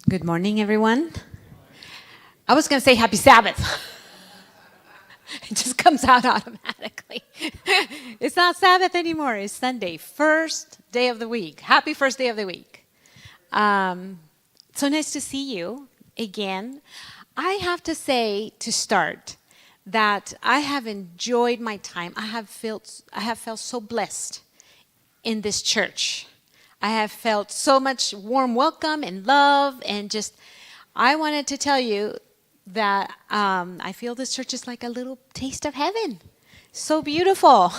Good morning, everyone. I was going to say happy Sabbath. It just comes out automatically. It's not Sabbath anymore. It's Sunday, first day of the week. Happy first day of the week. So nice to see you again. I have to say to start that I have enjoyed my time. I have felt so blessed in this church. I have felt so much warm welcome and love, and just I wanted to tell you that I feel this church is like a little taste of heaven. So beautiful.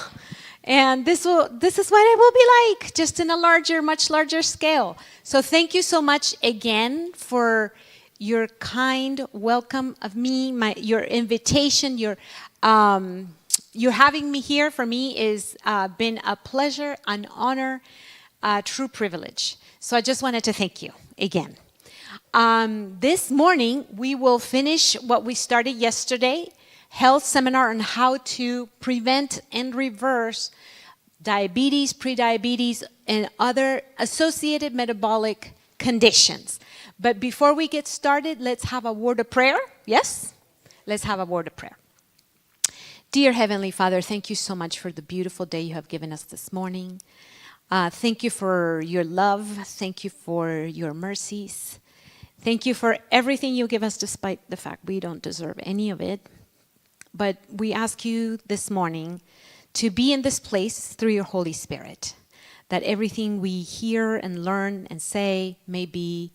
And this is what it will be like, just in a much larger scale. So thank you so much again for your kind welcome of me, your invitation, your having me here for me is been a pleasure, an honor, a true privilege. So I just wanted to thank you again. This morning, we will finish what we started yesterday, health seminar on how to prevent and reverse diabetes, prediabetes, and other associated metabolic conditions. But before we get started, let's have a word of prayer. Yes? Let's have a word of prayer. Dear Heavenly Father, thank you so much for the beautiful day you have given us this morning. Thank you for your love. Thank you for your mercies. Thank you for everything you give us despite the fact we don't deserve any of it. But we ask you this morning to be in this place through your Holy Spirit, that everything we hear and learn and say may be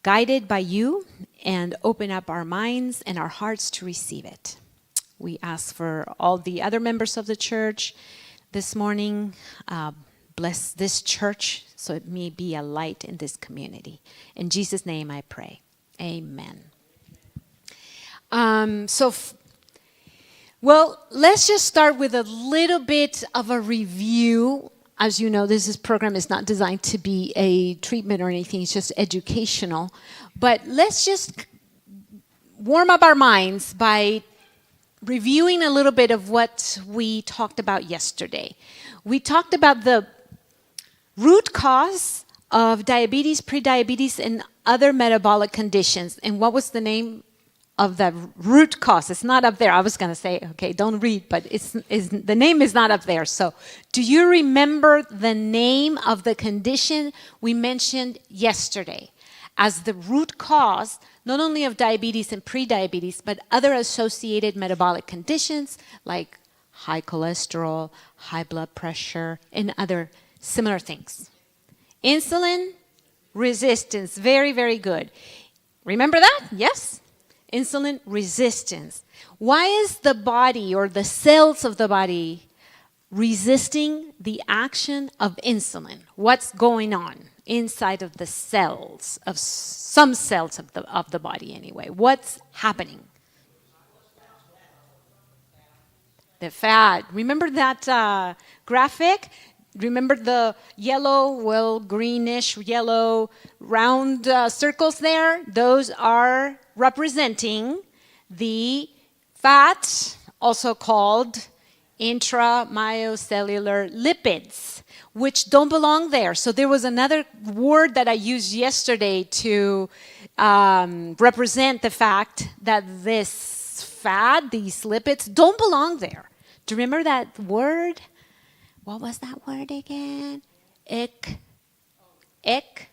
guided by you and open up our minds and our hearts to receive it. We ask for all the other members of the church this morning. Bless this church so it may be a light in this community. In Jesus' name I pray. Amen. Well, let's just start with a little bit of a review. As you know, this program is not designed to be a treatment or anything. It's just educational. But let's just warm up our minds by reviewing a little bit of what we talked about yesterday. We talked about the root cause of diabetes, prediabetes, and other metabolic conditions. And what was the name of the root cause? It's not up there. I was going to say, okay, don't read, but the name is not up there. So do you remember the name of the condition we mentioned yesterday as the root cause, not only of diabetes and prediabetes, but other associated metabolic conditions like high cholesterol, high blood pressure, and other similar things? Insulin resistance. Very, very good. Remember that? Yes? Insulin resistance. Why is the body or the cells of the body resisting the action of insulin? What's going on inside of the cells, of some cells of the body anyway? What's happening? The fat. Remember that graphic? Remember the yellow, greenish yellow round circles there? Those are representing the fat, also called intramyocellular lipids, which don't belong there. So there was another word that I used yesterday to represent the fact that this fat, these lipids, don't belong there. Do you remember that word? What was that word again? Ectopic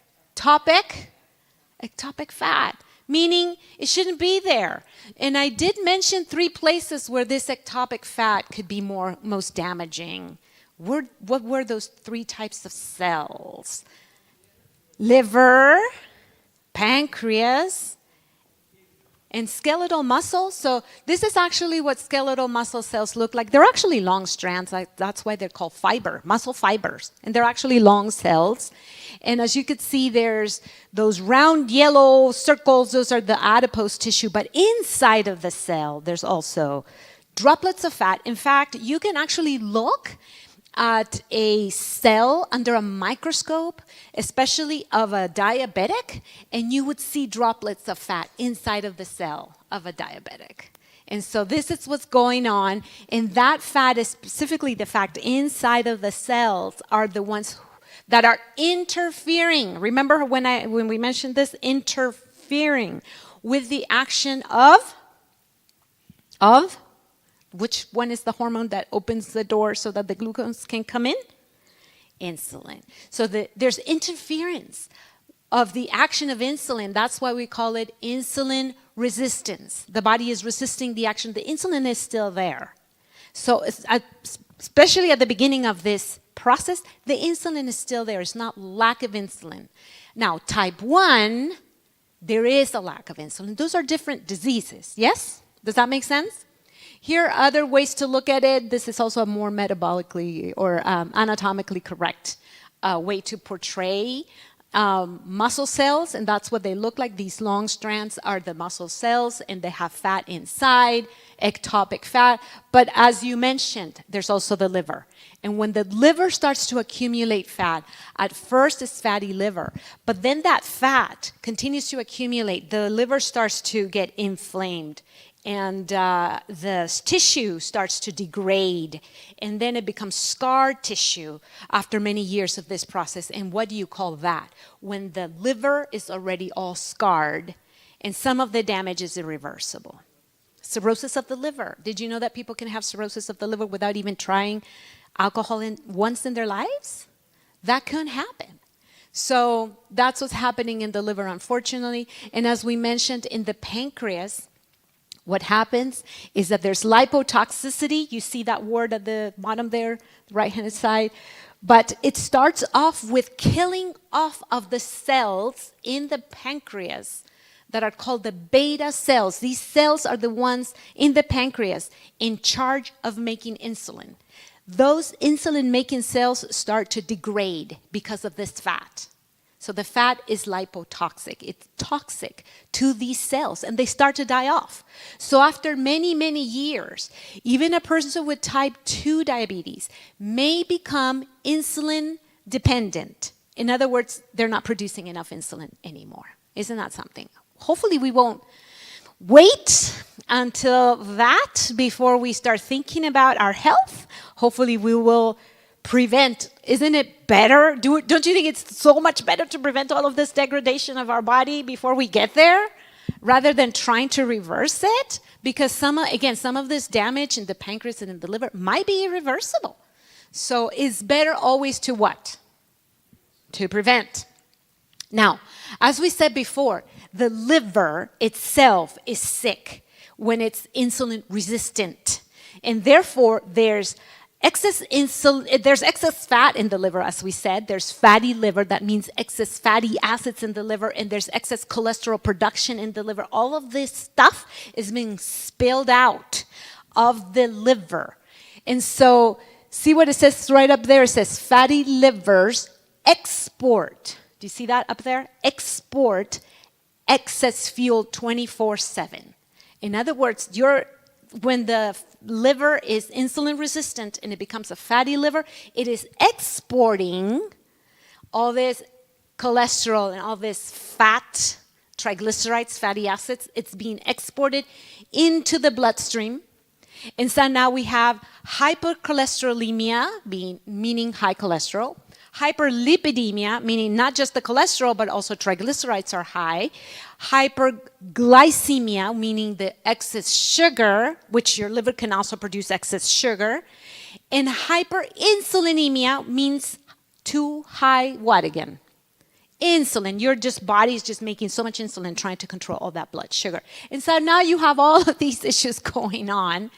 fat, meaning it shouldn't be there. And I did mention 3 places where this ectopic fat could be most damaging. What were those 3 types of cells? Liver, pancreas, and skeletal muscle. So this is actually what skeletal muscle cells look like. They're actually long strands. That's why they're called muscle fibers. And they're actually long cells. And as you can see, there's those round yellow circles. Those are the adipose tissue. But inside of the cell, there's also droplets of fat. In fact, you can actually look at a cell under a microscope, especially of a diabetic, and you would see droplets of fat inside of the cell of a diabetic. And so this is what's going on, and that fat is specifically the fat inside of the cells are the ones that are interfering. Remember when we mentioned this? Interfering interfering with the action of which one is the hormone that opens the door so that the glucose can come in? Insulin. So there's interference of the action of insulin. That's why we call it insulin resistance. The body is resisting the action. The insulin is still there. So especially at the beginning of this process, the insulin is still there. It's not lack of insulin. Now, type 1, there is a lack of insulin. Those are different diseases. Yes? Does that make sense? Here are other ways to look at it. This is also a more metabolically or anatomically correct way to portray muscle cells, and that's what they look like. These long strands are the muscle cells, and they have fat inside, ectopic fat. But as you mentioned, there's also the liver. And when the liver starts to accumulate fat, at first it's fatty liver, but then that fat continues to accumulate. The liver starts to get inflamed, and the tissue starts to degrade, and then it becomes scar tissue after many years of this process. And what do you call that? When the liver is already all scarred, and some of the damage is irreversible. Cirrhosis of the liver. Did you know that people can have cirrhosis of the liver without even trying alcohol once in their lives? That can happen. So that's what's happening in the liver, unfortunately. And as we mentioned, in the pancreas, what happens is that there's lipotoxicity. You see that word at the bottom there, the right-hand side. But it starts off with killing off of the cells in the pancreas that are called the beta cells. These cells are the ones in the pancreas in charge of making insulin. Those insulin-making cells start to degrade because of this fat. So the fat is lipotoxic. It's toxic to these cells, and they start to die off. So after many, many years, even a person with type 2 diabetes may become insulin dependent. In other words, they're not producing enough insulin anymore. Isn't that something? Hopefully we won't wait until that before we start thinking about our health. Hopefully we will prevent. Isn't it better? Don't you think it's so much better to prevent all of this degradation of our body before we get there, rather than trying to reverse it? Because some of this damage in the pancreas and in the liver might be irreversible. So it's better always to what? To prevent. Now, as we said before, the liver itself is sick when it's insulin resistant. And therefore, there's excess fat in the liver, as we said. There's fatty liver. That means excess fatty acids in the liver. And there's excess cholesterol production in the liver. All of this stuff is being spilled out of the liver. And so, see what it says right up there? It says fatty livers export. Do you see that up there? Export excess fuel 24/7. In other words, when the liver is insulin resistant and it becomes a fatty liver, it is exporting all this cholesterol and all this fat, triglycerides, fatty acids. It's being exported into the bloodstream. And so now we have hypercholesterolemia, meaning high cholesterol. Hyperlipidemia, meaning not just the cholesterol, but also triglycerides are high. Hyperglycemia, meaning the excess sugar, which your liver can also produce excess sugar. And hyperinsulinemia means too high what again? Insulin. Your body is just making so much insulin trying to control all that blood sugar. And so now you have all of these issues going on.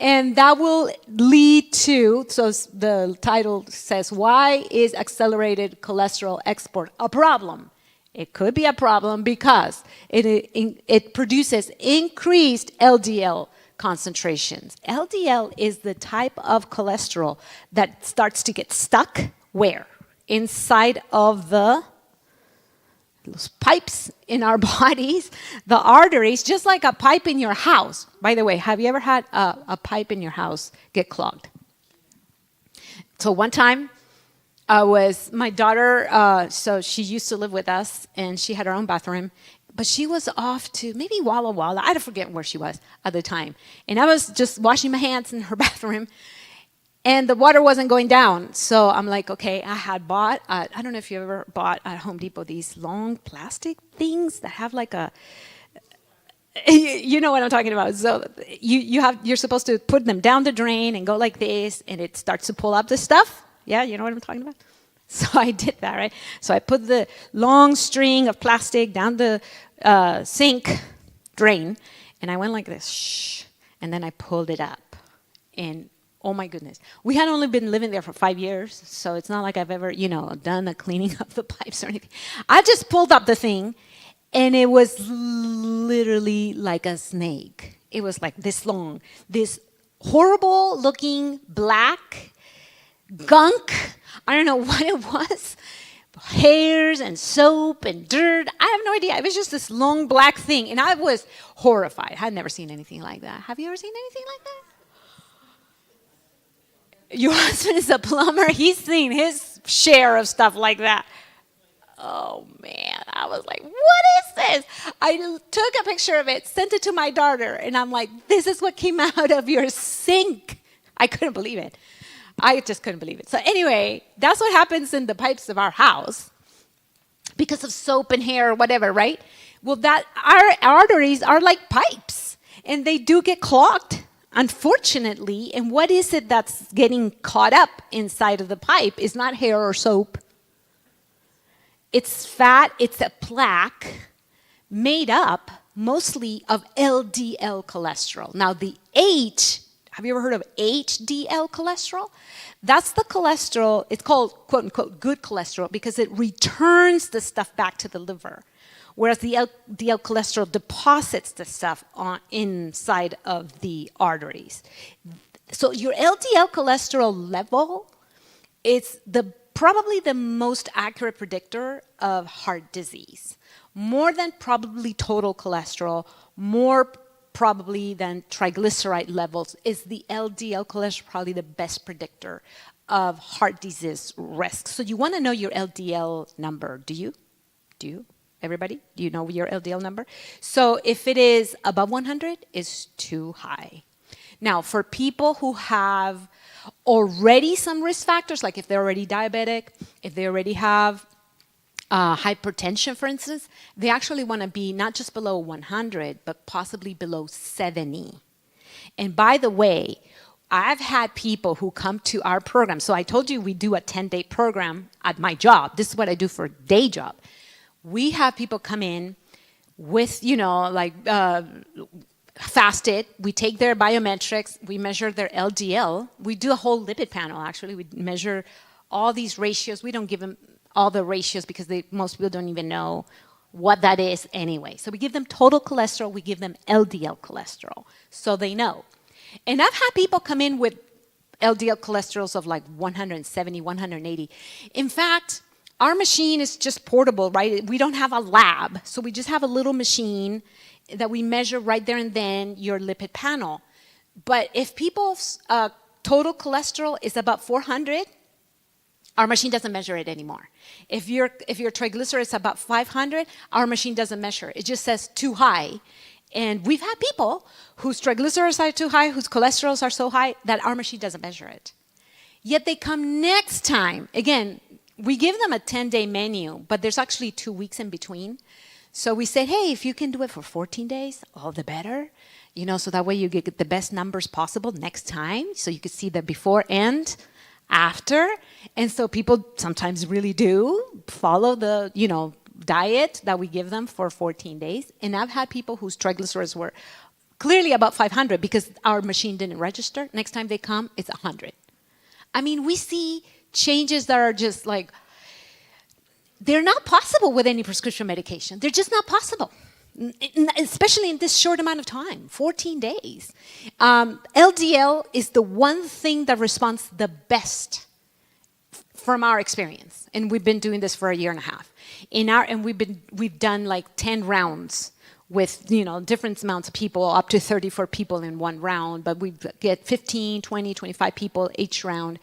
And that will lead to, so the title says, why is accelerated cholesterol export a problem? It could be a problem because it produces increased LDL concentrations. LDL is the type of cholesterol that starts to get stuck where? Inside of those pipes in our bodies, the arteries, just like a pipe in your house. By the way, have you ever had a pipe in your house get clogged? So one time, my daughter, so she used to live with us, and she had her own bathroom, but she was off to maybe Walla Walla. I don't forget where she was at the time. And I was just washing my hands in her bathroom, And the water wasn't going down. So I'm like, okay, I had bought, I don't know if you ever bought at Home Depot these long plastic things that have like a, you know what I'm talking about. So you're supposed to put them down the drain and go like this, and it starts to pull up the stuff. Yeah, you know what I'm talking about? So I did that, right? So I put the long string of plastic down the sink drain, and I went like this, shh, and then I pulled it up, and oh my goodness. We had only been living there for 5 years, so it's not like I've ever, done the cleaning of the pipes or anything. I just pulled up the thing, and it was literally like a snake. It was like this long, this horrible looking black gunk. I don't know what it was. Hairs and soap and dirt. I have no idea. It was just this long black thing, and I was horrified. I had never seen anything like that. Have you ever seen anything like that? Your husband is a plumber. He's seen his share of stuff like that. Oh, man. I was like, what is this? I took a picture of it, sent it to my daughter, and I'm like, this is what came out of your sink. I couldn't believe it. I just couldn't believe it. So anyway, that's what happens in the pipes of our house because of soap and hair or whatever, right? Well, our arteries are like pipes, and they do get clogged, unfortunately. And what is it that's getting caught up inside of the pipe? It's not hair or soap. It's fat. It's a plaque made up mostly of LDL cholesterol. Now, the H, have you ever heard of HDL cholesterol? That's the cholesterol. It's called, quote unquote, good cholesterol because it returns the stuff back to the liver, whereas the LDL cholesterol deposits the stuff inside of the arteries. So your LDL cholesterol level is probably the most accurate predictor of heart disease. More than probably total cholesterol, more probably than triglyceride levels, is the LDL cholesterol probably the best predictor of heart disease risk. So you want to know your LDL number. Do you? Everybody? Do you know your LDL number? So if it is above 100, it's too high. Now, for people who have already some risk factors, like if they're already diabetic, if they already have hypertension, for instance, they actually want to be not just below 100, but possibly below 70. And by the way, I've had people who come to our program. So I told you we do a 10-day program at my job. This is what I do for a day job. We have people come in with, fasted. We take their biometrics. We measure their LDL. We do a whole lipid panel, actually. We measure all these ratios. We don't give them all the ratios because most people don't even know what that is anyway. So we give them total cholesterol. We give them LDL cholesterol so they know. And I've had people come in with LDL cholesterols of like 170, 180. In fact, our machine is just portable, right? We don't have a lab. So we just have a little machine that we measure right there and then your lipid panel. But if people's total cholesterol is about 400, our machine doesn't measure it anymore. If your triglyceride is about 500, our machine doesn't measure. It just says too high. And we've had people whose triglycerides are too high, whose cholesterols are so high that our machine doesn't measure it. Yet they come next time. Again, we give them a 10-day menu, but there's actually 2 weeks in between. So we said, hey, if you can do it for 14 days, all the better. So that way you get the best numbers possible next time. So you can see the before and after. And so people sometimes really do follow the, diet that we give them for 14 days. And I've had people whose triglycerides were clearly about 500 because our machine didn't register. Next time they come, it's 100. I mean, we see changes that are just like, they're not possible with any prescription medication. They're just not possible, especially in this short amount of time, 14 days. LDL is the one thing that responds the best from our experience. And we've been doing this for a year and a half. And we've done like 10 rounds with, different amounts of people, up to 34 people in one round, but we get 15, 20, 25 people each round.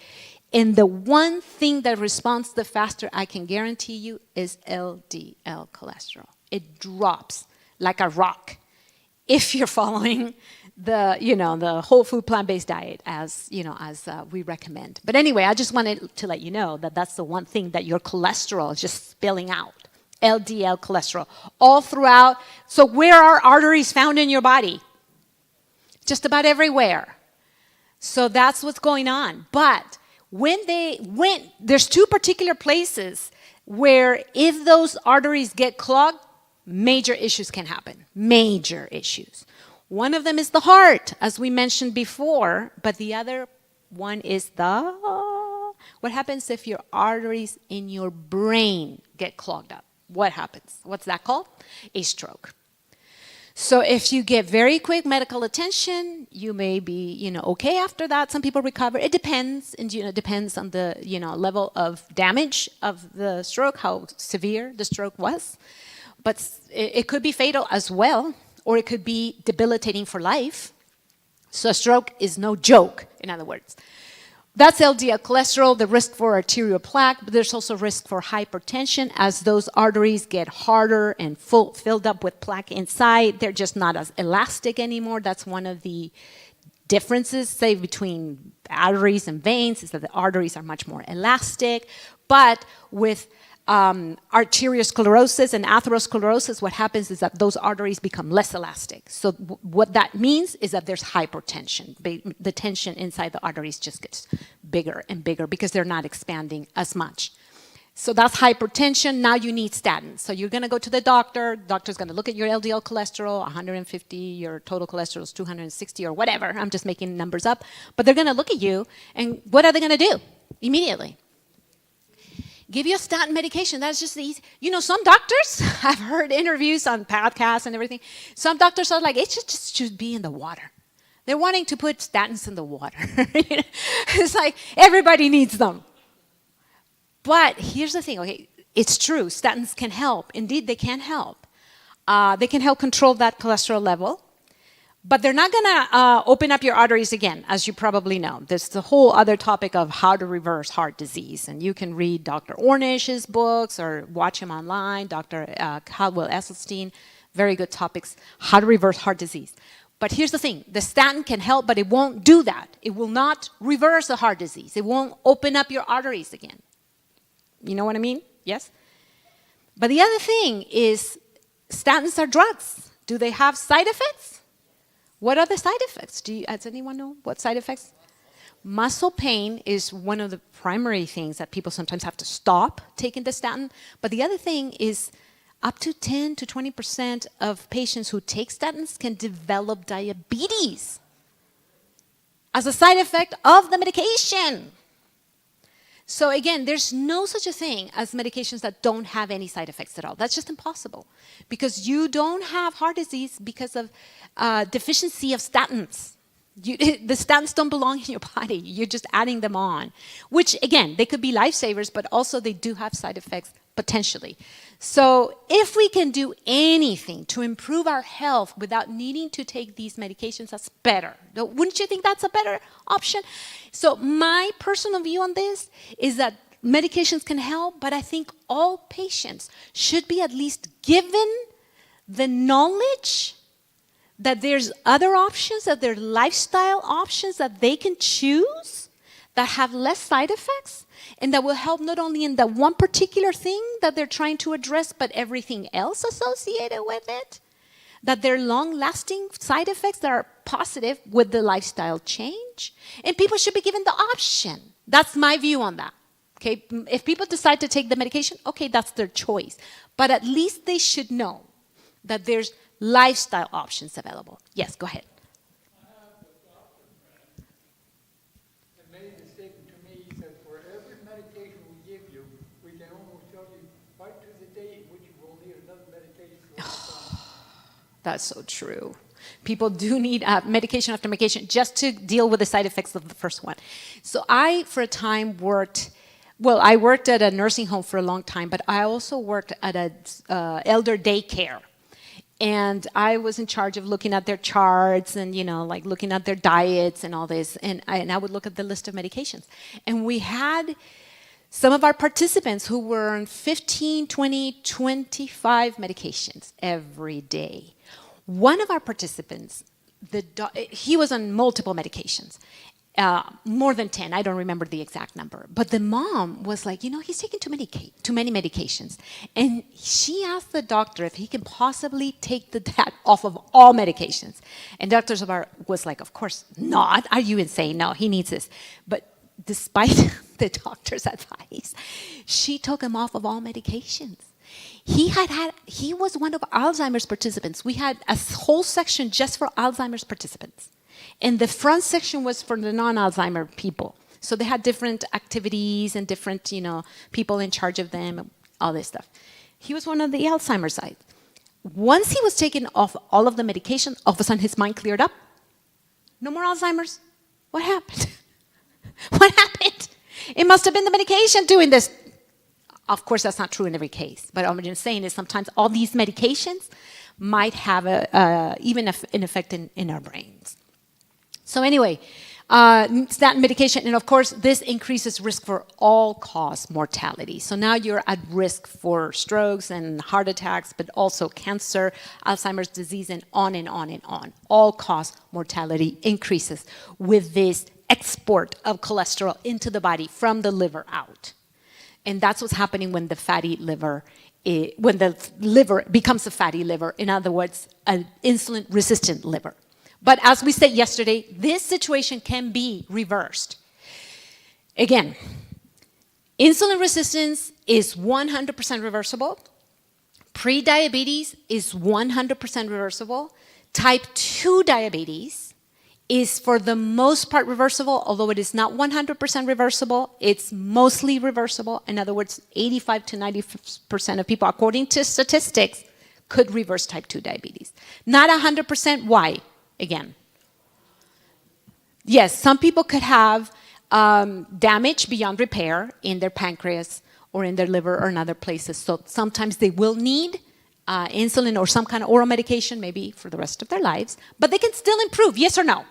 And the one thing that responds the faster, I can guarantee you, is LDL cholesterol. It drops like a rock if you're following the whole food plant-based diet as we recommend. But anyway, I just wanted to let you know that that's the one thing that your cholesterol is just spilling out. LDL cholesterol all throughout. So where are arteries found in your body? Just about everywhere. So that's what's going on. But there's two particular places where if those arteries get clogged, major issues can happen. Major issues. One of them is the heart, as we mentioned before, but the other one is what happens if your arteries in your brain get clogged up? What happens? What's that called? A stroke. So if you get very quick medical attention, you may be, okay after that. Some people recover. It depends, and depends on the, level of damage of the stroke, how severe the stroke was. But it could be fatal as well, or it could be debilitating for life. So a stroke is no joke, in other words. That's LDL cholesterol, the risk for arterial plaque, but there's also risk for hypertension as those arteries get harder and filled up with plaque inside. They're just not as elastic anymore. That's one of the differences, say, between arteries and veins, is that the arteries are much more elastic. But with arteriosclerosis and atherosclerosis, what happens is that those arteries become less elastic. So what that means is that there's hypertension. The tension inside the arteries just gets bigger and bigger because they're not expanding as much. So that's hypertension. Now you need statins. So you're going to go to the doctor. Doctor's going to look at your LDL cholesterol, 150, your total cholesterol is 260 or whatever. I'm just making numbers up. But they're going to look at you, and what are they going to do immediately? Give you a statin medication. That's just easy. Some doctors, I've heard interviews on podcasts and everything. Some doctors are like, it just should be in the water. They're wanting to put statins in the water. It's like everybody needs them. But here's the thing. Okay, it's true. Statins can help. Indeed, they can help. They can help control that cholesterol level. But they're not going to open up your arteries again, as you probably know. There's the whole other topic of how to reverse heart disease. And you can read Dr. Ornish's books or watch him online, Dr. Caldwell Esselstyn, very good topics, how to reverse heart disease. But here's the thing. The statin can help, but it won't do that. It will not reverse the heart disease. It won't open up your arteries again. You know what I mean? Yes? But the other thing is statins are drugs. Do they have side effects? What are the side effects? Does anyone know what side effects? Muscle pain is one of the primary things that people sometimes have to stop taking the statin. But the other thing is up to 10 to 20% of patients who take statins can develop diabetes as a side effect of the medication. So again, there's no such a thing as medications that don't have any side effects at all. That's just impossible because you don't have heart disease because of deficiency of statins. The statins don't belong in your body. You're just adding them on, which again, they could be lifesavers, but also they do have side effects potentially. So if we can do anything to improve our health without needing to take these medications, that's better. Wouldn't you think that's a better option? So my personal view on this is that medications can help, but I think all patients should be at least given the knowledge that there's other options, that there are lifestyle options that they can choose that have less side effects and that will help not only in that one particular thing that they're trying to address, but everything else associated with it. That there are long-lasting side effects that are positive with the lifestyle change. And people should be given the option. That's my view on that. Okay, if people decide to take the medication, okay, that's their choice. But at least they should know that there's lifestyle options available. Yes, go ahead. I have a doctor friend that made a statement to me. He said, for every medication we give you, we can almost tell you right to the date in which you will need another medication. That's so true. People do need medication after medication just to deal with the side effects of the first one. So I, for a time, I worked at a nursing home for a long time, but I also worked at a elder daycare. And I was in charge of looking at their charts and, like looking at their diets and all this. And I would look at the list of medications. And we had some of our participants who were on 15, 20, 25 medications every day. One of our participants he was on multiple medications. More than 10, I don't remember the exact number. But the mom was like, he's taking too many medications. And she asked the doctor if he can possibly take the dad off of all medications. And Dr. Zabar was like, of course not. Are you insane? No, he needs this. But despite the doctor's advice, she took him off of all medications. He was one of Alzheimer's participants. We had a whole section just for Alzheimer's participants. And the front section was for the non-Alzheimer people. So they had different activities and different, people in charge of them, all this stuff. He was one of the Alzheimer's side. Once he was taken off all of the medication, all of a sudden his mind cleared up. No more Alzheimer's. What happened? What happened? It must have been the medication doing this. Of course, that's not true in every case. But what I'm just saying is sometimes all these medications might have even an effect in our brains. So anyway, statin medication, and of course, this increases risk for all-cause mortality. So now you're at risk for strokes and heart attacks, but also cancer, Alzheimer's disease, and on and on and on. All-cause mortality increases with this export of cholesterol into the body from the liver out. And that's what's happening when the fatty liver, when the liver becomes a fatty liver. In other words, an insulin-resistant liver. But as we said yesterday, this situation can be reversed. Again, insulin resistance is 100% reversible. Prediabetes is 100% reversible. Type 2 diabetes is for the most part reversible, although it is not 100% reversible. It's mostly reversible. In other words, 85 to 90% of people, according to statistics, could reverse type 2 diabetes. Not 100%. Why? Again, yes, some people could have damage beyond repair in their pancreas or in their liver or in other places. So sometimes they will need insulin or some kind of oral medication, maybe for the rest of their lives, but they can still improve, yes or no?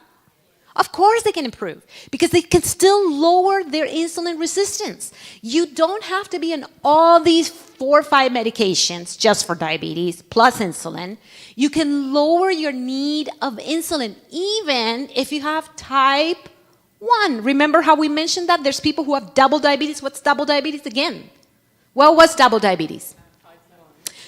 Of course they can improve, because they can still lower their insulin resistance. You don't have to be on all these 4 or 5 medications just for diabetes, plus insulin. You can lower your need of insulin, even if you have type 1. Remember how we mentioned that? There's people who have double diabetes. What's double diabetes again? Well, what's double diabetes?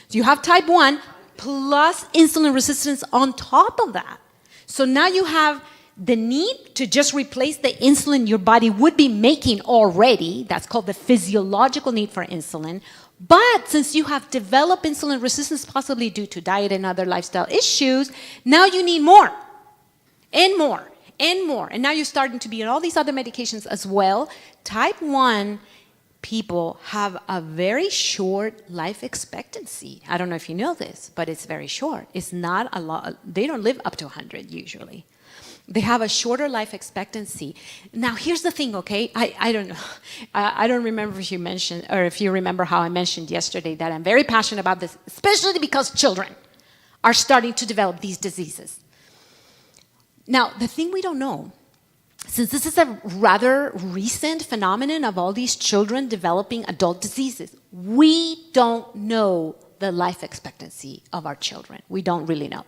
So you have type 1 plus insulin resistance on top of that. So now you have the need to just replace the insulin your body would be making already. That's called the physiological need for insulin. But since you have developed insulin resistance, possibly due to diet and other lifestyle issues, now you need more and more and more. And now you're starting to be on all these other medications as well. Type 1 people have a very short life expectancy. I don't know if you know this, but it's very short. It's not a lot. They don't live up to 100 usually. They have a shorter life expectancy. Now, here's the thing, okay? I don't know. I don't remember if you mentioned, or if you remember how I mentioned yesterday that I'm very passionate about this, especially because children are starting to develop these diseases. Now, the thing we don't know, since this is a rather recent phenomenon of all these children developing adult diseases, we don't know the life expectancy of our children. We don't really know.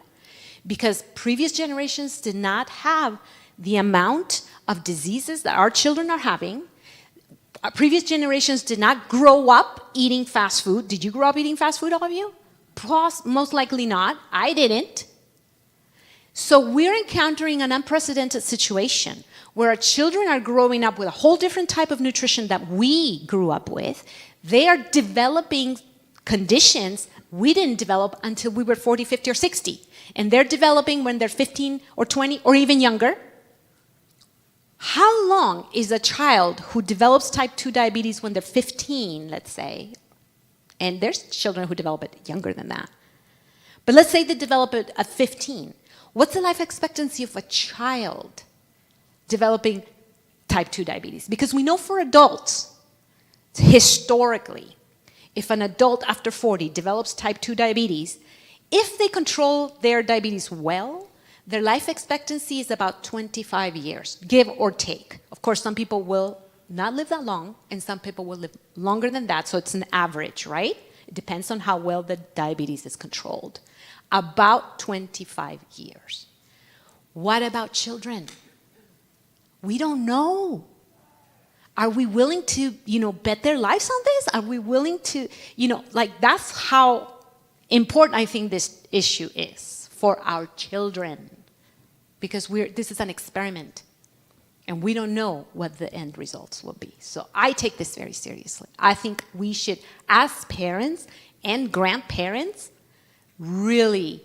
Because previous generations did not have the amount of diseases that our children are having. Previous generations did not grow up eating fast food. Did you grow up eating fast food, all of you? Most likely not. I didn't. So we're encountering an unprecedented situation where our children are growing up with a whole different type of nutrition that we grew up with. They are developing conditions we didn't develop until we were 40, 50, or 60. And they're developing when they're 15 or 20 or even younger. How long is a child who develops type 2 diabetes when they're 15, let's say? And there's children who develop it younger than that. But let's say they develop it at 15. What's the life expectancy of a child developing type 2 diabetes? Because we know for adults, historically, if an adult after 40 develops type 2 diabetes, if they control their diabetes well, their life expectancy is about 25 years, give or take. Of course, some people will not live that long, and some people will live longer than that, so it's an average, right? It depends on how well the diabetes is controlled. About 25 years. What about children? We don't know. Are we willing to, bet their lives on this? Are we willing to, that's how important I think this issue is for our children. Because this is an experiment. And we don't know what the end results will be. So I take this very seriously. I think we should, as parents and grandparents, really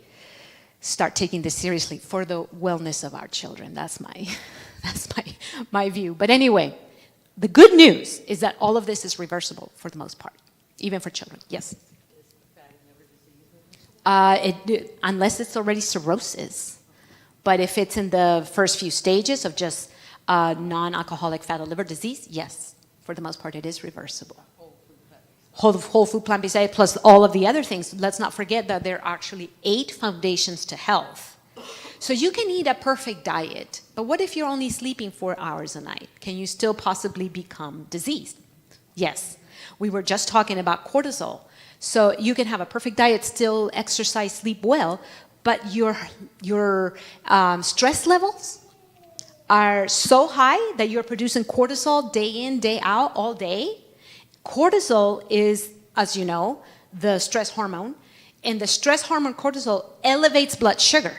start taking this seriously for the wellness of our children. That's my view. But anyway, the good news is that all of this is reversible for the most part, even for children. Yes? Unless it's already cirrhosis. But if it's in the first few stages of just non-alcoholic fatty liver disease, yes, for the most part it is reversible. Whole food plant-based diet plus all of the other things. Let's not forget that there are actually 8 foundations to health. So you can eat a perfect diet, but what if you're only sleeping 4 hours a night? Can you still possibly become diseased? Yes. We were just talking about cortisol. So you can have a perfect diet, still exercise, sleep well, but your stress levels are so high that you're producing cortisol day in, day out, all day. Cortisol is, as you know, the stress hormone, and the stress hormone cortisol elevates blood sugar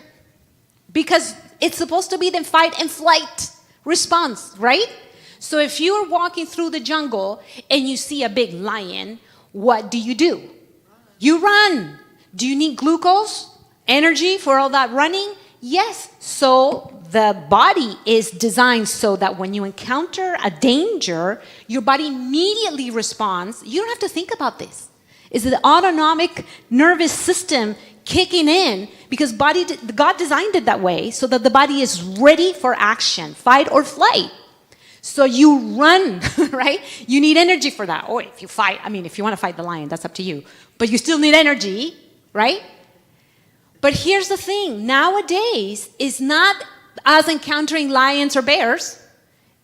because it's supposed to be the fight and flight response, right? So if you're walking through the jungle and you see a big lion, what do? You run. Do you need glucose, energy for all that running? Yes. So the body is designed so that when you encounter a danger, your body immediately responds. You don't have to think about this. It's the autonomic nervous system kicking in because God designed it that way so that the body is ready for action, fight or flight. So you run, right? You need energy for that. Or if you want to fight the lion, that's up to you. But you still need energy, right? But here's the thing. Nowadays, it's not us encountering lions or bears.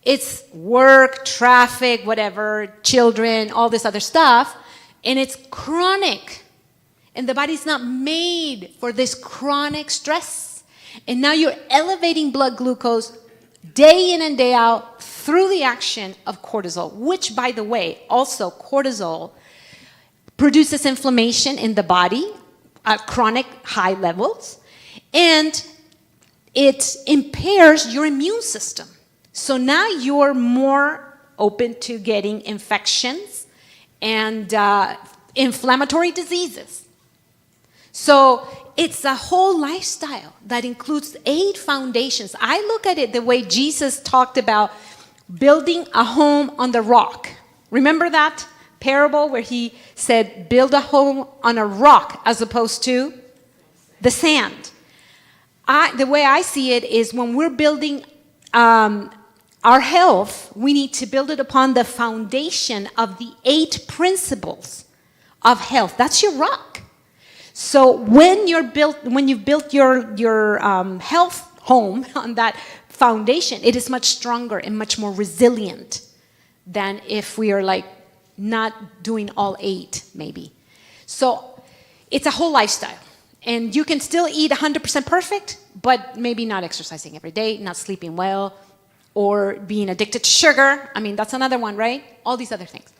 It's work, traffic, whatever, children, all this other stuff. And it's chronic. And the body's not made for this chronic stress. And now you're elevating blood glucose day in and day out through the action of cortisol, which, by the way, also cortisol produces inflammation in the body at chronic high levels, and it impairs your immune system. So now you're more open to getting infections and inflammatory diseases. So it's a whole lifestyle that includes 8 foundations. I look at it the way Jesus talked about building a home on the rock. Remember that parable where he said, build a home on a rock as opposed to the sand? The way I see it is when we're building our health, we need to build it upon the foundation of the 8 principles of health. That's your rock. So when you've built your health home on that foundation, it is much stronger and much more resilient than if we are not doing all 8, maybe. So it's a whole lifestyle. And you can still eat 100% perfect, but maybe not exercising every day, not sleeping well, or being addicted to sugar. That's another one, right? All these other things.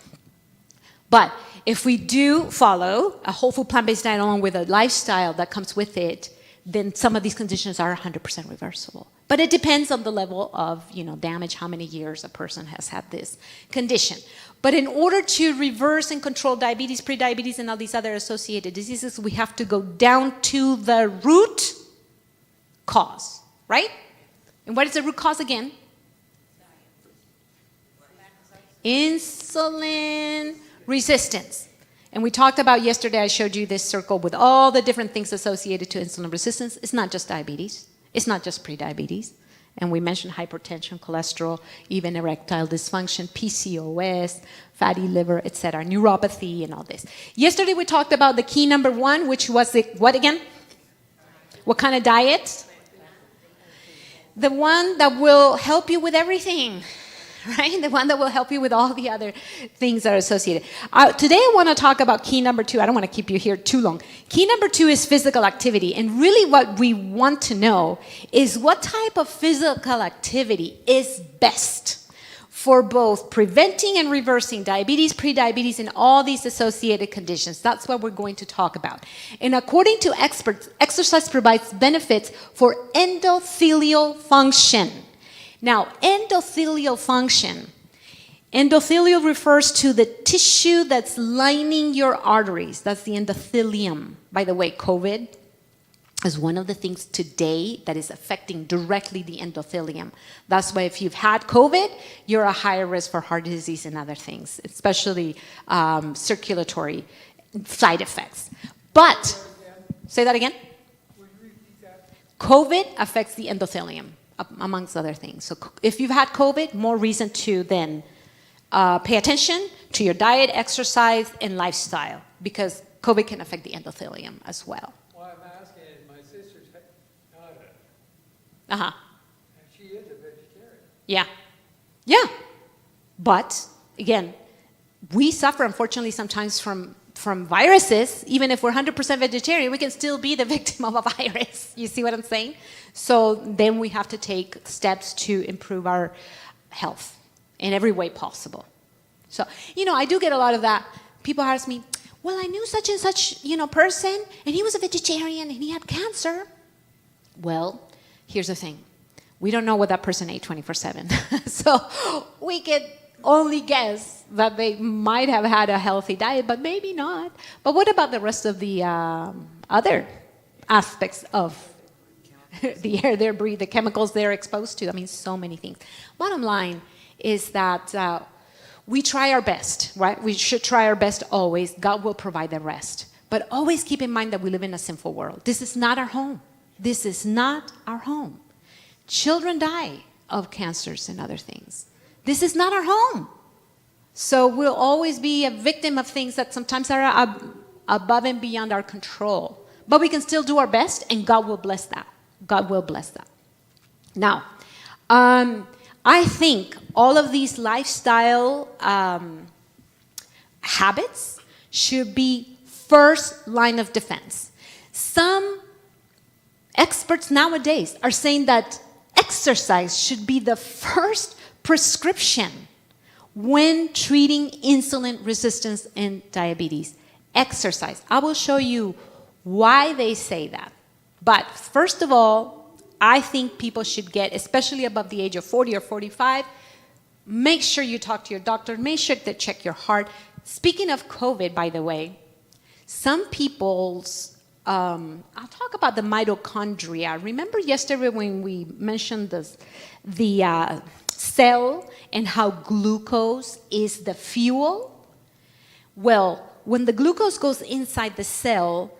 But if we do follow a whole food plant-based diet along with a lifestyle that comes with it, then some of these conditions are 100% reversible. But it depends on the level of damage, how many years a person has had this condition. But in order to reverse and control diabetes, prediabetes, and all these other associated diseases, we have to go down to the root cause, right? And what is the root cause again? Insulin resistance. And we talked about yesterday, I showed you this circle with all the different things associated to insulin resistance. It's not just diabetes. It's not just prediabetes. And we mentioned hypertension, cholesterol, even erectile dysfunction, PCOS, fatty liver, etc., neuropathy, and all this. Yesterday we talked about the key number 1, which was what again? What kind of diet? The one that will help you with everything, right? The one that will help you with all the other things that are associated. Today I want to talk about key number 2. I don't want to keep you here too long. Key number 2 is physical activity. And really what we want to know is what type of physical activity is best for both preventing and reversing diabetes, prediabetes, and all these associated conditions. That's what we're going to talk about. And according to experts, exercise provides benefits for endothelial function. Now, endothelial function, endothelial refers to the tissue that's lining your arteries. That's the endothelium. By the way, COVID is one of the things today that is affecting directly the endothelium. That's why if you've had COVID, you're a higher risk for heart disease and other things, especially circulatory side effects. But, say that again? COVID affects the endothelium, amongst other things. So if you've had COVID, more reason to then pay attention to your diet, exercise, and lifestyle, because COVID can affect the endothelium as well. Why I'm asking is my sister's daughter, Uh-huh. and she is a vegetarian. Yeah. Yeah. But, again, we suffer, unfortunately, sometimes from viruses. Even if we're 100% vegetarian, we can still be the victim of a virus. You see what I'm saying? So then we have to take steps to improve our health in every way possible. So, I do get a lot of that. People ask me, well, I knew such and such, person, and he was a vegetarian, and he had cancer. Well, here's the thing. We don't know what that person ate 24/7. So we can only guess that they might have had a healthy diet, but maybe not. But what about the rest of the other aspects of the air they breathe, the chemicals they're exposed to? I mean, so many things. Bottom line is that we try our best, right? We should try our best always. God will provide the rest. But always keep in mind that we live in a sinful world. This is not our home. This is not our home. Children die of cancers and other things. This is not our home. So we'll always be a victim of things that sometimes are above and beyond our control. But we can still do our best, and God will bless that. God will bless that. Now, I think all of these lifestyle habits should be first line of defense. Some experts nowadays are saying that exercise should be the first prescription when treating insulin resistance and diabetes. Exercise. I will show you why they say that. But first of all, I think people should get, especially above the age of 40 or 45, make sure you talk to your doctor. Make sure to check your heart. Speaking of COVID, by the way, some people's I'll talk about the mitochondria. Remember yesterday when we mentioned the cell and how glucose is the fuel? Well, when the glucose goes inside the cell,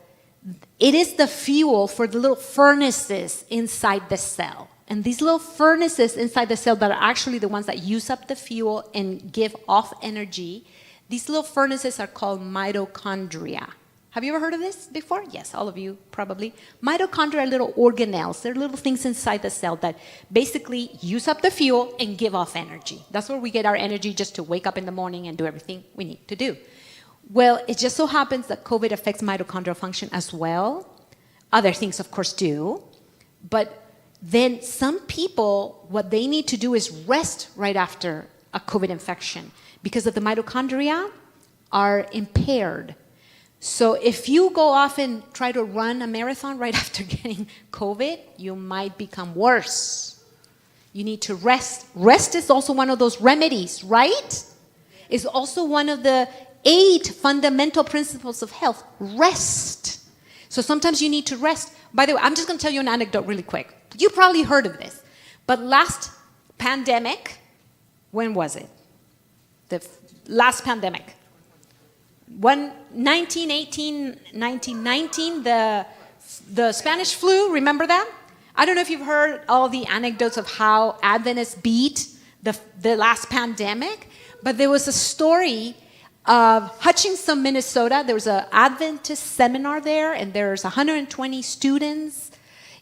it is the fuel for the little furnaces inside the cell. And these little furnaces inside the cell that are actually the ones that use up the fuel and give off energy, these little furnaces are called mitochondria. Have you ever heard of this before? Yes, all of you probably. Mitochondria are little organelles. They're little things inside the cell that basically use up the fuel and give off energy. That's where we get our energy just to wake up in the morning and do everything we need to do. Well, it just so happens that COVID affects mitochondrial function as well. Other things, of course, do. But then some people, what they need to do is rest right after a COVID infection because of the mitochondria are impaired. So if you go off and try to run a marathon right after getting COVID, you might become worse. You need to rest. Rest is also one of those remedies, right? It's also one of the 8 fundamental principles of health. Rest. So sometimes you need to rest. By the way, I'm just going to tell you an anecdote really quick. You probably heard of this. But last pandemic, when was it? The last pandemic. 1918, 1919, the Spanish flu, remember that? I don't know if you've heard all the anecdotes of how Adventists beat the last pandemic, but there was a story of Hutchinson, Minnesota. There was an Adventist seminar there, and there's 120 students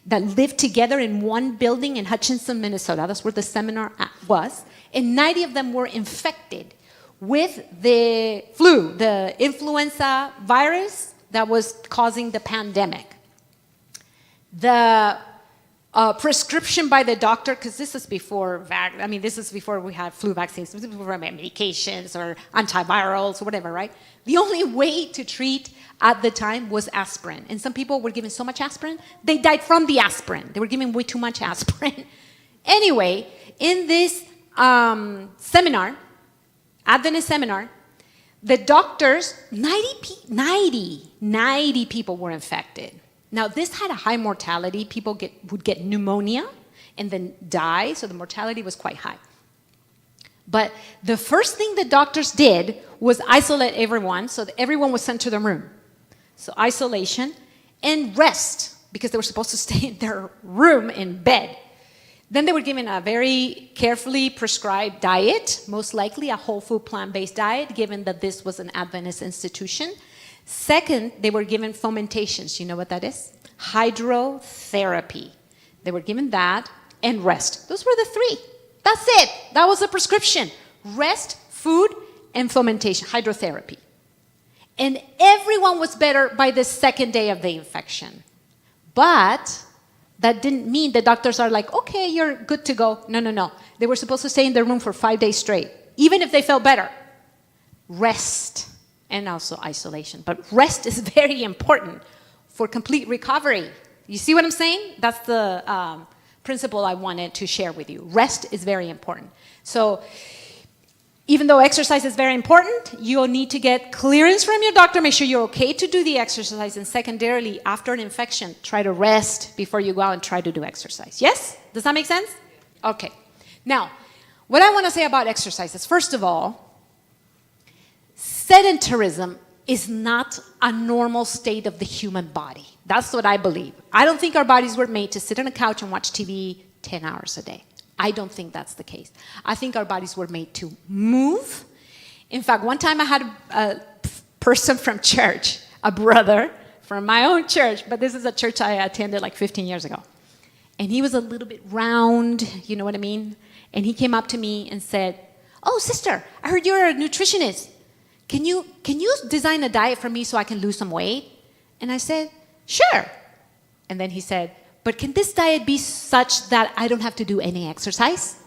that lived together in one building in Hutchinson, Minnesota. That's where the seminar was. and 90 of them were infected with the flu, the influenza virus that was causing the pandemic. The prescription by the doctor, because this is before this is before we had flu vaccines, this is before medications or antivirals or whatever, right? The only way to treat at the time was aspirin. And some people were given so much aspirin, they died from the aspirin. They were given way too much aspirin. Anyway, in this seminar, Adventist seminar, the doctors, 90 people were infected. Now, this had a high mortality. People would get pneumonia and then die, so the mortality was quite high. But the first thing the doctors did was isolate everyone, so that everyone was sent to their room. So isolation and rest, because they were supposed to stay in their room in bed. Then they were given a very carefully prescribed diet, most likely a whole food plant-based diet, given that this was an Adventist institution. Second, they were given fomentations. You know what that is? Hydrotherapy. They were given that and rest. Those were the three. That's it. That was the prescription. Rest, food, and fomentation, hydrotherapy. And everyone was better by the second day of the infection. But that didn't mean the doctors are like, okay, you're good to go. No. They were supposed to stay in their room for 5 days straight, even if they felt better. Rest and also isolation. But rest is very important for complete recovery. You see what I'm saying? That's the principle I wanted to share with you. Rest is very important. So even though exercise is very important, you'll need to get clearance from your doctor, make sure you're okay to do the exercise, and secondarily, after an infection, try to rest before you go out and try to do exercise. Yes? Does that make sense? Okay. Now, what I want to say about exercise is, first of all, sedentarism is not a normal state of the human body. That's what I believe. I don't think our bodies were made to sit on a couch and watch TV 10 hours a day. I don't think that's the case. I think our bodies were made to move. In fact, one time I had a person from church, a brother from my own church, but this is a church I attended like 15 years ago. And he was a little bit round, you know what I mean? And he came up to me and said, "Oh, sister, I heard you're a nutritionist. Can you design a diet for me so I can lose some weight?" And I said, "Sure." And then he said, "But can this diet be such that I don't have to do any exercise?"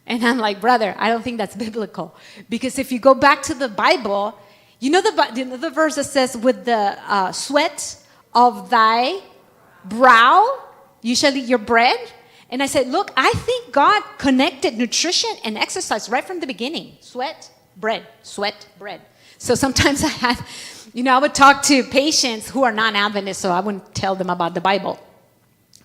And I'm like, "Brother, I don't think that's biblical. Because if you go back to the Bible, you know the verse that says, with the sweat of thy brow, you shall eat your bread? And I said, look, I think God connected nutrition and exercise right from the beginning. Sweat, bread, sweat, bread. So sometimes I would talk to patients who are non-Adventists, so I wouldn't tell them about the Bible.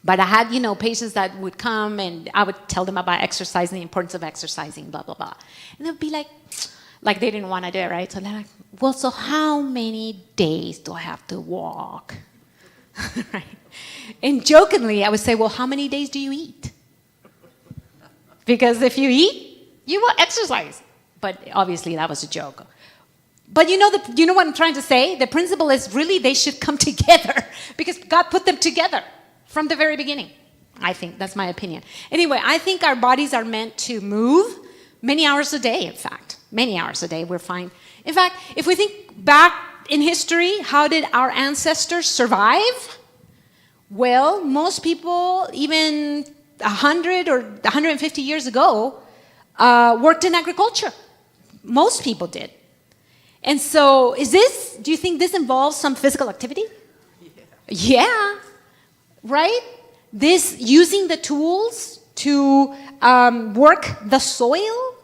But I had, patients that would come and I would tell them about exercise and the importance of exercising, blah, blah, blah. And they'd be like they didn't want to do it, right? So they're like, well, so how many days do I have to walk? Right? And jokingly, I would say, well, how many days do you eat? Because if you eat, you will exercise. But obviously, that was a joke. But you know what I'm trying to say? The principle is really they should come together because God put them together from the very beginning. I think that's my opinion. Anyway, I think our bodies are meant to move many hours a day, in fact. Many hours a day, we're fine. In fact, if we think back in history, how did our ancestors survive? Well, most people, even 100 or 150 years ago, worked in agriculture. Most people did. And so, do you think this involves some physical activity? Yeah. Right? This using the tools to work the soil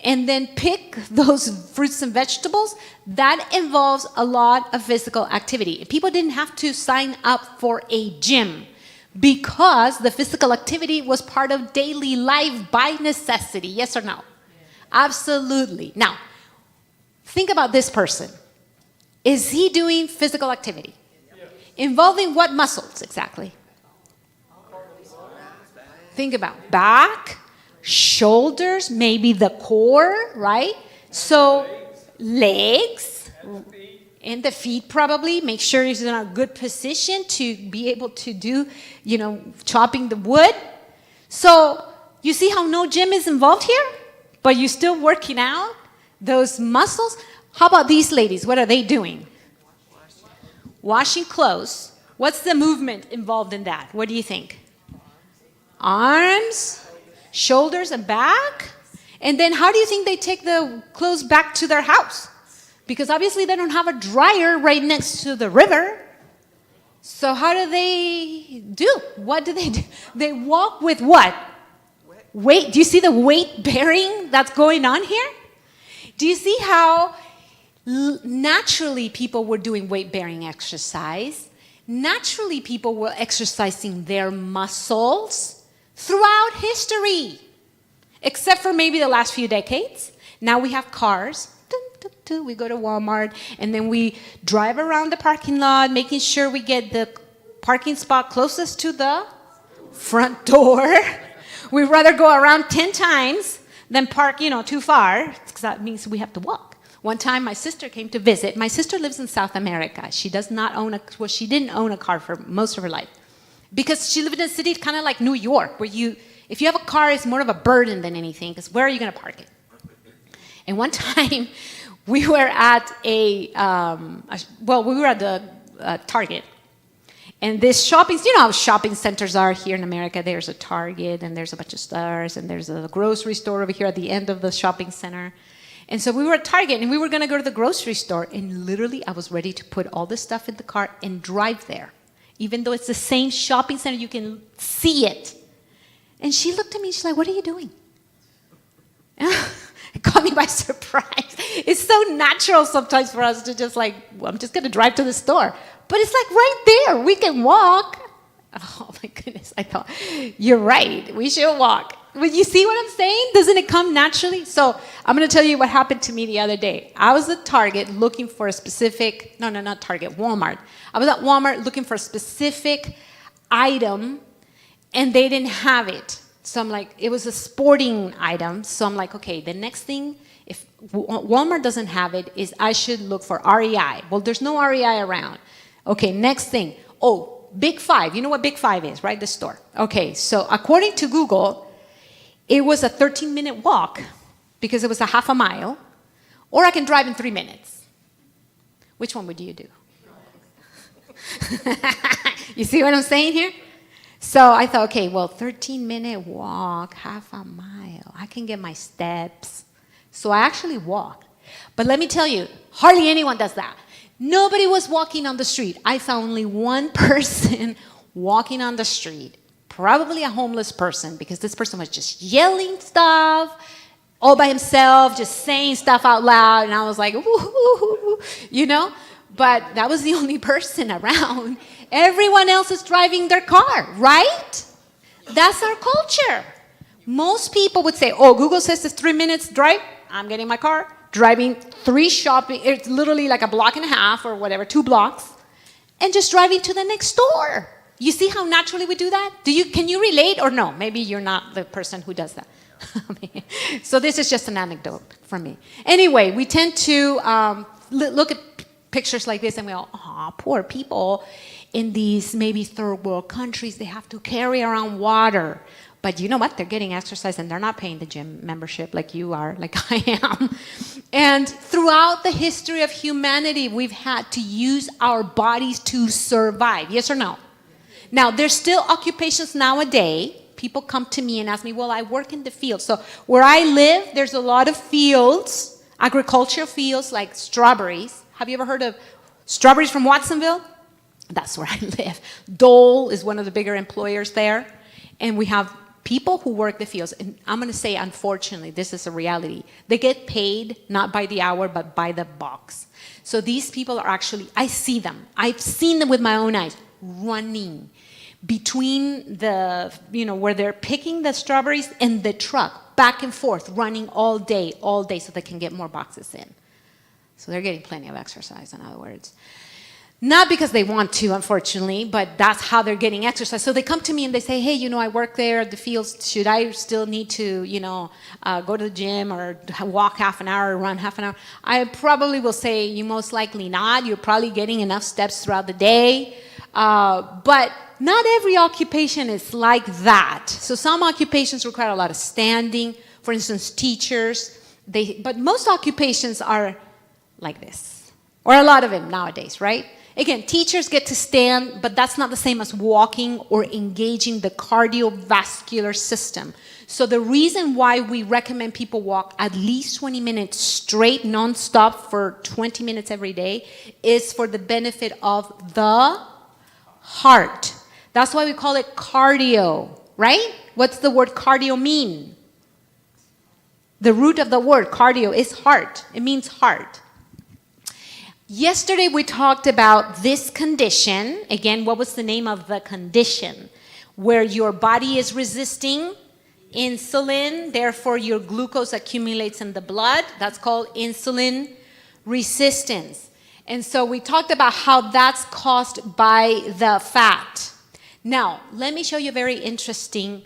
and then pick those fruits and vegetables, that involves a lot of physical activity. People didn't have to sign up for a gym because the physical activity was part of daily life by necessity. Yes or no? Yeah. Absolutely. Now, think about this person. Is he doing physical activity? Yes. Involving what muscles exactly? Think about back, shoulders, maybe the core, right? So legs and the feet probably. Make sure he's in a good position to be able to do, chopping the wood. So You see how no gym is involved here? But you're still working out? Those muscles? How about these ladies? What are they doing? Washing clothes. What's the movement involved in that? What do you think? Arms, shoulders, and back? And then how do you think they take the clothes back to their house? Because obviously they don't have a dryer right next to the river. So how do they do? What do? They walk with what? Weight. Do you see the weight bearing that's going on here? Do you see how naturally people were doing weight bearing exercise? Naturally people were exercising their muscles throughout history, except for maybe the last few decades. Now we have cars. We go to Walmart and then we drive around the parking lot, making sure we get the parking spot closest to the front door. We'd rather go around 10 times than park, too far, because that means we have to walk. One time my sister came to visit. My sister lives in South America. She does not own she didn't own a car for most of her life. Because she lived in a city kind of like New York, where if you have a car, it's more of a burden than anything, because where are you going to park it? And one time, we were at we were at the Target. And this shopping, you know how shopping centers are here in America. There's a Target, and there's a bunch of stores, and there's a grocery store over here at the end of the shopping center. And so we were at Target, and we were going to go to the grocery store, and literally I was ready to put all this stuff in the car and drive there. Even though it's the same shopping center, you can see it. And she looked at me, she's like, "What are you doing?" It caught me by surprise. It's so natural sometimes for us to just like, well, I'm just going to drive to the store. But it's like right there. We can walk. Oh, my goodness. I thought, you're right. We should walk. But you see what I'm saying? Doesn't it come naturally? So I'm going to tell you what happened to me the other day. I was at Target looking for a specific, not Target, Walmart. I was at Walmart looking for a specific item, and they didn't have it. So I'm like, it was a sporting item. So I'm like, okay, the next thing, if Walmart doesn't have it, is I should look for REI. Well, there's no REI around. Okay, next thing. Oh, Big Five. You know what Big Five is, right? The store. Okay, so according to Google, it was a 13-minute walk because it was a half a mile, or I can drive in 3 minutes. Which one would you do? You see what I'm saying here? So I thought, okay, well, 13-minute walk, half a mile. I can get my steps. So I actually walked. But let me tell you, hardly anyone does that. Nobody was walking on the street. I saw only one person walking on the street, probably a homeless person, because this person was just yelling stuff all by himself, just saying stuff out loud. And I was like, woo, But that was the only person around. Everyone else is driving their car, right? That's our culture. Most people would say, oh, Google says it's 3 minutes drive. I'm getting my car, driving 3 shopping. It's literally like a block and a half or whatever, 2 blocks, and just driving to the next store. You see how naturally we do that? Can you relate or no? Maybe you're not the person who does that. So this is just an anecdote for me. Anyway, we tend to look at pictures like this and we go, oh, poor people in these maybe third world countries, they have to carry around water. But you know what? They're getting exercise and they're not paying the gym membership like you are, like I am. And throughout the history of humanity, we've had to use our bodies to survive. Yes or no? Now, there's still occupations nowadays. People come to me and ask me, well, I work in the field. So where I live, there's a lot of fields, agricultural fields like strawberries. Have you ever heard of strawberries from Watsonville? That's where I live. Dole is one of the bigger employers there. And we have people who work the fields. And I'm going to say, unfortunately, this is a reality. They get paid not by the hour, but by the box. So these people are actually, I see them. I've seen them with my own eyes running between the, where they're picking the strawberries and the truck, back and forth, running all day, so they can get more boxes in. So they're getting plenty of exercise, in other words. Not because they want to, unfortunately, but that's how they're getting exercise. So they come to me and they say, hey, I work there at the fields. Should I still need to, go to the gym or walk half an hour or run half an hour? I probably will say you most likely not. You're probably getting enough steps throughout the day. But not every occupation is like that. So some occupations require a lot of standing. For instance, teachers. But most occupations are like this, or a lot of them nowadays, right? Again, teachers get to stand, but that's not the same as walking or engaging the cardiovascular system. So the reason why we recommend people walk at least 20 minutes straight, nonstop for 20 minutes every day is for the benefit of the heart. That's why we call it cardio, right? What's the word cardio mean? The root of the word cardio is heart. It means heart. Yesterday we talked about this condition. Again, what was the name of the condition? Where your body is resisting insulin, therefore your glucose accumulates in the blood. That's called insulin resistance. And so we talked about how that's caused by the fat. Now, let me show you a very interesting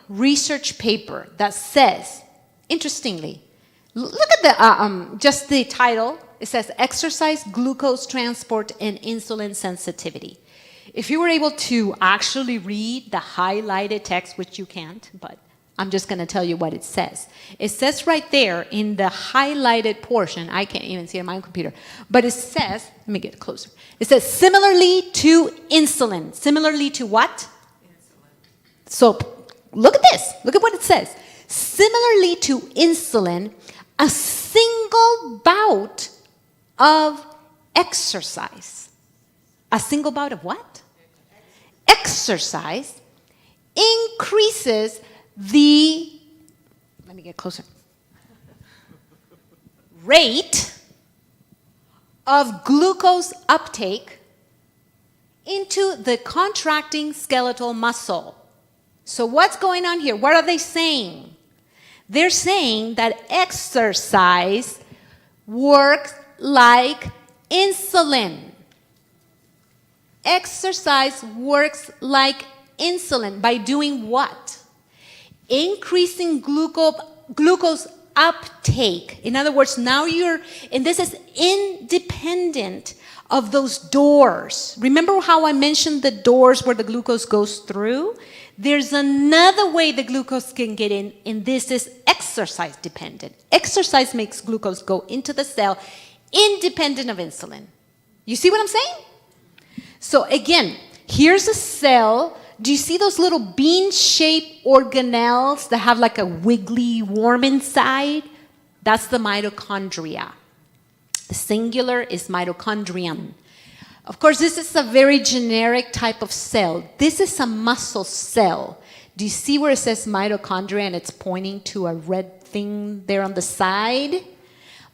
research paper that says, interestingly, look at the just the title. It says exercise, glucose transport, and insulin sensitivity. If you were able to actually read the highlighted text, which you can't, but I'm just going to tell you what it says. It says right there in the highlighted portion, I can't even see it on my own computer, but it says, let me get closer. It says similarly to insulin. Similarly to what? So look at this. Look at what it says. Similarly to insulin, a single bout of exercise. A single bout of what? Exercise increases the, let me get closer, rate of glucose uptake into the contracting skeletal muscle. So what's going on here? What are they saying? They're saying that exercise works like insulin. Exercise works like insulin by doing what? Increasing glucose uptake. In other words, now and this is independent of those doors. Remember how I mentioned the doors where the glucose goes through? There's another way the glucose can get in, and this is exercise dependent. Exercise makes glucose go into the cell independent of insulin. You see what I'm saying? So again, here's a cell. Do you see those little bean-shaped organelles that have like a wiggly worm inside? That's the mitochondria. The singular is mitochondrium. Of course, this is a very generic type of cell. This is a muscle cell. Do you see where it says mitochondria and it's pointing to a red thing there on the side?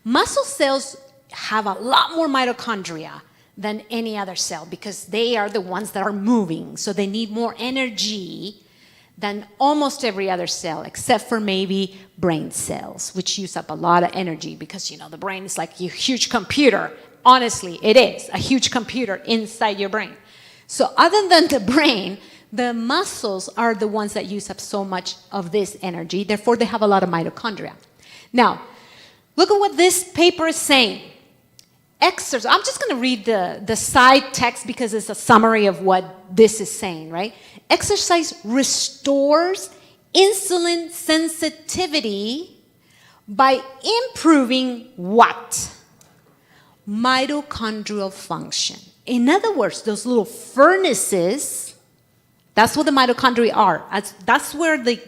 Muscle cells have a lot more mitochondria than any other cell because they are the ones that are moving. So they need more energy than almost every other cell, except for maybe brain cells, which use up a lot of energy because, the brain is like a huge computer. Honestly, it is a huge computer inside your brain. So other than the brain, the muscles are the ones that use up so much of this energy. Therefore, they have a lot of mitochondria. Now, look at what this paper is saying. Exercise. I'm just going to read the side text because it's a summary of what this is saying, right? Exercise restores insulin sensitivity by improving what? Mitochondrial function. In other words, those little furnaces, that's what the mitochondria are. That's where the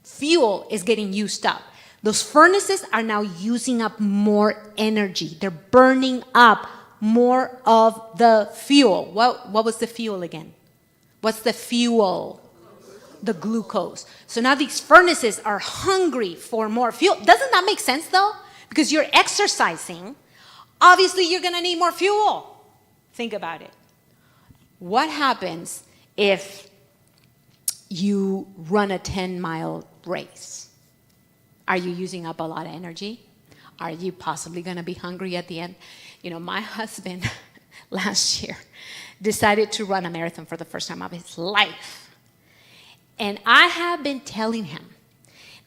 fuel is getting used up. Those furnaces are now using up more energy. They're burning up more of the fuel. What was the fuel again? What's the fuel? The glucose. So now these furnaces are hungry for more fuel. Doesn't that make sense though? Because you're exercising. Obviously you're going to need more fuel. Think about it. What happens if you run a 10-mile race? Are you using up a lot of energy? Are you possibly going to be hungry at the end? My husband last year decided to run a marathon for the first time of his life. And I have been telling him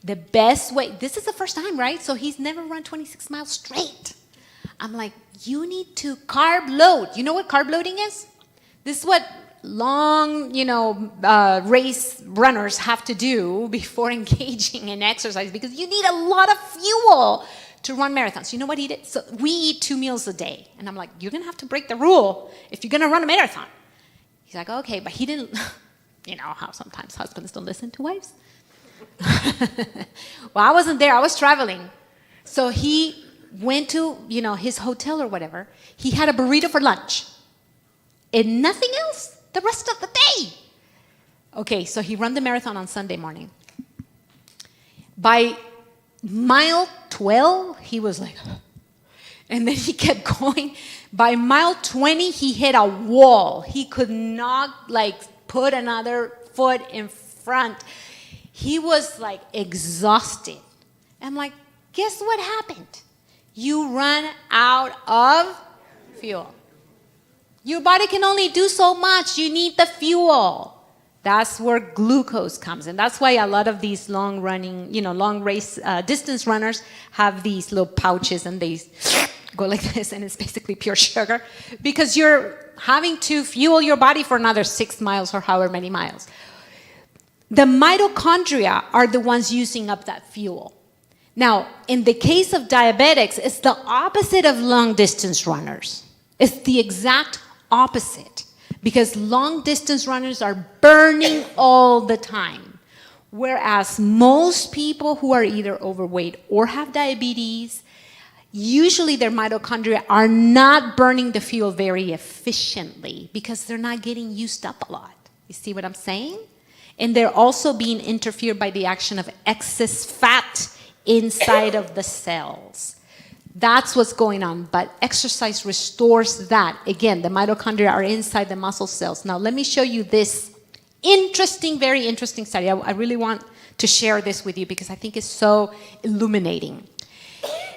the best way, this is the first time, right? So he's never run 26 miles straight. I'm like, you need to carb load. You know what carb loading is? This is what long, race runners have to do before engaging in exercise, because you need a lot of fuel to run marathons. You know what he did? So we eat 2 meals a day. And I'm like, you're going to have to break the rule if you're going to run a marathon. He's like, okay, but he didn't, you know how sometimes husbands don't listen to wives? Well, I wasn't there. I was traveling. So he went to, his hotel or whatever. He had a burrito for lunch and nothing else the rest of the day. Okay, so he ran the marathon on Sunday morning. By mile 12, he was like, and then he kept going. By mile 20, he hit a wall. He could not put another foot in front. He was exhausted. I'm like, guess what happened? You run out of fuel. Your body can only do so much. You need the fuel. That's where glucose comes in. That's why a lot of these long race distance runners have these little pouches and they go like this, and it's basically pure sugar, because you're having to fuel your body for another 6 miles or however many miles. The mitochondria are the ones using up that fuel. Now, in the case of diabetics, it's the opposite of long distance runners. It's the exact opposite, because long distance runners are burning all the time, whereas most people who are either overweight or have diabetes, usually their mitochondria are not burning the fuel very efficiently because they're not getting used up a lot. You see what I'm saying? And they're also being interfered by the action of excess fat inside of the cells. That's what's going on, but exercise restores that. Again, the mitochondria are inside the muscle cells. Now, let me show you this very interesting study. I really want to share this with you because I think it's so illuminating.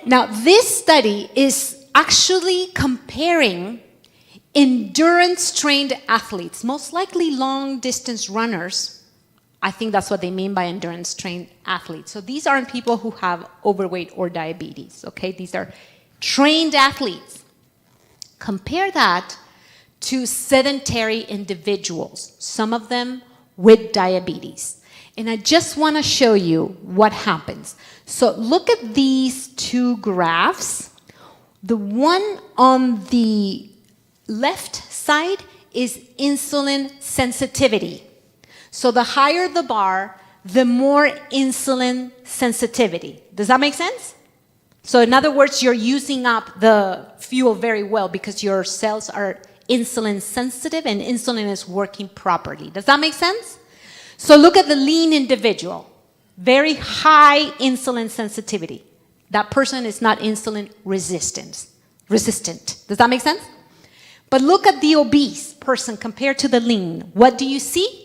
Now, this study is actually comparing endurance-trained athletes, most likely long-distance runners. I think that's what they mean by endurance-trained athletes. So these aren't people who have overweight or diabetes, okay? These are trained athletes. Compare that to sedentary individuals, some of them with diabetes. And I just want to show you what happens. So look at these two graphs. The one on the left side is insulin sensitivity. So the higher the bar, the more insulin sensitivity. Does that make sense? So in other words, you're using up the fuel very well because your cells are insulin sensitive and insulin is working properly. Does that make sense? So look at the lean individual. Very high insulin sensitivity. That person is not insulin resistant. Does that make sense? But look at the obese person compared to the lean. What do you see?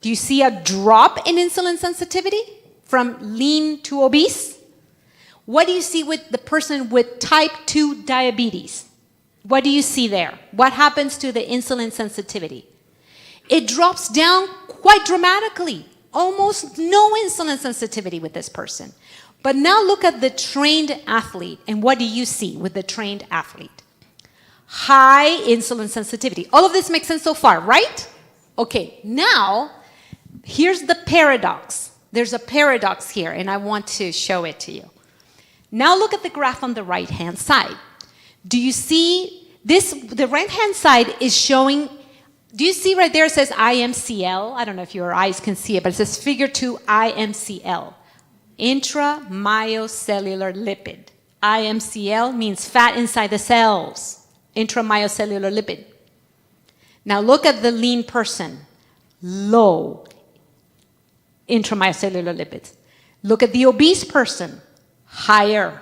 Do you see a drop in insulin sensitivity from lean to obese? What do you see with the person with type 2 diabetes? What do you see there? What happens to the insulin sensitivity? It drops down quite dramatically. Almost no insulin sensitivity with this person. But now look at the trained athlete, and what do you see with the trained athlete? High insulin sensitivity. All of this makes sense so far, right? Okay, now here's the paradox. There's a paradox here, and I want to show it to you. Now look at the graph on the right-hand side. Do you see this? The right-hand side is showing, do you see right there it says IMCL? I don't know if your eyes can see it, but it says figure 2 IMCL, intramyocellular lipid. IMCL means fat inside the cells, intramyocellular lipid. Now look at the lean person, low intramyocellular lipids. Look at the obese person, higher.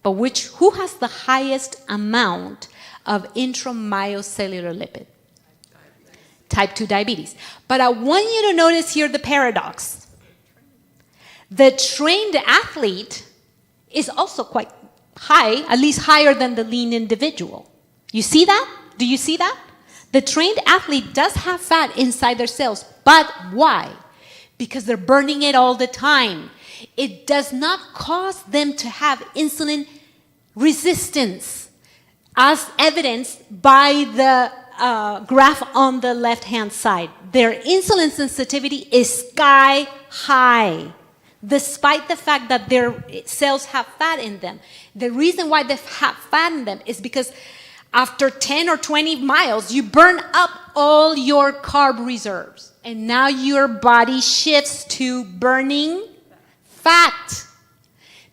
But who has the highest amount of intramyocellular lipid? Type 2 diabetes. But I want you to notice here the paradox. The trained athlete is also quite high, at least higher than the lean individual. You see that? Do you see that? The trained athlete does have fat inside their cells, but why? Because they're burning it all the time. It does not cause them to have insulin resistance, as evidenced by the graph on the left-hand side. Their insulin sensitivity is sky high, despite the fact that their cells have fat in them. The reason why they have fat in them is because after 10 or 20 miles, you burn up all your carb reserves. And now your body shifts to burning fat.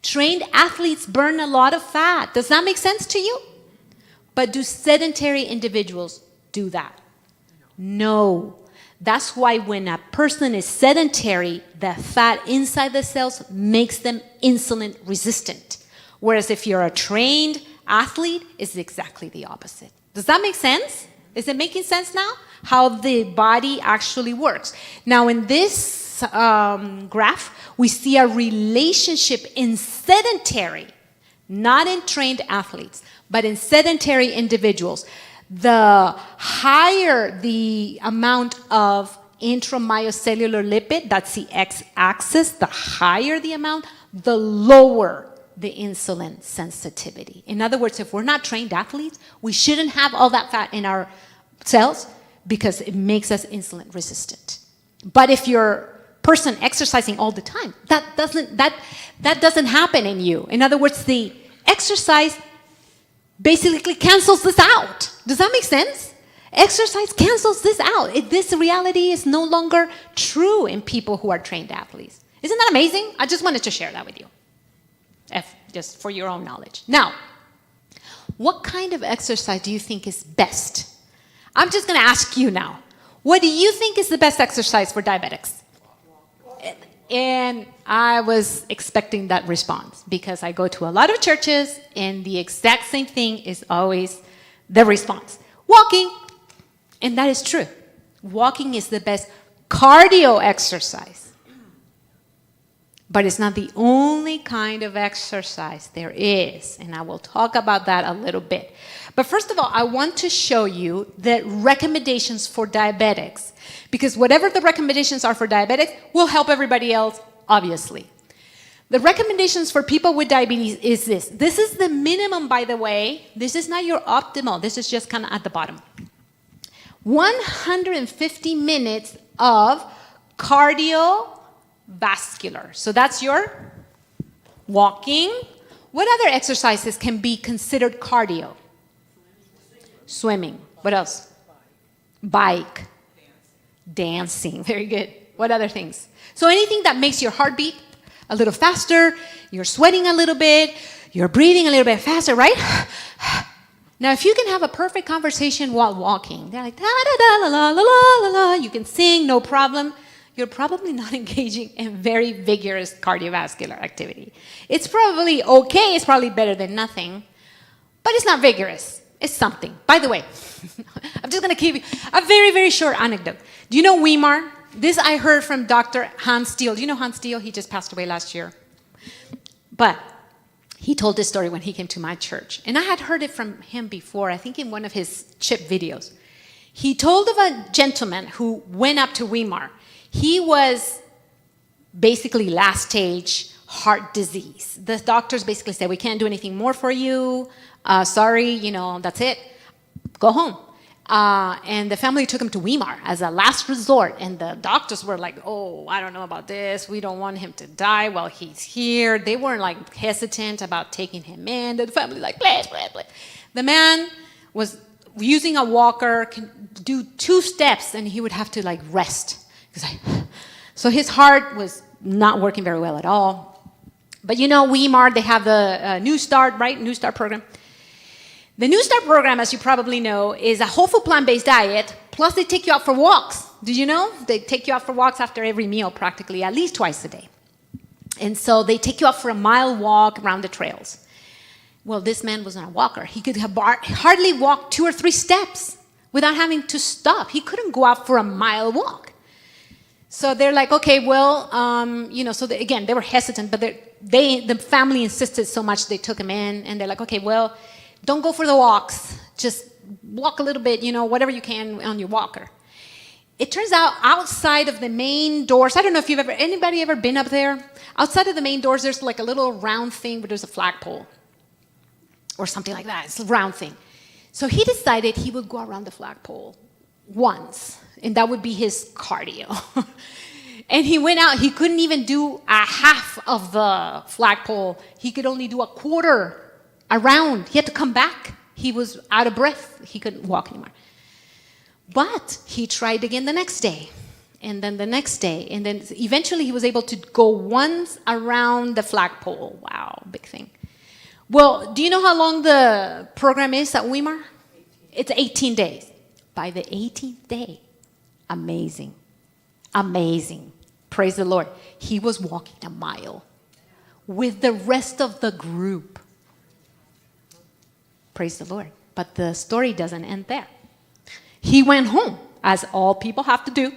Trained athletes burn a lot of fat. Does that make sense to you? But do sedentary individuals do that? No. That's why when a person is sedentary, the fat inside the cells makes them insulin resistant. Whereas if you're a trained athlete, it's exactly the opposite. Does that make sense? Is it making sense now? How the body actually works. Now in this graph, we see a relationship in sedentary, not in trained athletes, but in sedentary individuals. The higher the amount of intramyocellular lipid, that's the x-axis, the higher the amount, the lower the insulin sensitivity. In other words, if we're not trained athletes, we shouldn't have all that fat in our cells because it makes us insulin resistant. But if you're a person exercising all the time, that doesn't happen in you. In other words, the exercise basically cancels this out. Does that make sense? Exercise cancels this out. This reality is no longer true in people who are trained athletes. Isn't that amazing? I just wanted to share that with you, just for your own knowledge. Now, what kind of exercise do you think is best? I'm just going to ask you now. What do you think is the best exercise for diabetics? And I was expecting that response because I go to a lot of churches and the exact same thing is always the response. Walking. And that is true. Walking is the best cardio exercise. But it's not the only kind of exercise there is. And I will talk about that a little bit. But first of all, I want to show you the recommendations for diabetics. Because whatever the recommendations are for diabetics will help everybody else, obviously. The recommendations for people with diabetes is this. This is the minimum, by the way. This is not your optimal. This is just kind of at the bottom. 150 minutes of cardiovascular. So that's your walking. What other exercises can be considered cardio? Swimming. What else? Bike. Dancing. Very good. What other things? So anything that makes your heart beat a little faster, you're sweating a little bit, you're breathing a little bit faster, right? Now, if you can have a perfect conversation while walking, they're like, da da da la la la la la, you can sing, no problem. You're probably not engaging in very vigorous cardiovascular activity. It's probably okay, it's probably better than nothing, but it's not vigorous. It's something. By the way, I'm just going to give you a very, very short anecdote. Do you know Weimar? This I heard from Dr. Hans Steele. Do you know Hans Steele? He just passed away last year. But he told this story when he came to my church. And I had heard it from him before, I think in one of his chip videos. He told of a gentleman who went up to Weimar. He was basically last stage heart disease. The doctors basically said, we can't do anything more for you. Sorry, that's it. Go home. And the family took him to Weimar as a last resort. And the doctors were like, oh, I don't know about this. We don't want him to die while he's here. They weren't like hesitant about taking him in. The family like, please, please, please. The man was using a walker, can do 2 steps, and he would have to like rest. So his heart was not working very well at all. But Weimar, they have the New Start, right? New Start program. The New Start program, as you probably know, is a whole food plant-based diet, plus they take you out for walks. Did you know? They take you out for walks after every meal, practically, at least twice a day. And so they take you out for a mile walk around the trails. Well, this man was not a walker. He could have hardly walked 2 or 3 steps without having to stop. He couldn't go out for a mile walk. So they're like, okay, well, so again, they were hesitant, but the family insisted so much they took him in, and they're like, okay, well, don't go for the walks. Just walk a little bit, whatever you can on your walker. It turns out outside of the main doors, I don't know if anybody ever been up there? Outside of the main doors, there's like a little round thing where there's a flagpole. or something like that. It's a round thing. So he decided he would go around the flagpole once, and that would be his cardio. And he went out. He couldn't even do a half of the flagpole. He could only do a quarter around. He had to come back. He was out of breath. He couldn't walk anymore. But he tried again the next day, and then the next day, and then eventually he was able to go once around the flagpole. Wow, big thing. Well, do you know how long the program is at Weimar? It's 18 days. By the 18th day, amazing, amazing. Praise the Lord. He was walking a mile with the rest of the group. Praise the Lord. But the story doesn't end there. He went home, as all people have to do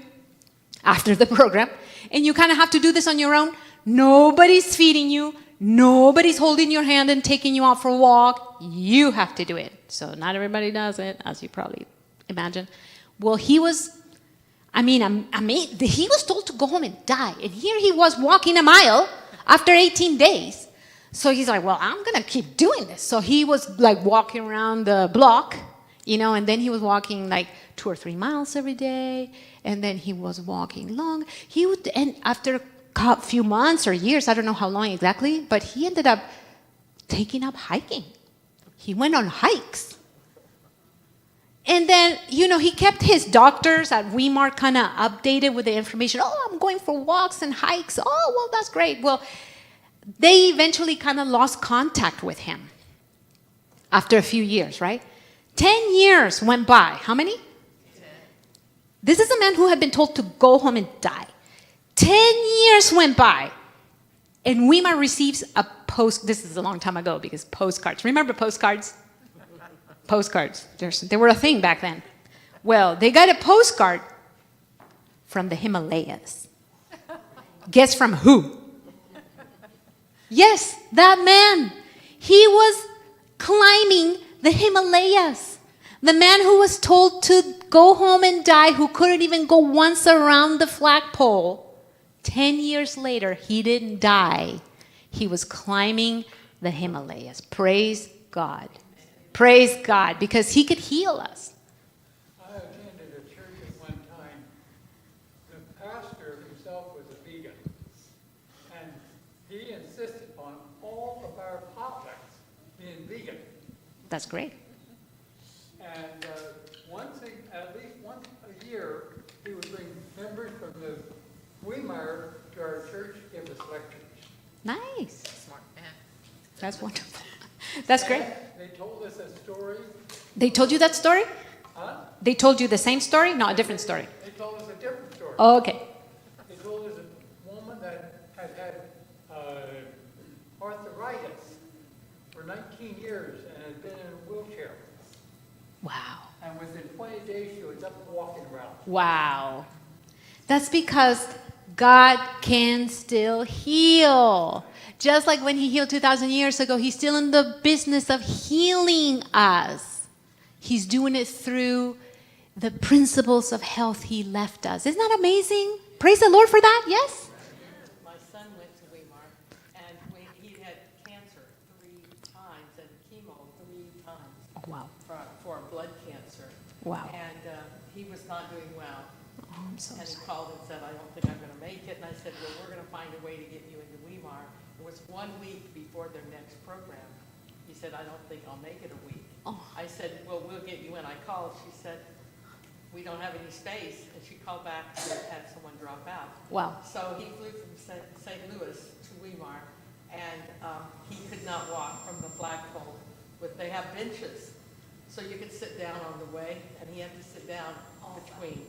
after the program. And you kind of have to do this on your own. Nobody's feeding you. Nobody's holding your hand and taking you out for a walk. You have to do it. So not everybody does it, as you probably imagine. Well, he was, he was told to go home and die. And here he was walking a mile after 18 days. So he's like, well, I'm going to keep doing this. So he was like walking around the block, and then he was walking like 2 or 3 miles every day. And then he was walking long. And after a few months or years, I don't know how long exactly, but he ended up taking up hiking. He went on hikes. And then, he kept his doctors at Weimar kind of updated with the information. Oh, I'm going for walks and hikes. Oh, well, that's great. Well, they eventually kind of lost contact with him after a few years, right? 10 years went by. How many? 10. This is a man who had been told to go home and die. 10 years went by, and Weimar receives a this is a long time ago because postcards. Remember postcards? Postcards. They were a thing back then. Well, they got a postcard from the Himalayas. Guess from who? Yes, that man. He was climbing the Himalayas. The man who was told to go home and die, who couldn't even go once around the flagpole. 10 years later, he didn't die. He was climbing the Himalayas. Praise God. Praise God, because he could heal us. I attended a church at one time. The pastor himself was a vegan. And he insisted on all of our potlucks being vegan. That's great. And at least once a year, he would bring members from the Weimar to our church to give us lectures. Nice. Smart man. That's wonderful. That's great. And they told us a story. They told you that story? Huh? They told you the same story? No, a different story. They told us a different story. Oh, okay. They told us a woman that had arthritis for 19 years and had been in a wheelchair. Wow. And within 20 days, she was up walking around. Wow. That's because God can still heal. Just like when he healed 2,000 years ago, he's still in the business of healing us. He's doing it through the principles of health he left us. Isn't that amazing? Praise the Lord for that, yes? My son went to Weimar, and he had cancer 3 times and chemo 3 times. Oh, wow. For blood cancer. Wow. And he was not doing well. Oh, I'm so And he sorry. called and said, I don't think I'm going to make it. And I said, well, we're going to find a way to get you into Weimar. It was 1 week before their next program. He said, I don't think I'll make it a week. Oh. I said, well, we'll get you in. I called. She said, we don't have any space. And she called back and had someone drop out. Wow. So he flew from St. Louis to Weimar, and he could not walk from the flagpole. They have benches, so you could sit down on the way, and he had to sit down between.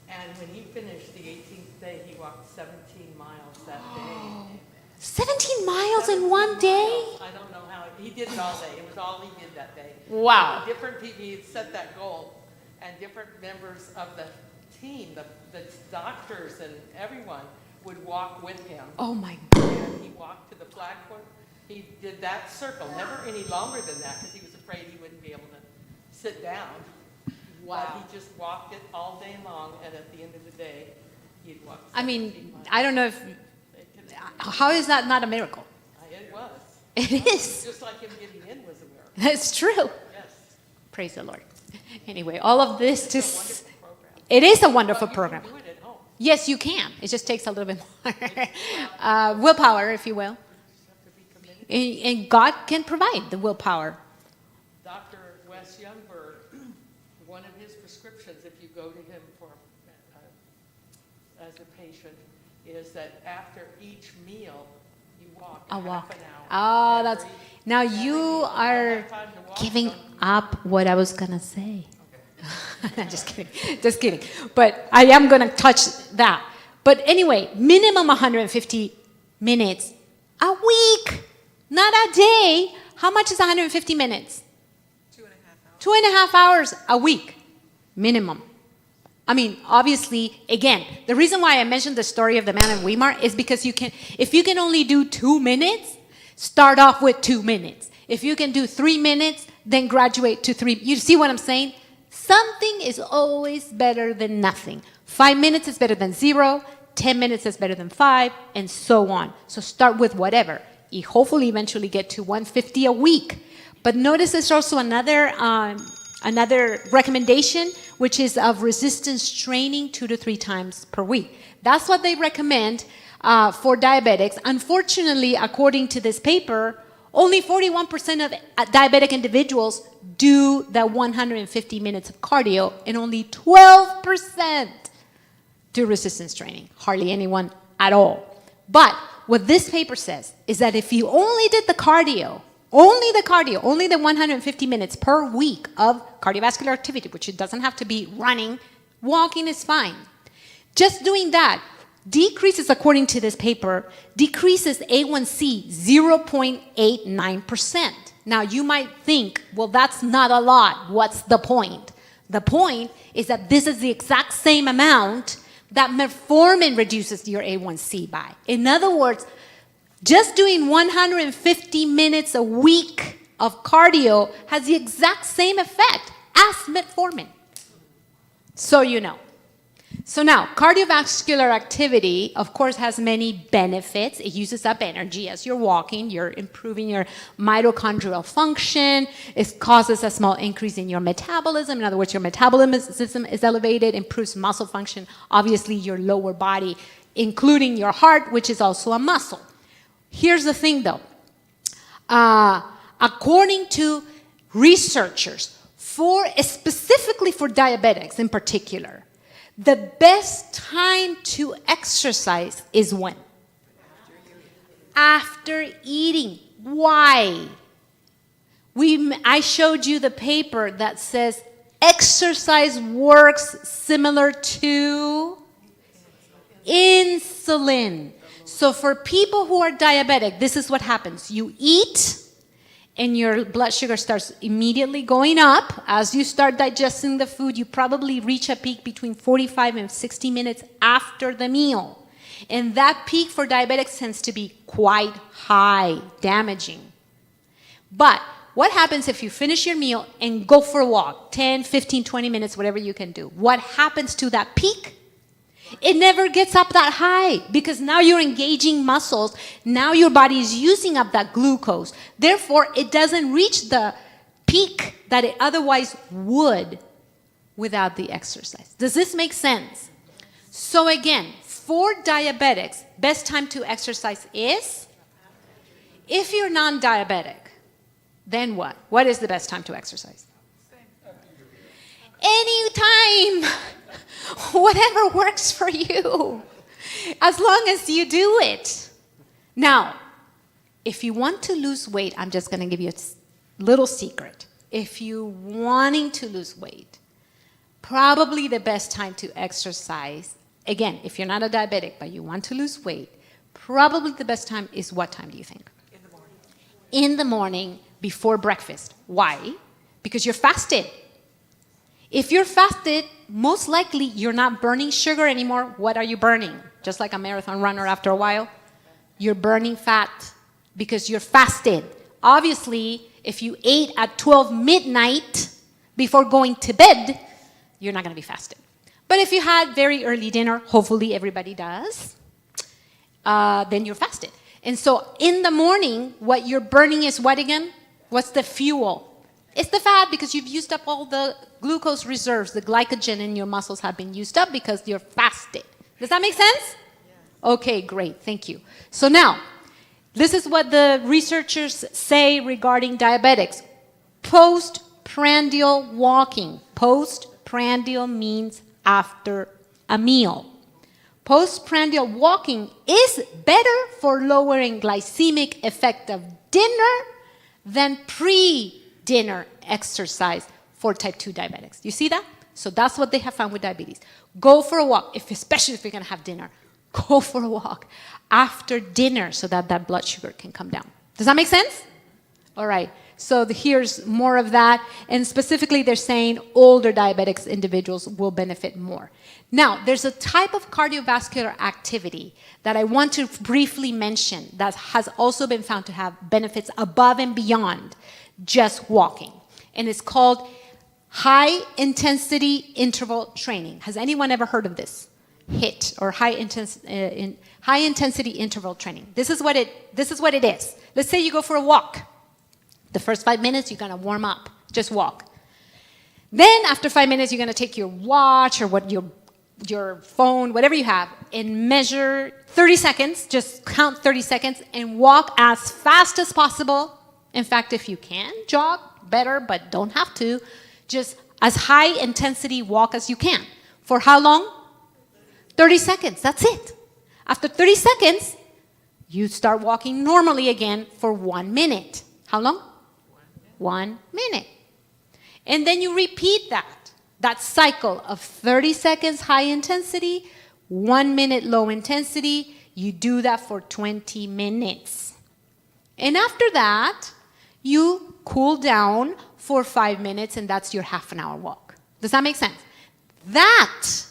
And when he finished the 18th day, he walked 17 miles that day. 17 miles in 17 one day? miles. I don't know how. He did it all day. It was all he did that day. Wow. Different people, he had set that goal, and different members of the team, the doctors and everyone, would walk with him. Oh, my And he walked to the flagpole. He did that circle, never any longer than that, because he was afraid he wouldn't be able to sit down. But he just walked it all day long, and at the end of the day, he'd walk 17 miles. I don't know if, It how is that not a miracle? was. It is. Just like him getting in was a miracle. That's true. Yes. Praise the Lord. Anyway, all of this to... It's a wonderful program. It is a wonderful But program. You can do it at home. Yes, you can. It just takes a little bit more willpower, if you will. You just have to be committed. And God can provide the willpower. Dr. Wes Youngberg, one of his prescriptions, if you go to him for as a patient, is that after each meal, you walk A half walk. an hour. Oh, that's... Every- Now every you meal. are Don't have time to walk, giving don't- up what I was going to say. Just kidding. Just kidding. But I am going to touch that. But anyway, minimum 150 minutes a week, not a day. How much is 150 minutes? 2.5 hours. 2.5 hours a week, minimum. I mean, obviously, again, the reason why I mentioned the story of the man in Weimar is because if you can only do 2 minutes, start off with 2 minutes. If you can do 3 minutes, then graduate to 3. You see what I'm saying? Something is always better than nothing. 5 minutes is better than 0. 10 minutes is better than 5, and so on. So start with whatever. You hopefully eventually get to 150 a week. But notice there's also another recommendation, which is of resistance training 2 to 3 times per week. That's what they recommend for diabetics. Unfortunately, according to this paper, only 41% of diabetic individuals do the 150 minutes of cardio, and only 12% do resistance training. Hardly anyone at all. But what this paper says is that if you only did the cardio, only the 150 minutes per week of cardiovascular activity, which it doesn't have to be running, walking is fine. Just doing that decreases, according to this paper, decreases A1C 0.89%. Now, you might think, well, that's not a lot. What's the point? The point is that this is the exact same amount that metformin reduces your A1C by. In other words, just doing 150 minutes a week of cardio has the exact same effect as metformin. So you know. So now, cardiovascular activity, of course, has many benefits. It uses up energy as you're walking. You're improving your mitochondrial function. It causes a small increase in your metabolism. In other words, your metabolism is elevated, improves muscle function. Obviously, your lower body, including your heart, which is also a muscle. Here's the thing, though. According to researchers, specifically for diabetics in particular, the best time to exercise is when? After eating. Why? I showed you the paper that says exercise works similar to insulin. So for people who are diabetic, this is what happens. You eat, and your blood sugar starts immediately going up. As you start digesting the food, you probably reach a peak between 45 and 60 minutes after the meal. And that peak for diabetics tends to be quite high, damaging. But what happens if you finish your meal and go for a walk, 10, 15, 20 minutes, whatever you can do? What happens to that peak? It never gets up that high because now you're engaging muscles. Now your body is using up that glucose. Therefore, it doesn't reach the peak that it otherwise would without the exercise. Does this make sense? So again, for diabetics, best time to exercise is? If you're non-diabetic, then what? What is the best time to exercise? Anytime. Whatever works for you, as long as you do it. Now, if you want to lose weight, I'm just going to give you a little secret. If you're wanting to lose weight, probably the best time to exercise, again, if you're not a diabetic, but you want to lose weight, probably the best time is what time do you think? In the morning. In the morning before breakfast. Why? Because you're fasted. If you're fasted, most likely you're not burning sugar anymore. What are you burning? Just like a marathon runner after a while, you're burning fat because you're fasted. Obviously, if you ate at 12 midnight before going to bed, you're not going to be fasted. But if you had very early dinner, hopefully everybody does, then you're fasted. And so in the morning, what you're burning is what again? What's the fuel? It's the fat because you've used up all the glucose reserves. The glycogen in your muscles have been used up because you're fasted. Does that make sense? Okay, great. Thank you. So now, this is what the researchers say regarding diabetics. Postprandial walking. Postprandial means after a meal. Postprandial walking is better for lowering glycemic effect of dinner than pre-dinner exercise for type 2 diabetics. You see that? So that's what they have found with diabetes. Go for a walk, especially if you're going to have dinner. Go for a walk after dinner so that that blood sugar can come down. Does that make sense? All right. So here's more of that. And specifically, they're saying older diabetics individuals will benefit more. Now, there's a type of cardiovascular activity that I want to briefly mention that has also been found to have benefits above and beyond just walking. And it's called high-intensity interval training. Has anyone ever heard of this? HIIT, or high-intensity interval training. This is what it is. Let's say you go for a walk. The first 5 minutes, you're going to warm up. Just walk. Then after 5 minutes, you're going to take your watch or your phone, whatever you have, and measure 30 seconds. Just count 30 seconds and walk as fast as possible. In fact, if you can, jog, better, but don't have to. Just as high intensity walk as you can. For how long? 30 seconds. That's it. After 30 seconds, you start walking normally again for 1 minute. How long? 1 minute. And then you repeat that cycle of 30 seconds high intensity, 1 minute low intensity. You do that for 20 minutes. And after that, you cool down for 5 minutes, and that's your half an hour walk. Does that make sense? That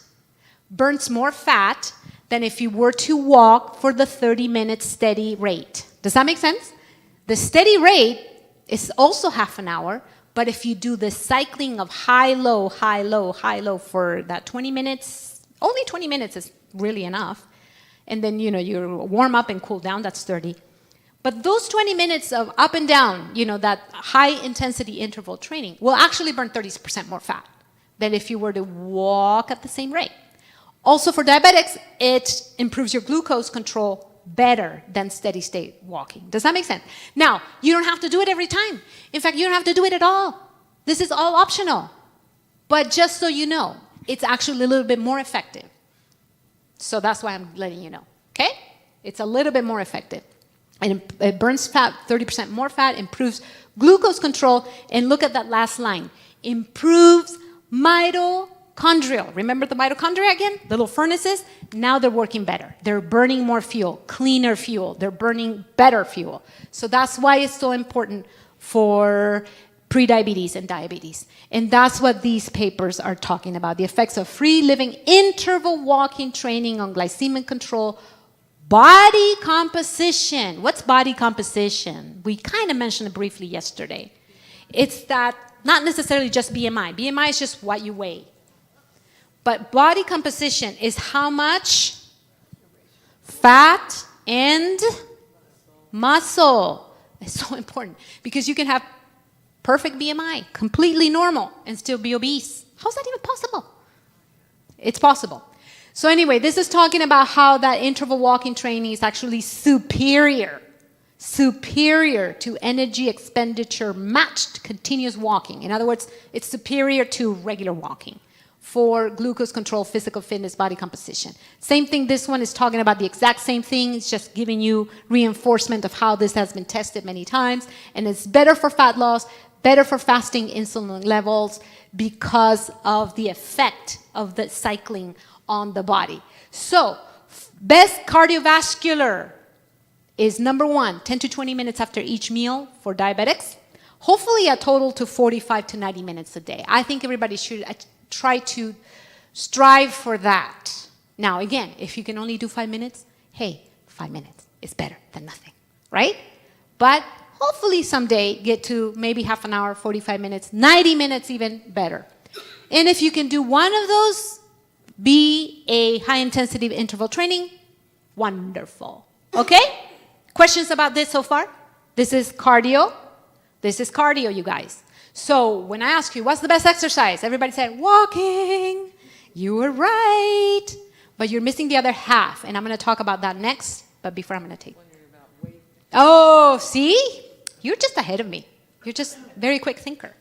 burns more fat than if you were to walk for the 30-minute steady rate. Does that make sense? The steady rate is also half an hour, but if you do the cycling of high, low, high, low, high, low for that 20 minutes, only 20 minutes is really enough. And then, you warm up and cool down, that's 30. But those 20 minutes of up and down, that high-intensity interval training will actually burn 30% more fat than if you were to walk at the same rate. Also for diabetics, it improves your glucose control better than steady state walking. Does that make sense? Now, you don't have to do it every time. In fact, you don't have to do it at all. This is all optional. But just so you know, it's actually a little bit more effective. So that's why I'm letting you know. Okay? It's a little bit more effective. And it burns fat, 30% more fat, improves glucose control, and look at that last line. Improves mitochondrial. Remember the mitochondria again? Little furnaces? Now they're working better. They're burning more fuel, cleaner fuel. They're burning better fuel. So that's why it's so important for prediabetes and diabetes. And that's what these papers are talking about. The effects of free living interval walking training on glycemic control, body composition. What's body composition? We kind of mentioned it briefly yesterday. It's that, not necessarily just BMI. BMI is just what you weigh. But body composition is how much fat and muscle. It's so important because you can have perfect BMI, completely normal, and still be obese. How's that even possible? It's possible. So anyway, this is talking about how that interval walking training is actually superior to energy expenditure matched continuous walking. In other words, it's superior to regular walking for glucose control, physical fitness, body composition. Same thing, this one is talking about the exact same thing. It's just giving you reinforcement of how this has been tested many times. And it's better for fat loss, better for fasting insulin levels because of the effect of the cycling on the body. So, best cardiovascular is number 1, 10 to 20 minutes after each meal for diabetics. Hopefully a total to 45 to 90 minutes a day. I think everybody should try to strive for that. Now, again, if you can only do 5 minutes, hey, 5 minutes is better than nothing, right? But hopefully someday get to maybe half an hour, 45 minutes, 90 minutes even better. And if you can do one of those, be a high-intensity interval training, wonderful. Okay? Questions about this so far? This is cardio. This is cardio, you guys. So when I ask you, what's the best exercise? Everybody said, walking. You were right. But you're missing the other half. And I'm going to talk about that next. But before I'm going to take... Oh, see? You're just ahead of me. You're just a very quick thinker.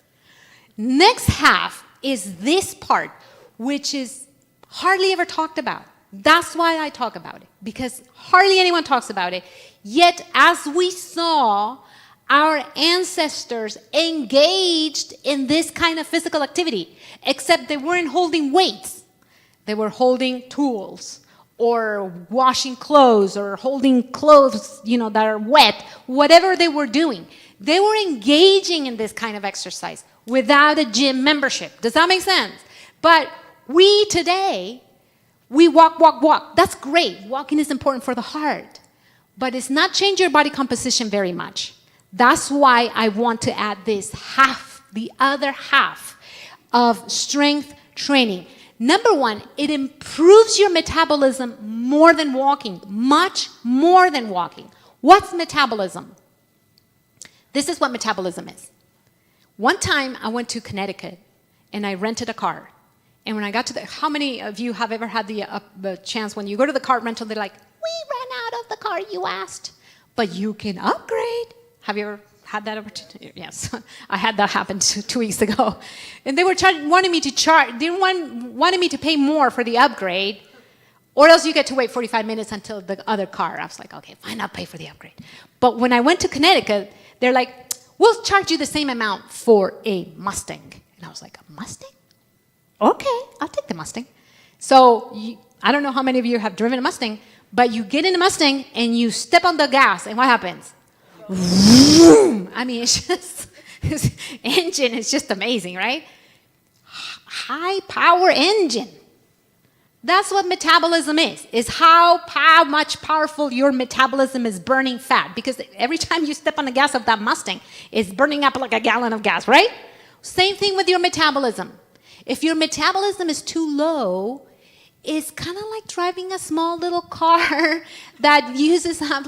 Next half is this part, which is hardly ever talked about. That's why I talk about it, because hardly anyone talks about it. Yet, as we saw, our ancestors engaged in this kind of physical activity, except they weren't holding weights. They were holding tools, or washing clothes, or holding clothes, that are wet, whatever they were doing. They were engaging in this kind of exercise without a gym membership. Does that make sense? But we today, we walk. That's great. Walking is important for the heart. But it's not changing your body composition very much. That's why I want to add this half, the other half of strength training. Number one, it improves your metabolism more than walking, much more than walking. What's metabolism? This is what metabolism is. One time I went to Connecticut and I rented a car. And when I got to how many of you have ever had the chance when you go to the car rental, they're like, we ran out of the car you asked, but you can upgrade. Have you ever had that opportunity? Yes, I had that happen 2 weeks ago. And they were wanting me to pay more for the upgrade, or else you get to wait 45 minutes until the other car. I was like, okay, fine, I'll pay for the upgrade. But when I went to Connecticut, they're like, we'll charge you the same amount for a Mustang. And I was like, a Mustang? Okay, I'll take the Mustang. So I don't know how many of you have driven a Mustang, but you get in a Mustang and you step on the gas, and what happens? Vroom. I mean, it's just, this engine is just amazing, right? High power engine. That's what metabolism is how much powerful your metabolism is burning fat. Because every time you step on the gas of that Mustang, it's burning up like a gallon of gas, right? Same thing with your metabolism. If your metabolism is too low, it's kind of like driving a small little car that uses up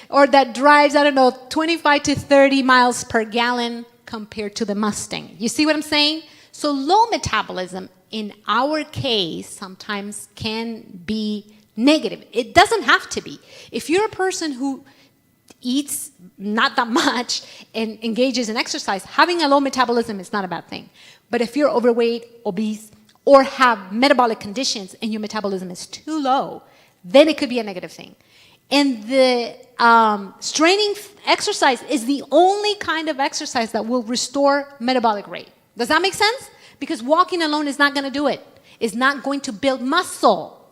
or that drives, 25 to 30 miles per gallon compared to the Mustang. You see what I'm saying? So low metabolism, in our case, sometimes can be negative. It doesn't have to be. If you're a person who eats not that much and engages in exercise, having a low metabolism is not a bad thing. But if you're overweight, obese, or have metabolic conditions and your metabolism is too low, then it could be a negative thing. And the straining exercise is the only kind of exercise that will restore metabolic rate. Does that make sense? Because walking alone is not going to do it. It's not going to build muscle.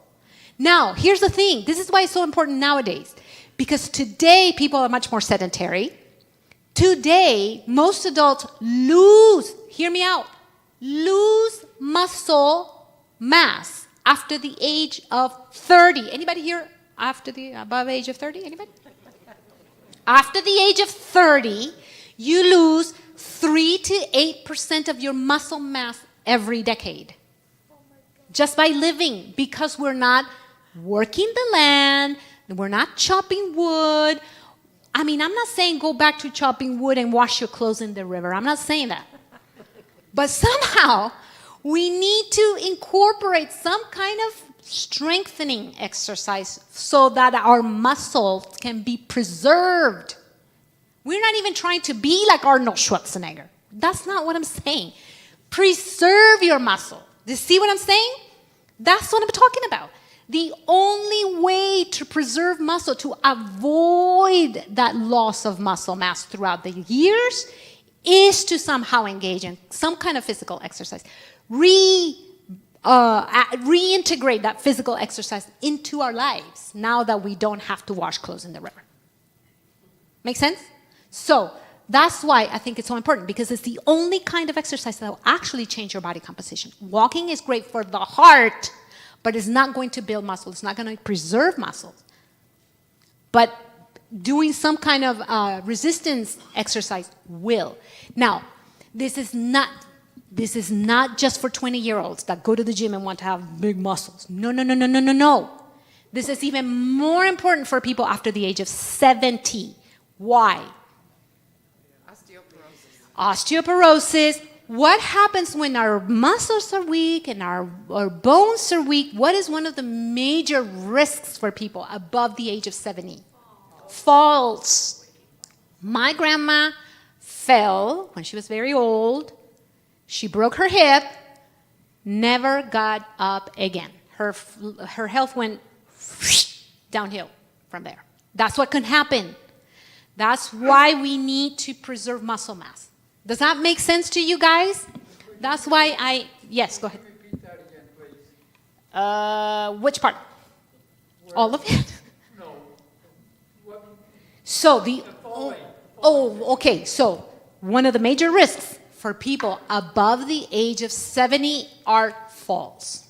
Now, here's the thing. This is why it's so important nowadays. Because today, people are much more sedentary. Today, most adults hear me out, lose muscle mass after the age of 30. Anybody here above age of 30? Anybody? After the age of 30, you lose 3 to 8% of your muscle mass every decade. Just by living, because we're not working the land, we're not chopping wood. I mean, I'm not saying go back to chopping wood and wash your clothes in the river. I'm not saying that. But somehow, we need to incorporate some kind of strengthening exercise so that our muscles can be preserved. We're not even trying to be like Arnold Schwarzenegger. That's not what I'm saying. Preserve your muscle. Do you see what I'm saying? That's what I'm talking about. The only way to preserve muscle, to avoid that loss of muscle mass throughout the years, is to somehow engage in some kind of physical exercise. Reintegrate that physical exercise into our lives now that we don't have to wash clothes in the river. Make sense? So that's why I think it's so important, because it's the only kind of exercise that will actually change your body composition. Walking is great for the heart, but it's not going to build muscle. It's not going to preserve muscles. But doing some kind of resistance exercise will. Now, this is not just for 20-year-olds that go to the gym and want to have big muscles. No. This is even more important for people after the age of 70. Why? Osteoporosis. What happens when our muscles are weak and our bones are weak? What is one of the major risks for people above the age of 70? Falls. My grandma fell when she was very old. She broke her hip, never got up again. Her health went downhill from there. That's what can happen. That's why we need to preserve muscle mass. Does that make sense to you guys? That's why yes, go ahead. Repeat that again, please. Which part? All of it? No. What, So falling. okay. So one of the major risks for people above the age of 70 are falls.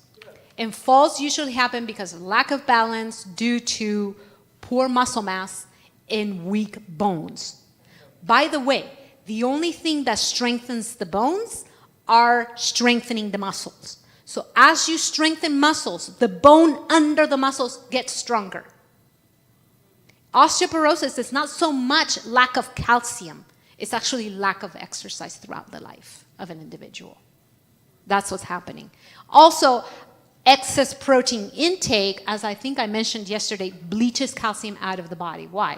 And falls usually happen because of lack of balance due to poor muscle mass and weak bones. By the way, the only thing that strengthens the bones are strengthening the muscles. So as you strengthen muscles, the bone under the muscles gets stronger. Osteoporosis is not so much lack of calcium. It's actually lack of exercise throughout the life of an individual. That's what's happening. Also, excess protein intake, as I think I mentioned yesterday, bleaches calcium out of the body. Why?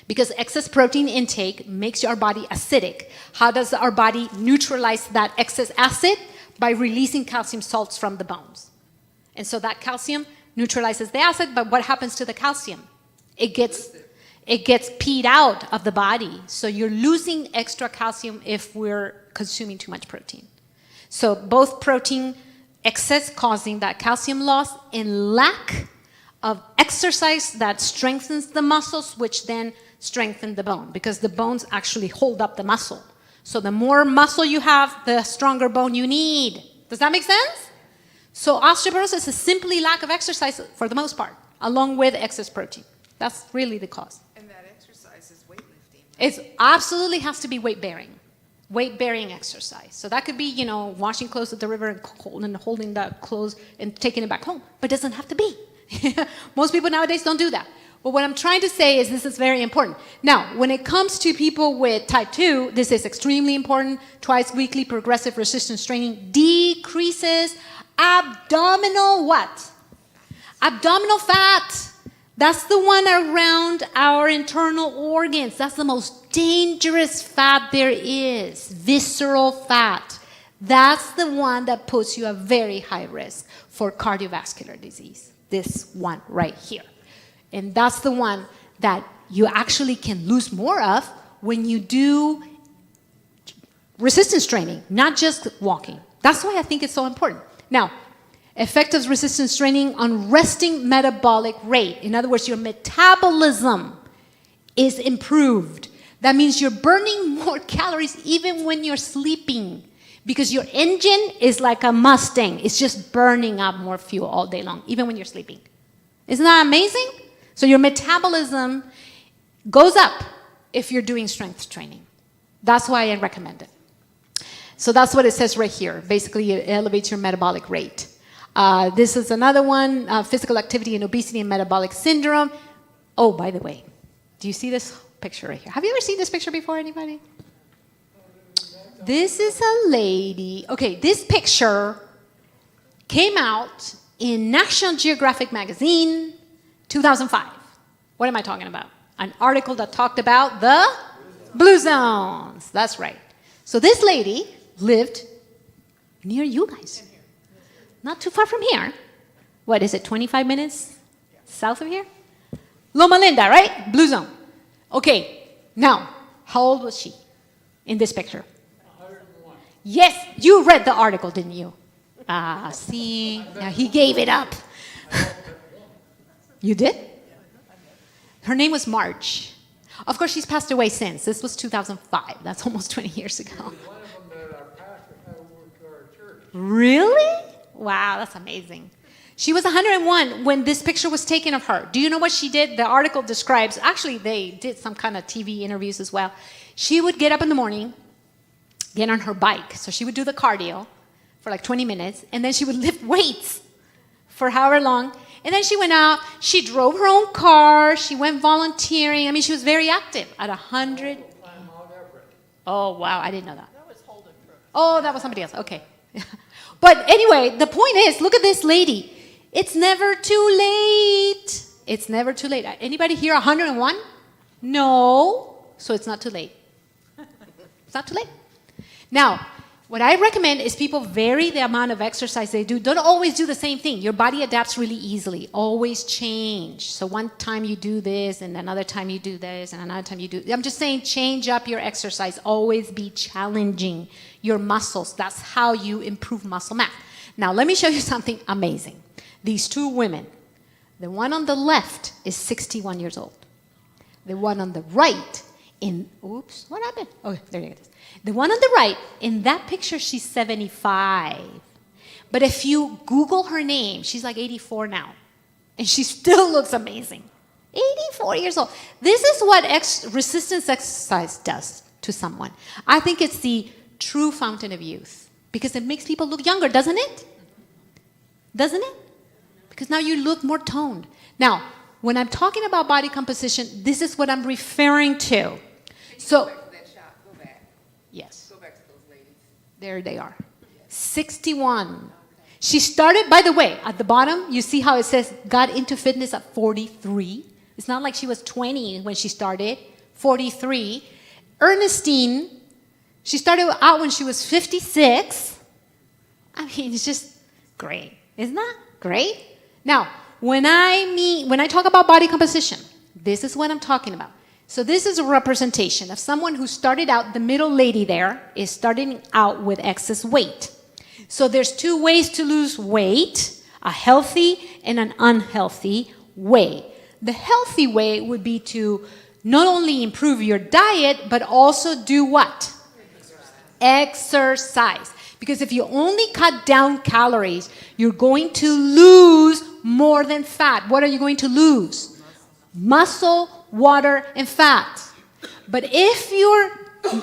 Because excess protein intake makes our body acidic. How does our body neutralize that excess acid? By releasing calcium salts from the bones. And so that calcium neutralizes the acid, but what happens to the calcium? It gets peed out of the body. So you're losing extra calcium if we're consuming too much protein. So both protein excess causing that calcium loss and lack of exercise that strengthens the muscles, which then strengthen the bone, because the bones actually hold up the muscle. So the more muscle you have, the stronger bone you need. Does that make sense? So osteoporosis is simply lack of exercise for the most part, along with excess protein. That's really the cause. And that exercise is weightlifting. It absolutely has to be weight-bearing exercise. So that could be, washing clothes at the river and holding that clothes and taking it back home. But it doesn't have to be. Most people nowadays don't do that. But what I'm trying to say is this is very important. Now, when it comes to people with type 2, this is extremely important. Twice weekly progressive resistance training decreases abdominal what? Abdominal fat. That's the one around our internal organs. That's the most dangerous fat there is, visceral fat. That's the one that puts you at very high risk for cardiovascular disease, this one right here. And that's the one that you actually can lose more of when you do resistance training, not just walking. That's why I think it's so important. Now, effective resistance training on resting metabolic rate. In other words, your metabolism is improved. That means you're burning more calories even when you're sleeping, because your engine is like a Mustang. It's just burning up more fuel all day long, even when you're sleeping. Isn't that amazing? So your metabolism goes up if you're doing strength training. That's why I recommend it. So that's what it says right here. Basically, it elevates your metabolic rate. This is another one, physical activity and obesity and metabolic syndrome. Oh, by the way, do you see this picture right here? Have you ever seen this picture before, anybody? This is a lady. Okay, this picture came out in National Geographic magazine, 2005. What am I talking about? An article that talked about the blue zones. That's right. So this lady lived near you guys. Not too far from here. What is it, 25 minutes south of here? Loma Linda, right? Blue zone. Okay, now, how old was she in this picture? 101. Yes, you read the article, didn't you? See, now he gave it up. You did? Her name was Marge. Of course, she's passed away since. This was 2005. That's almost 20 years ago. One of them that our pastor had over to our church. Really? Wow, that's amazing. She was 101 when this picture was taken of her. Do you know what she did? The article describes, actually they did some kind of TV interviews as well. She would get up in the morning, get on her bike. So she would do the cardio for like 20 minutes, and then she would lift weights for however long. And then she went out. She drove her own car. She went volunteering. I mean, she was very active at 100. Oh, wow. I didn't know that. That was Holden Brooks. Oh, that was somebody else. Okay. But anyway, the point is, look at this lady. It's never too late. It's never too late. Anybody here 101? No. So it's not too late. It's not too late. Now, what I recommend is people vary the amount of exercise they do. Don't always do the same thing. Your body adapts really easily. Always change. So one time you do this, and another time you do this, and another time you do... I'm just saying change up your exercise. Always be challenging your muscles. That's how you improve muscle mass. Now, let me show you something amazing. These two women. The one on the left is 61 years old. The one on the right oops, what happened? Oh, there it is. The one on the right, in that picture, she's 75. But if you Google her name, she's like 84 now. And she still looks amazing. 84 years old. This is what resistance exercise does to someone. I think it's the true fountain of youth. Because it makes people look younger, doesn't it? Doesn't it? Because now you look more toned. Now, when I'm talking about body composition, this is what I'm referring to. So, Go back to that shot. Go back. yes, Go back to those ladies. there they are. 61. She started, by the way, at the bottom, you see how it says got into fitness at 43. It's not like she was 20 when she started. 43. Ernestine, she started out when she was 56. I mean, it's just great. Isn't that great? Now, when I talk about body composition, this is what I'm talking about. So this is a representation of someone who started out, the middle lady there is starting out with excess weight. So there's two ways to lose weight, a healthy and an unhealthy way. The healthy way would be to not only improve your diet, but also do what? Exercise. Because if you only cut down calories, you're going to lose more than fat. What are you going to lose? Muscle, water, and fat. But if you're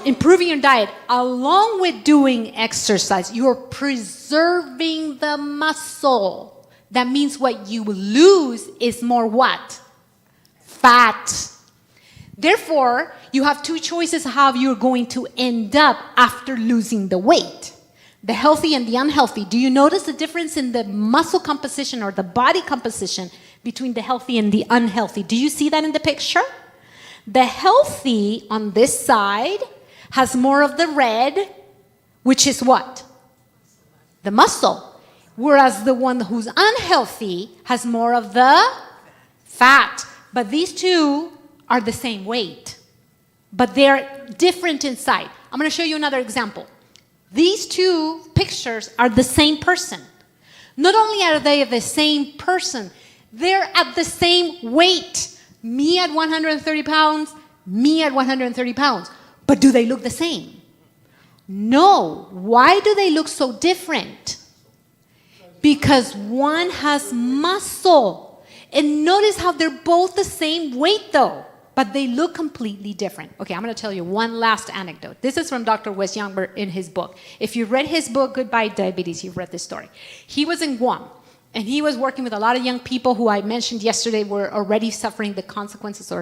improving your diet along with doing exercise, you're preserving the muscle. That means what you lose is more what? Fat. Therefore, you have two choices how you're going to end up after losing the weight. The healthy and the unhealthy. Do you notice the difference in the muscle composition or the body composition between the healthy and the unhealthy? Do you see that in the picture? The healthy on this side has more of the red, which is what? The muscle. Whereas the one who's unhealthy has more of the fat. But these two are the same weight. But they're different inside. I'm going to show you another example. These two pictures are the same person. Not only are they the same person, they're at the same weight. Me at 130 pounds, me at 130 pounds. But do they look the same? No. Why do they look so different? Because one has muscle. And notice how they're both the same weight though. But they look completely different. Okay, I'm going to tell you one last anecdote. This is from Dr. Wes Youngberg in his book. If you've read his book, Goodbye Diabetes, you've read this story. He was in Guam, and he was working with a lot of young people who I mentioned yesterday were already suffering the consequences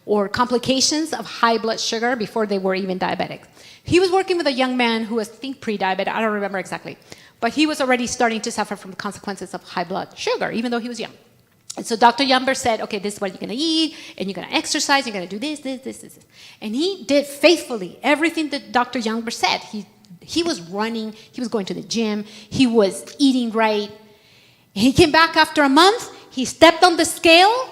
or complications of high blood sugar before they were even diabetic. He was working with a young man who was, I think, pre-diabetic. I don't remember exactly. But he was already starting to suffer from the consequences of high blood sugar, even though he was young. And so Dr. Yumber said, okay, this is what you're going to eat, and you're going to exercise, you're going to do this. And he did faithfully everything that Dr. Yumber said. He was running, he was going to the gym, he was eating right. He came back after a month, he stepped on the scale.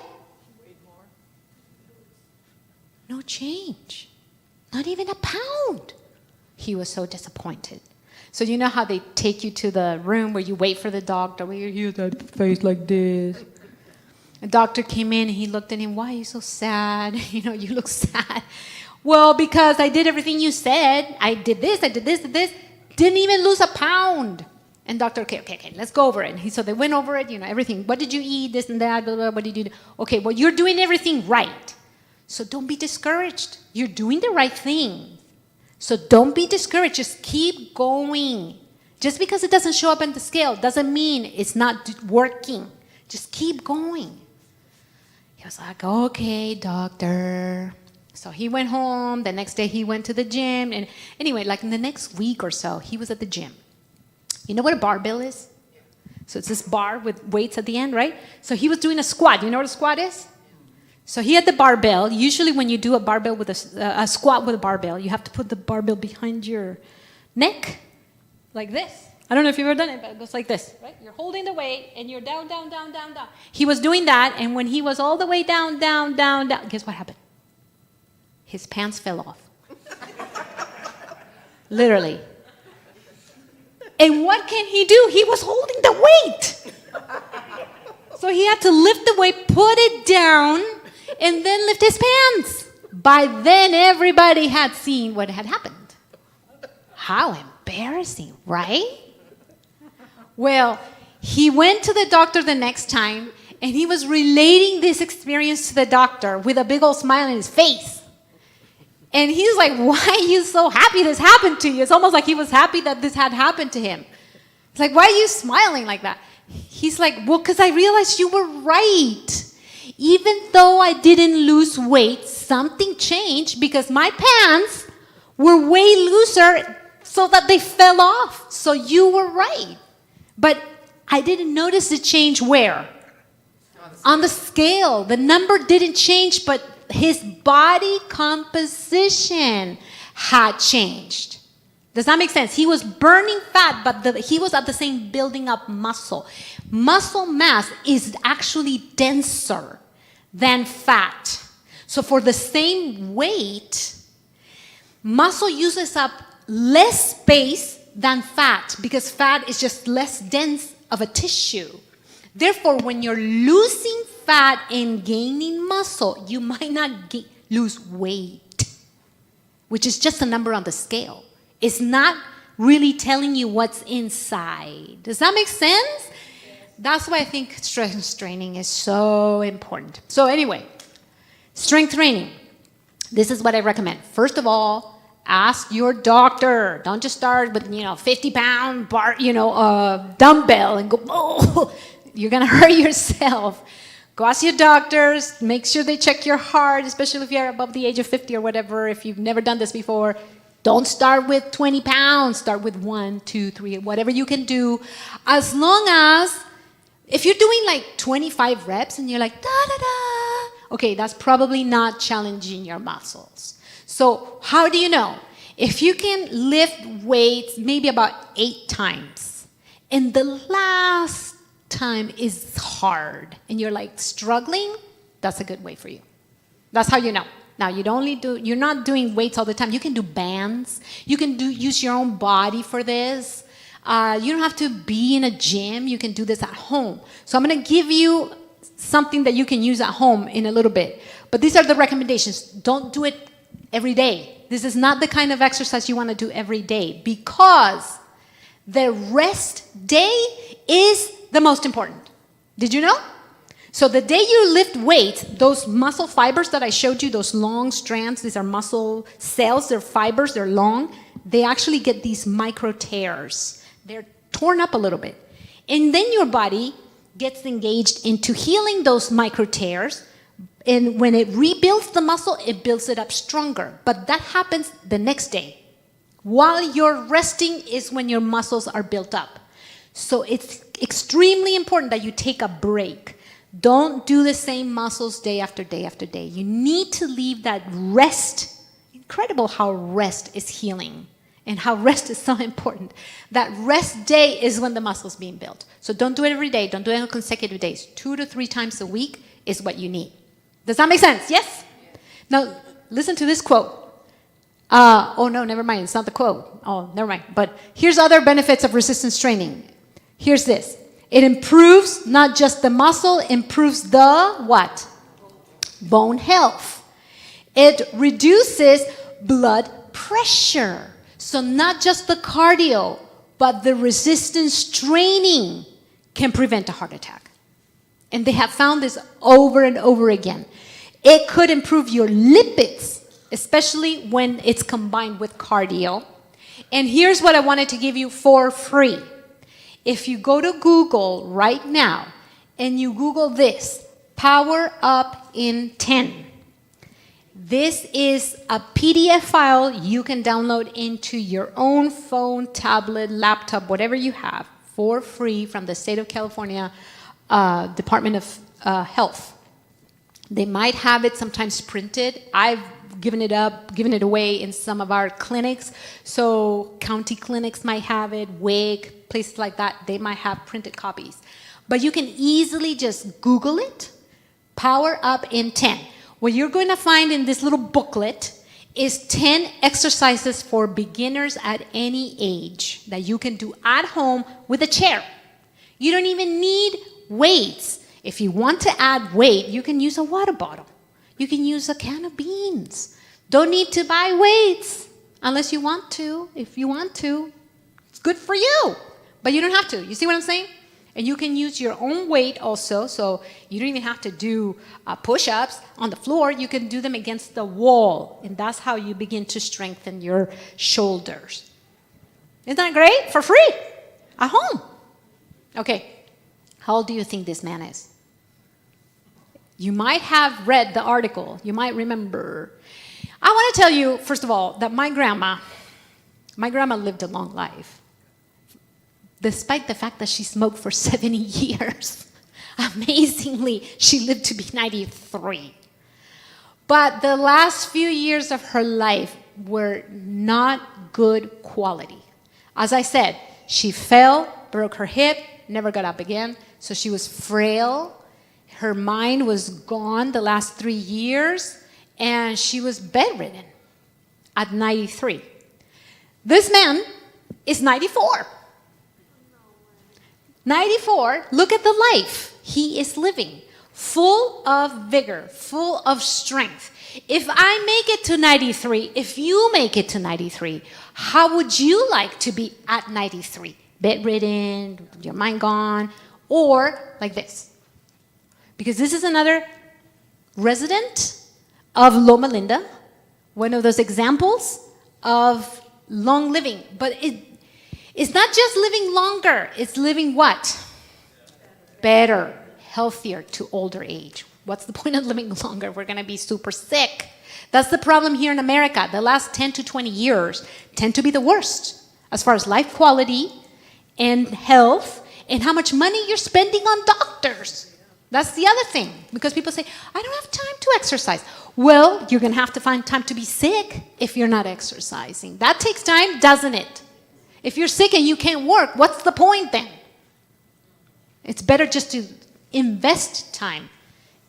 No change. Not even a pound. He was so disappointed. So you know how they take you to the room where you wait for the doctor, where you hear that face like this. The doctor came in and he looked at him, why are you so sad? You look sad. Well, because I did everything you said. I did this. Didn't even lose a pound. And doctor, okay, let's go over it. So they went over it, everything. What did you eat, this and that, blah, blah, what did you do? Okay, well, you're doing everything right. So don't be discouraged. You're doing the right thing. So don't be discouraged. Just keep going. Just because it doesn't show up on the scale doesn't mean it's not working. Just keep going. He was like, okay, doctor. So he went home. The next day he went to the gym. And anyway, like in the next week or so, he was at the gym. You know what a barbell is? So it's this bar with weights at the end, right? So he was doing a squat. You know what a squat is? So he had the barbell. Usually when you do a barbell with a squat with a barbell, you have to put the barbell behind your neck, like this. I don't know if you've ever done it, but it goes like this, right? You're holding the weight, and you're down, down, down, down, down. He was doing that, and when he was all the way down, down, down, down, guess what happened? His pants fell off. Literally. And what can he do? He was holding the weight. So he had to lift the weight, put it down, and then lift his pants. By then, everybody had seen what had happened. How embarrassing, right? Well, he went to the doctor the next time, and he was relating this experience to the doctor with a big old smile on his face. And he's like, why are you so happy this happened to you? It's almost like he was happy that this had happened to him. It's like, why are you smiling like that? He's like, well, because I realized you were right. Even though I didn't lose weight, something changed because my pants were way looser so that they fell off. So you were right. But I didn't notice the change where? On the scale. The number didn't change, but his body composition had changed. Does that make sense? He was burning fat, but he was at the same building up muscle. Muscle mass is actually denser than fat. So for the same weight, muscle uses up less space than fat because fat is just less dense of a tissue. Therefore, when you're losing fat and gaining muscle, you might not lose weight, which is just a number on the scale. It's not really telling you what's inside. Does that make sense? That's why I think strength training is so important. So anyway, strength training. This is what I recommend. First of all, ask your doctor. Don't just start with 50-pound bar, dumbbell and go. Oh, you're gonna hurt yourself. Go ask your doctors. Make sure they check your heart, especially if you're above the age of 50 or whatever. If you've never done this before, don't start with 20 pounds. Start with 1, 2, 3, whatever you can do. As long as, if you're doing like 25 reps and you're like, da-da-da, okay, that's probably not challenging your muscles. So how do you know? If you can lift weights maybe about 8 times, and the last time is hard, and you're like struggling, that's a good way for you. That's how you know. Now, you're not doing weights all the time. You can do bands. You can use your own body for this. You don't have to be in a gym. You can do this at home. So I'm going to give you something that you can use at home in a little bit. But these are the recommendations. Don't do it every day. This is not the kind of exercise you want to do every day because the rest day is the most important. Did you know? So the day you lift weights, those muscle fibers that I showed you, those long strands, these are muscle cells, they're fibers, they're long, they actually get these micro tears. They're torn up a little bit. And then your body gets engaged into healing those micro tears. And when it rebuilds the muscle, it builds it up stronger. But that happens the next day. While you're resting is when your muscles are built up. So it's extremely important that you take a break. Don't do the same muscles day after day after day. You need to leave that rest. Incredible how rest is healing and how rest is so important. That rest day is when the muscle's being built. So don't do it every day. Don't do it on consecutive days. 2 to 3 times a week is what you need. Does that make sense? Yes? Now, listen to this quote. Oh, no, never mind. It's not the quote. Oh, never mind. But here's other benefits of resistance training. Here's this. It improves not just the muscle, improves the what? Bone health. It reduces blood pressure. So not just the cardio, but the resistance training can prevent a heart attack. And they have found this over and over again. It could improve your lipids, especially when it's combined with cardio. And here's what I wanted to give you for free. If you go to Google right now and you Google this, Power Up in 10. This is a PDF file you can download into your own phone, tablet, laptop, whatever you have, for free from the state of California Department of Health. They might have it sometimes printed. I've given it away in some of our clinics. So county clinics might have it, WIC, places like that, they might have printed copies. But you can easily just Google it, Power Up in 10. What you're going to find in this little booklet is 10 exercises for beginners at any age that you can do at home with a chair. You don't even need weights. If you want to add weight, you can use a water bottle. You can use a can of beans. Don't need to buy weights unless you want to. If you want to, it's good for you. But you don't have to. You see what I'm saying? And you can use your own weight also, so you don't even have to do push-ups on the floor. You can do them against the wall, and that's how you begin to strengthen your shoulders. Isn't that great? For free, at home. Okay, how old do you think this man is? You might have read the article. You might remember. I want to tell you, first of all, that my grandma lived a long life, despite the fact that she smoked for 70 years. Amazingly, she lived to be 93. But the last few years of her life were not good quality. As I said, she fell, broke her hip, never got up again, so she was frail. Her mind was gone the last 3 years, and she was bedridden at 93. This man is 94. 94, look at the life he is living, full of vigor, full of strength. If I make it to 93, if you make it to 93, how would you like to be at 93? Bedridden, your mind gone, or like this? Because this is another resident of Loma Linda, one of those examples of long living. But it's not just living longer, it's living what? Better, healthier to older age. What's the point of living longer? We're going to be super sick. That's the problem here in America. The last 10 to 20 years tend to be the worst as far as life quality and health and how much money you're spending on doctors. That's the other thing, because people say, I don't have time to exercise. Well, you're going to have to find time to be sick if you're not exercising. That takes time, doesn't it? If you're sick and you can't work, what's the point then? It's better just to invest time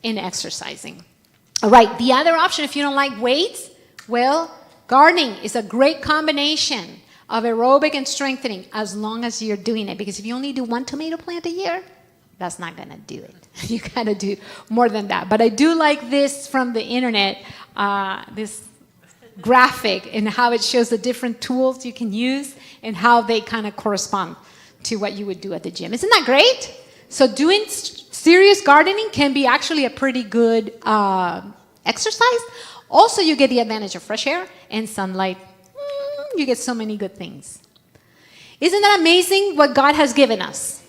in exercising. All right, the other option, if you don't like weights, well, gardening is a great combination of aerobic and strengthening as long as you're doing it. Because if you only do one tomato plant a year, that's not going to do it. You got to do more than that. But I do like this from the internet, this graphic and how it shows the different tools you can use and how they kind of correspond to what you would do at the gym. Isn't that great? So doing serious gardening can be actually a pretty good exercise. Also, you get the advantage of fresh air and sunlight. You get so many good things. Isn't that amazing what God has given us?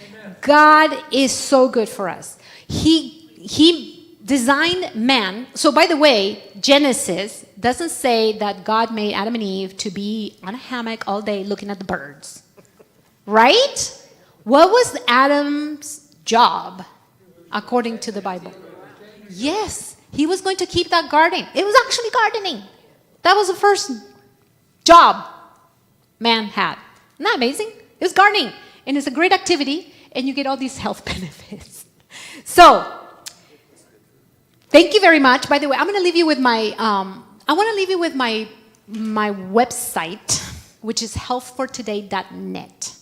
Amen. God is so good for us. He designed man. So by the way, Genesis doesn't say that God made Adam and Eve to be on a hammock all day looking at the birds. Right? What was Adam's job according to the Bible? Yes, he was going to keep that garden. It was actually gardening. That was the first job man had. Isn't that amazing? It was gardening, and it's a great activity, and you get all these health benefits. So, thank you very much. By the way, I'm going to leave you with my. I want to leave you with my website, which is healthfortoday.net.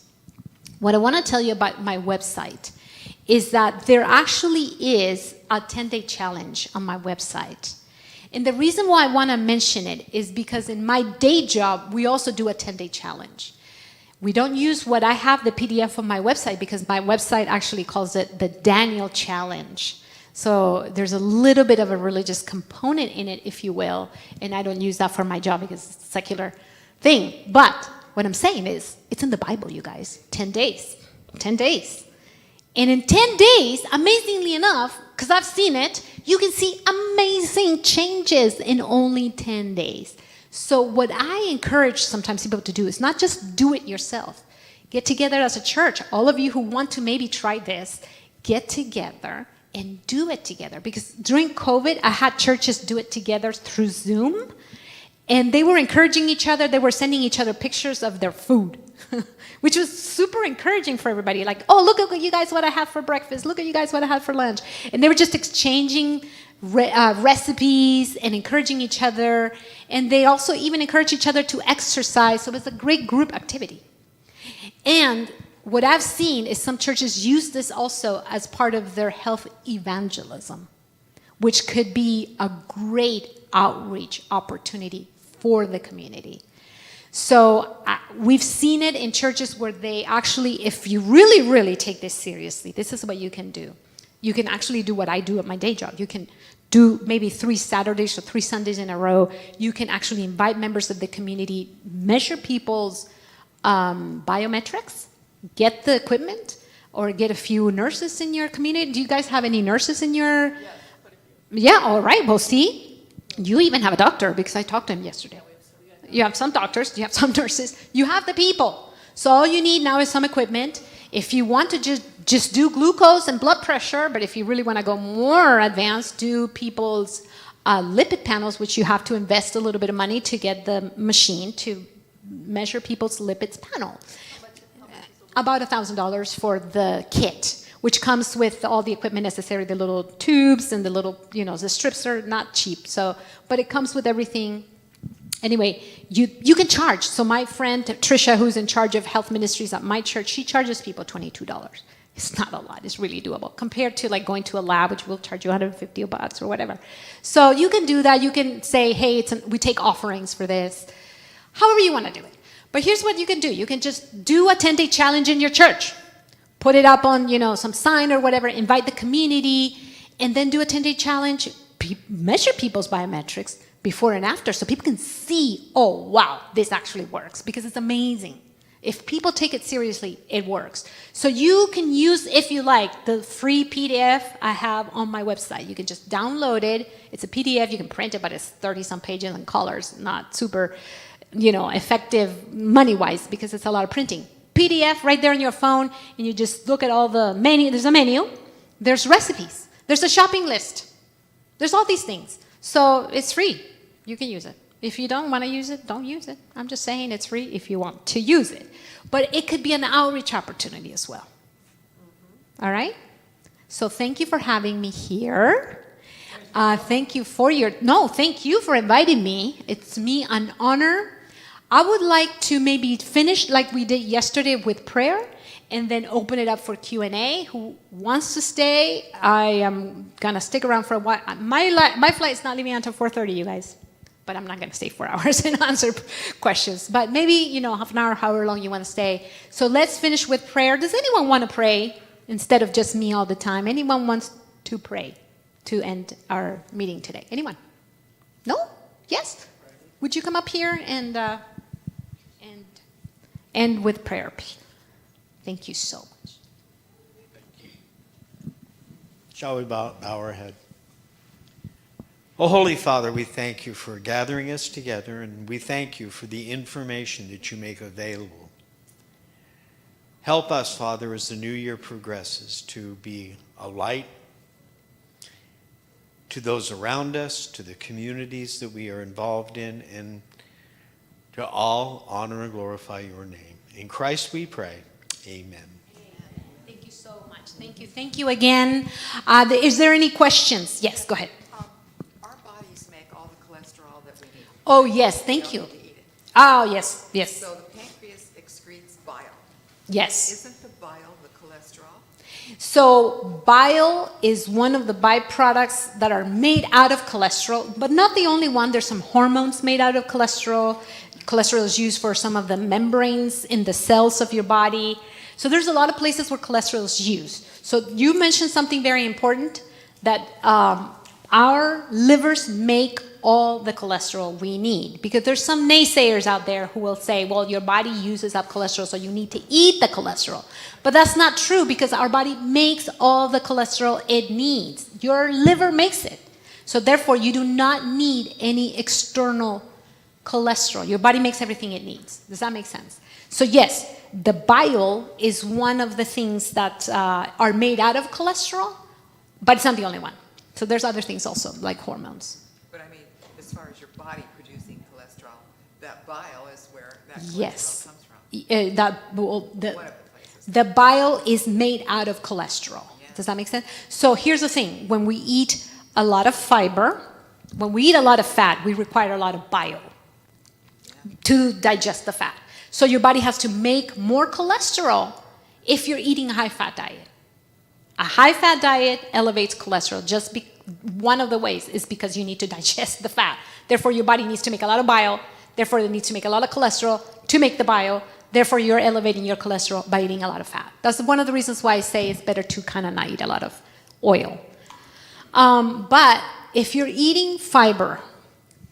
What I want to tell you about my website is that there actually is a 10-day challenge on my website. And the reason why I want to mention it is because in my day job, we also do a 10-day challenge. We don't use what I have, the PDF on my website, because my website actually calls it the Daniel Challenge. So there's a little bit of a religious component in it, if you will, and I don't use that for my job because it's a secular thing. But what I'm saying is, it's in the Bible, you guys. 10 days. 10 days. And in 10 days, amazingly enough, because I've seen it, you can see amazing changes in only 10 days. So what I encourage sometimes people to do is not just do it yourself. Get together as a church. All of you who want to maybe try this, get together and do it together. Because during COVID, I had churches do it together through Zoom. And they were encouraging each other. They were sending each other pictures of their food, which was super encouraging for everybody. Like, oh, look at you guys what I have for breakfast. Look at you guys what I have for lunch. And they were just exchanging recipes and encouraging each other. And they also even encouraged each other to exercise. So it was a great group activity. And what I've seen is some churches use this also as part of their health evangelism, which could be a great outreach opportunity for the community. So we've seen it in churches where they actually, if you really, really take this seriously, this is what you can do. You can actually do what I do at my day job. You can do maybe 3 Saturdays or 3 Sundays in a row. You can actually invite members of the community, measure people's biometrics, get the equipment, or get a few nurses in your community. Do you guys have any nurses in your... Yes, but if you, Yeah, all right. Well, see, you even have a doctor because I talked to him yesterday. You have some doctors, you have some nurses, you have the people. So all you need now is some equipment. If you want to just do glucose and blood pressure, but if you really want to go more advanced, do people's lipid panels, which you have to invest a little bit of money to get the machine to measure people's lipids panel. About $1,000 for the kit, which comes with all the equipment necessary, the little tubes and the little, the strips are not cheap. So, but it comes with everything. Anyway, you can charge. So my friend Trisha, who's in charge of health ministries at my church, she charges people $22. It's not a lot. It's really doable compared to like going to a lab, which will charge you $150 or whatever. So you can do that. You can say, hey, we take offerings for this. However you want to do it. But here's what you can do. You can just do a 10-day challenge in your church. Put it up on, some sign or whatever. Invite the community, and then do a 10-day challenge. Measure people's biometrics before and after so people can see, oh, wow, this actually works, because it's amazing. If people take it seriously, it works. So you can use, if you like, the free PDF I have on my website. You can just download it. It's a PDF. You can print it, but it's 30-some pages and colors, not super, effective money-wise because it's a lot of printing. PDF right there on your phone, and you just look at all the menu. There's a menu. There's recipes. There's a shopping list. There's all these things. So it's free. You can use it. If you don't want to use it, don't use it. I'm just saying it's free if you want to use it. But it could be an outreach opportunity as well. Mm-hmm. All right? So thank you for having me here. Thank you for inviting me. It's me an honor. I would like to maybe finish like we did yesterday with prayer, and then open it up for Q&A. Who wants to stay? I am going to stick around for a while. My flight's not leaving until 4:30, you guys. But I'm not going to stay 4 hours and answer questions. But maybe, half an hour, however long you want to stay. So let's finish with prayer. Does anyone want to pray instead of just me all the time? Anyone wants to pray to end our meeting today? Anyone? No? Yes? Would you come up here and end with prayer, please? Thank you so much. Shall we bow our head? Oh, Holy Father, we thank you for gathering us together, and we thank you for the information that you make available. Help us, Father, as the new year progresses, to be a light to those around us, to the communities that we are involved in, and to all honor and glorify your name. In Christ we pray. Amen. Thank you so much. Thank you. Thank you again. Is there any questions? Yes, go ahead. Our bodies make all the cholesterol that we need. Oh, yes. Thank you. We don't need to eat it. Oh, yes. Yes. So the pancreas excretes bile. Yes. Isn't the bile the cholesterol? So bile is one of the byproducts that are made out of cholesterol, but not the only one. There's some hormones made out of cholesterol. Cholesterol is used for some of the membranes in the cells of your body. So there's a lot of places where cholesterol is used. So you mentioned something very important, that our livers make all the cholesterol we need. Because there's some naysayers out there who will say, well, your body uses up cholesterol, so you need to eat the cholesterol. But that's not true, because our body makes all the cholesterol it needs. Your liver makes it. So therefore, you do not need any external cholesterol. Your body makes everything it needs. Does that make sense? So yes, the bile is one of the things that are made out of cholesterol, but it's not the only one. So there's other things also, like hormones. But I mean, as far as your body producing cholesterol, that bile is where that cholesterol Yes. comes from. One of the places. The bile is made out of cholesterol. Yeah. Does that make sense? So here's the thing. When we eat a lot of fiber, when we eat a lot of fat, we require a lot of bile to digest the fat. So your body has to make more cholesterol if you're eating a high-fat diet. A high-fat diet elevates cholesterol. One of the ways is because you need to digest the fat. Therefore, your body needs to make a lot of bile. Therefore, it needs to make a lot of cholesterol to make the bile. Therefore, you're elevating your cholesterol by eating a lot of fat. That's one of the reasons why I say it's better to kind of not eat a lot of oil. But if you're eating fiber,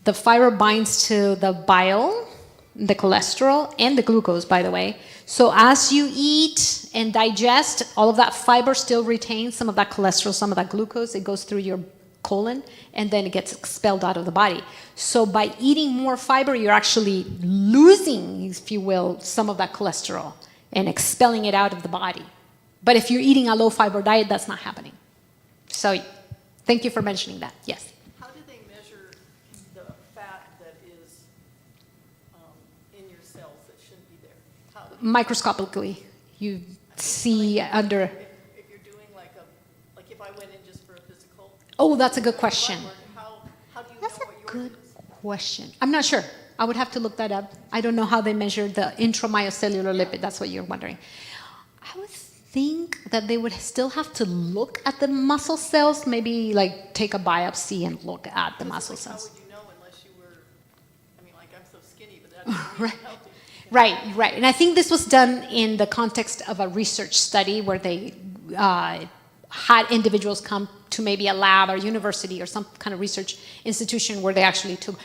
the fiber binds to the bile, the cholesterol, and the glucose, by the way. So as you eat and digest, all of that fiber still retains some of that cholesterol, some of that glucose. It goes through your colon, and then it gets expelled out of the body. So by eating more fiber, you're actually losing, if you will, some of that cholesterol and expelling it out of the body. But if you're eating a low-fiber diet, that's not happening. So thank you for mentioning that. Yes? How do they measure the fat that is in your cells that shouldn't be there? How, Microscopically, you see under... if you're doing like if I went in just for a physical? Oh, that's a good question. How do you That's know a what yours good is? question. I'm not sure. I would have to look that up. I don't know how they measure the intramyocellular lipid. That's what you're wondering. I would think that they would still have to look at the muscle cells, maybe like take a biopsy and look at the muscle How cells. would you know unless you were, I mean, like I'm so skinny, but that doesn't mean Right. I'm healthy. Right. And I think this was done in the context of a research study where they had individuals come to maybe a lab or university or some kind of research institution where they actually took,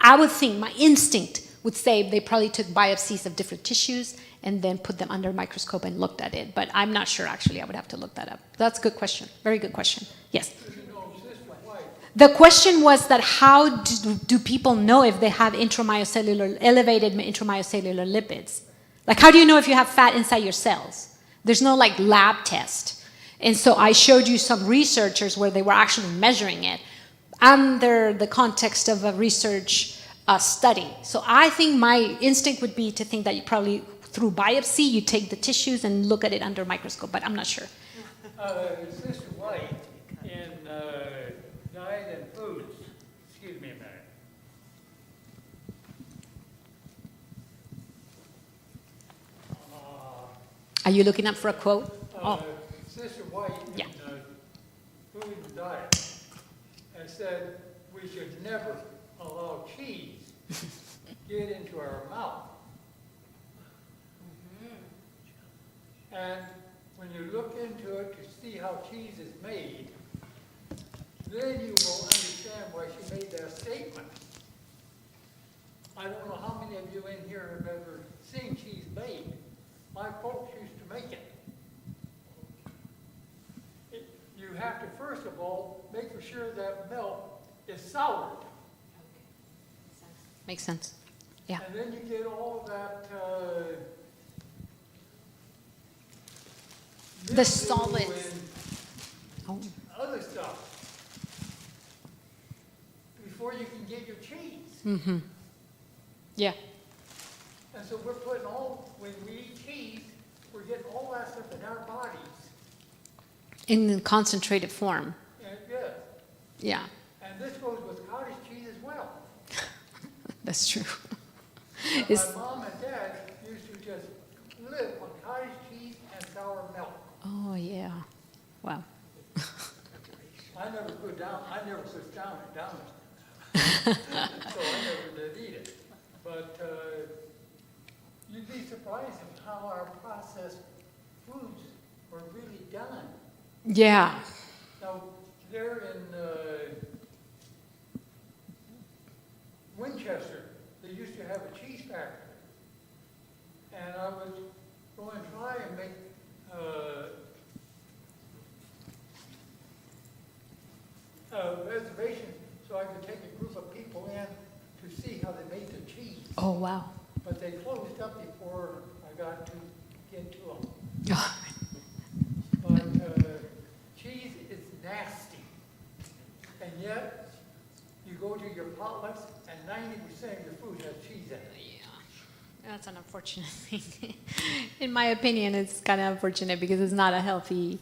I would think, my instinct would say they probably took biopsies of different tissues and then put them under a microscope and looked at it. But I'm not sure, actually. I would have to look that up. That's a good question. Very good question. Yes? The question was that how do people know if they have elevated intramyocellular lipids? Like, how do you know if you have fat inside your cells? There's no, like, lab test. And so I showed you some researchers where they were actually measuring it under the context of a research study. So I think my instinct would be to think that you probably, through biopsy, you take the tissues and look at it under a microscope, but I'm not sure. Sister White, in Diet and Foods, excuse me a minute. Are you looking up for a quote? Oh, Sister White Yeah. in Food and Diet has said we should never allow cheese get into our mouth. And when you look into it to see how cheese is made, then you will understand why she made that statement. I don't know how many of you in here have ever seen cheese made. My folks used to make it. You have to, first of all, make for sure that milk is soured. makes sense. Yeah. And then you get all of that, The mildew solids. and Oh, other stuff before you can get your cheese. mm-hmm. Yeah. And so we're putting when we eat cheese, we're getting all that stuff in our bodies. In concentrated form. And yeah, Yeah, and this goes with cottage cheese as well. that's true. And It's- my mom and dad used to just live on cottage cheese and sour milk. Oh, yeah. Wow. I never put down it down. So I never did eat it. But you'd be surprised at how our processed foods were really done. Yeah. Now, they're in Winchester, they used to have a cheese factory. And I was going to try and make a reservation so I could take a group of people in to see how they made the cheese. Oh, wow. But they closed up before I got to get to them. But cheese is nasty. And yet, you go to your potlucks and 90% of your food has cheese in it. That's an unfortunate thing. In my opinion, it's kind of unfortunate because it's not a healthy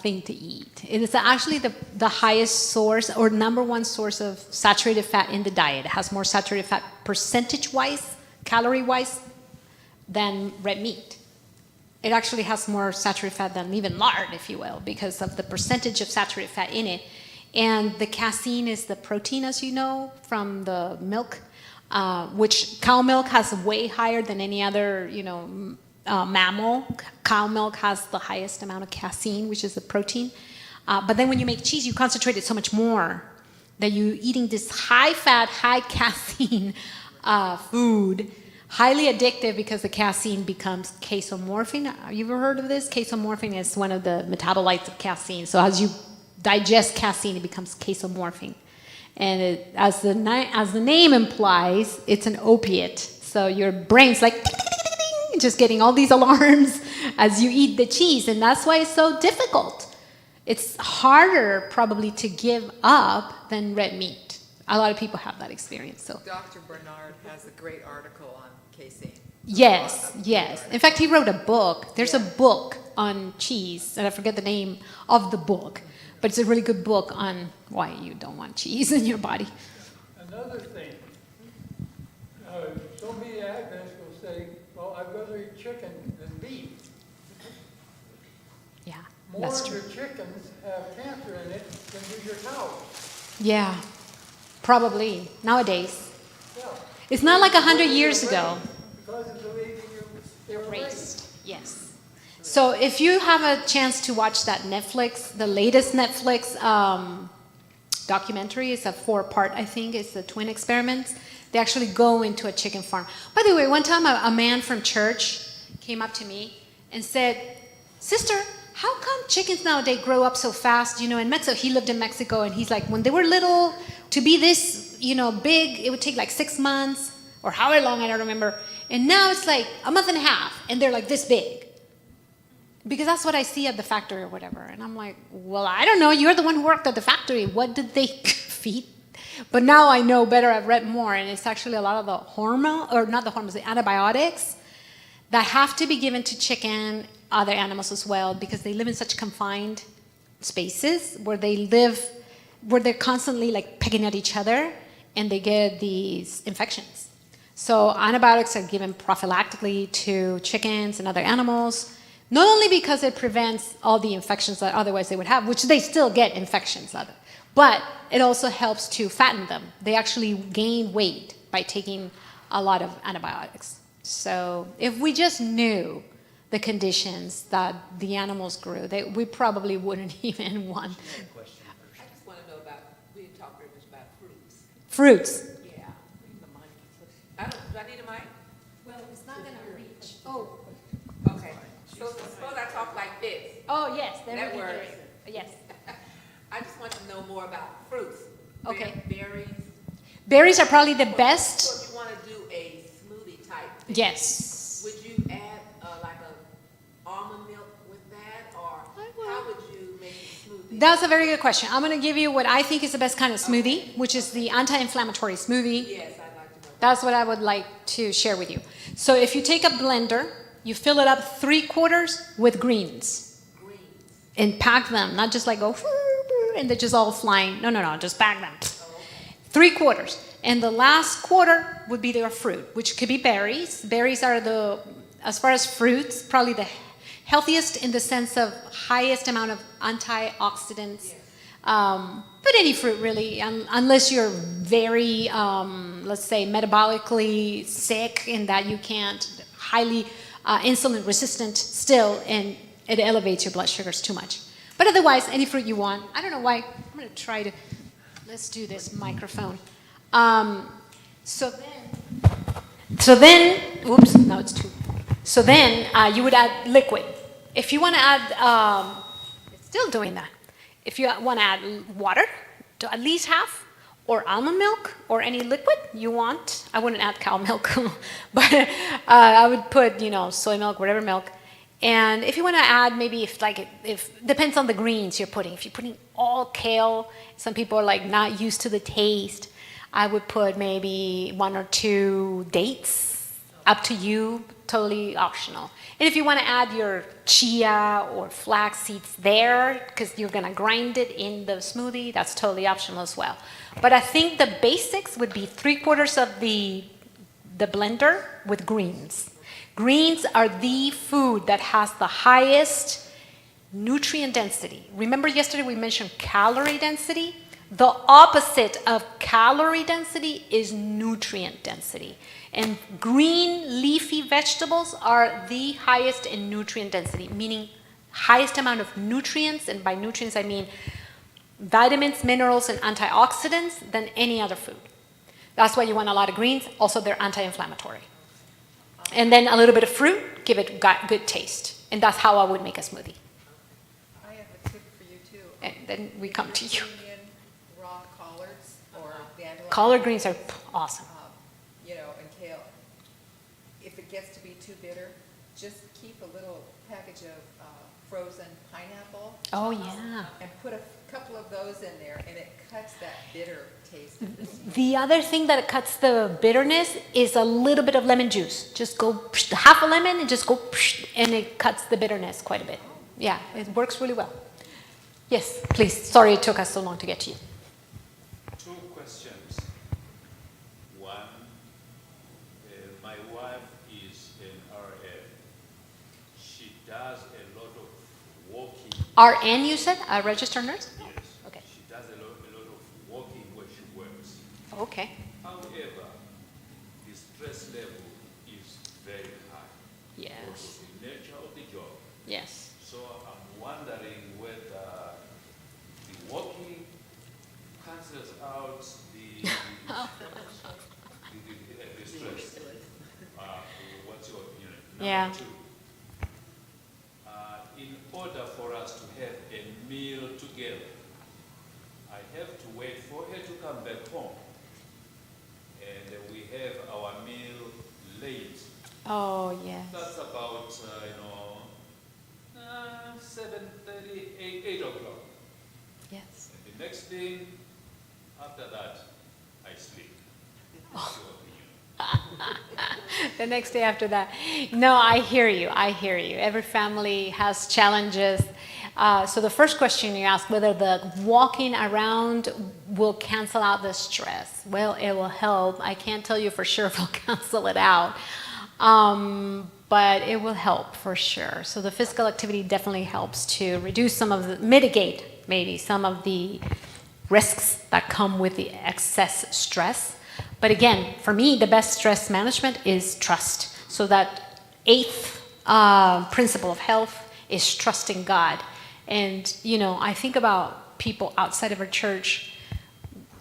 thing to eat. It is actually the highest source or number one source of saturated fat in the diet. It has more saturated fat percentage-wise, calorie-wise, than red meat. It actually has more saturated fat than even lard, if you will, because of the percentage of saturated fat in it. And the casein is the protein, as you know, from the milk. Which cow milk has way higher than any other, mammal. Cow milk has the highest amount of casein, which is the protein. But then when you make cheese, you concentrate it so much more that you're eating this high-fat, high-casein food, highly addictive because the casein becomes casomorphin. Have you ever heard of this? Casomorphin is one of the metabolites of casein. So as you digest casein, it becomes casomorphin. And as the name implies, it's an opiate. So your brain's like just getting all these alarms as you eat the cheese. And that's why it's so difficult. It's harder probably to give up than red meat. A lot of people have that experience. So Dr. Bernard has a great article on casein. yes. In fact, he wrote a book. There's a book on cheese, and I forget the name of the book. But it's a really good book on why you don't want cheese in your body. Another thing, so many Adventists will say, well, I'd rather eat chicken than beef. Yeah, More that's of true. your chickens have cancer in it than do your cows. Yeah, probably nowadays. Yeah. It's not like 100 years ago. Because of the way they were raised. Raised, yes. So if you have a chance to watch that Netflix, the latest Netflix documentary, it's a 4-part, I think, it's the twin experiments. They actually go into a chicken farm. By the way, one time a man from church came up to me and said, "Sister, how come chickens nowadays grow up so fast?" In Mexico, he lived in Mexico, and he's like, when they were little, to be this, big, it would take like 6 months or however long, I don't remember. And now it's like a month and a half, and they're like this big. Because that's what I see at the factory or whatever. And I'm like, well, I don't know. You're the one who worked at the factory. What did they feed? But now I know better. I've read more. And it's actually a lot of the antibiotics that have to be given to chicken, other animals as well, because they live in such confined spaces where they're constantly like pecking at each other, and they get these infections. So antibiotics are given prophylactically to chickens and other animals. Not only because it prevents all the infections that otherwise they would have, which they still get infections of it, but it also helps to fatten them. They actually gain weight by taking a lot of antibiotics. So if we just knew the conditions that the animals grew, we probably wouldn't even want. I just want to know about, we didn't talk very much about fruits. Fruits. Yeah. Do I need a mic? Well, it's not going to reach. Oh. Okay. So suppose I talk like this. Oh, yes. That works. Yes. I just want to know more about fruits. Okay. Berries. Berries are probably the best. So if you want to do a smoothie type thing, Yes. would you add like a almond milk with that, or how would you make a smoothie? That's a very good question. I'm going to give you what I think is the best kind of smoothie, which is the anti-inflammatory smoothie. Yes, I'd like to know. That's what I would like to share with you. So if you take a blender, you fill it up 3/4 with greens. Greens. And pack them, not just like go, and they're just all flying. No, just pack them. Oh, okay. 3/4. And the last quarter would be their fruit, which could be berries. Berries are as far as fruits, probably the healthiest in the sense of highest amount of antioxidants. Yes. But any fruit really, unless you're very, let's say, metabolically sick in that you can't, highly insulin resistant still, and it elevates your blood sugars too much. But otherwise, any fruit you want. I don't know why. I'm going to try to, let's do this microphone. So then, oops, now it's 2. So then you would add liquid. If you want to add, it's still doing that. If you want to add water to at least half, or almond milk, or any liquid you want, I wouldn't add cow milk, but I would put, soy milk, whatever milk. And if you want to add, maybe if depends on the greens you're putting. If you're putting all kale, some people are like not used to the taste. I would put maybe 1 or 2 dates, up to you, totally optional. And if you want to add your chia or flax seeds there, because you're going to grind it in the smoothie, that's totally optional as well. But I think the basics would be 3/4 of the blender with greens. Greens are the food that has the highest nutrient density. Remember yesterday we mentioned calorie density? The opposite of calorie density is nutrient density. And green leafy vegetables are the highest in nutrient density, meaning highest amount of nutrients, and by nutrients I mean vitamins, minerals, and antioxidants than any other food. That's why you want a lot of greens. Also, they're anti-inflammatory. And then a little bit of fruit, give it good taste. And that's how I would make a smoothie. I have a tip for you too. And then we come to you. Bring in raw collards or dandelion. Collard greens are awesome. And kale. If it gets to be too bitter, just keep a little package of frozen pineapple. Oh, yeah. And put a couple of those in there, and it cuts that bitter taste. The other thing that cuts the bitterness is a little bit of lemon juice. Just go half a lemon and just go, and it cuts the bitterness quite a bit. Yeah, it works really well. Yes, please. Sorry it took us so long to get to you. 2 questions. One, my wife is an RN. She does a lot of walking. RN, you said? A registered nurse? Yes. Okay. She does a lot of walking where she works. Okay. However, the stress level is very high. Yes. Because of the nature of the job. Yes. So I'm wondering whether the walking cancels out the stress. What's your opinion? Yeah. Number 2, in order for us to have a meal together, I have to wait for her to come back home. And we have our meal late. Oh, yes. That's about, 7:30, 8 o'clock. Yes. And the next thing, after that, I sleep. What's your opinion? The next day after that. No, I hear you. I hear you. Every family has challenges. So the first question you asked, whether the walking around will cancel out the stress. Well, it will help. I can't tell you for sure if it'll cancel it out. But it will help for sure. So the physical activity definitely helps to reduce mitigate maybe some of the risks that come with the excess stress. But again, for me, the best stress management is trust. So that 8th principle of health is trusting God. And, I think about people outside of our church,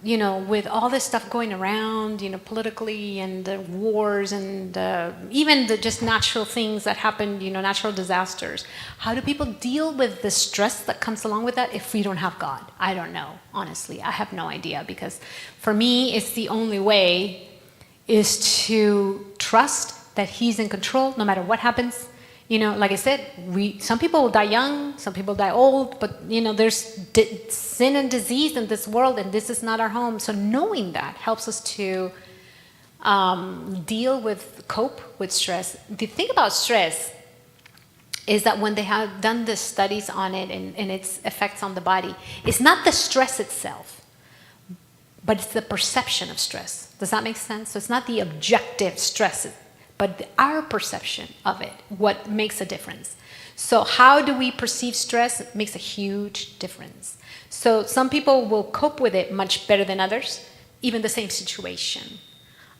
with all this stuff going around, politically, and the wars, and even the just natural things that happen, natural disasters. How do people deal with the stress that comes along with that if we don't have God? I don't know, honestly. I have no idea, because for me, it's the only way is to trust that He's in control no matter what happens. Like I said, some people will die young, some people die old, but there's sin and disease in this world, and this is not our home. So knowing that helps us to cope with stress. The thing about stress is that when they have done the studies on it and its effects on the body, it's not the stress itself, but it's the perception of stress. Does that make sense? So it's not the objective stress, but our perception of it, what makes a difference. So how do we perceive stress? It makes a huge difference. So some people will cope with it much better than others, even the same situation.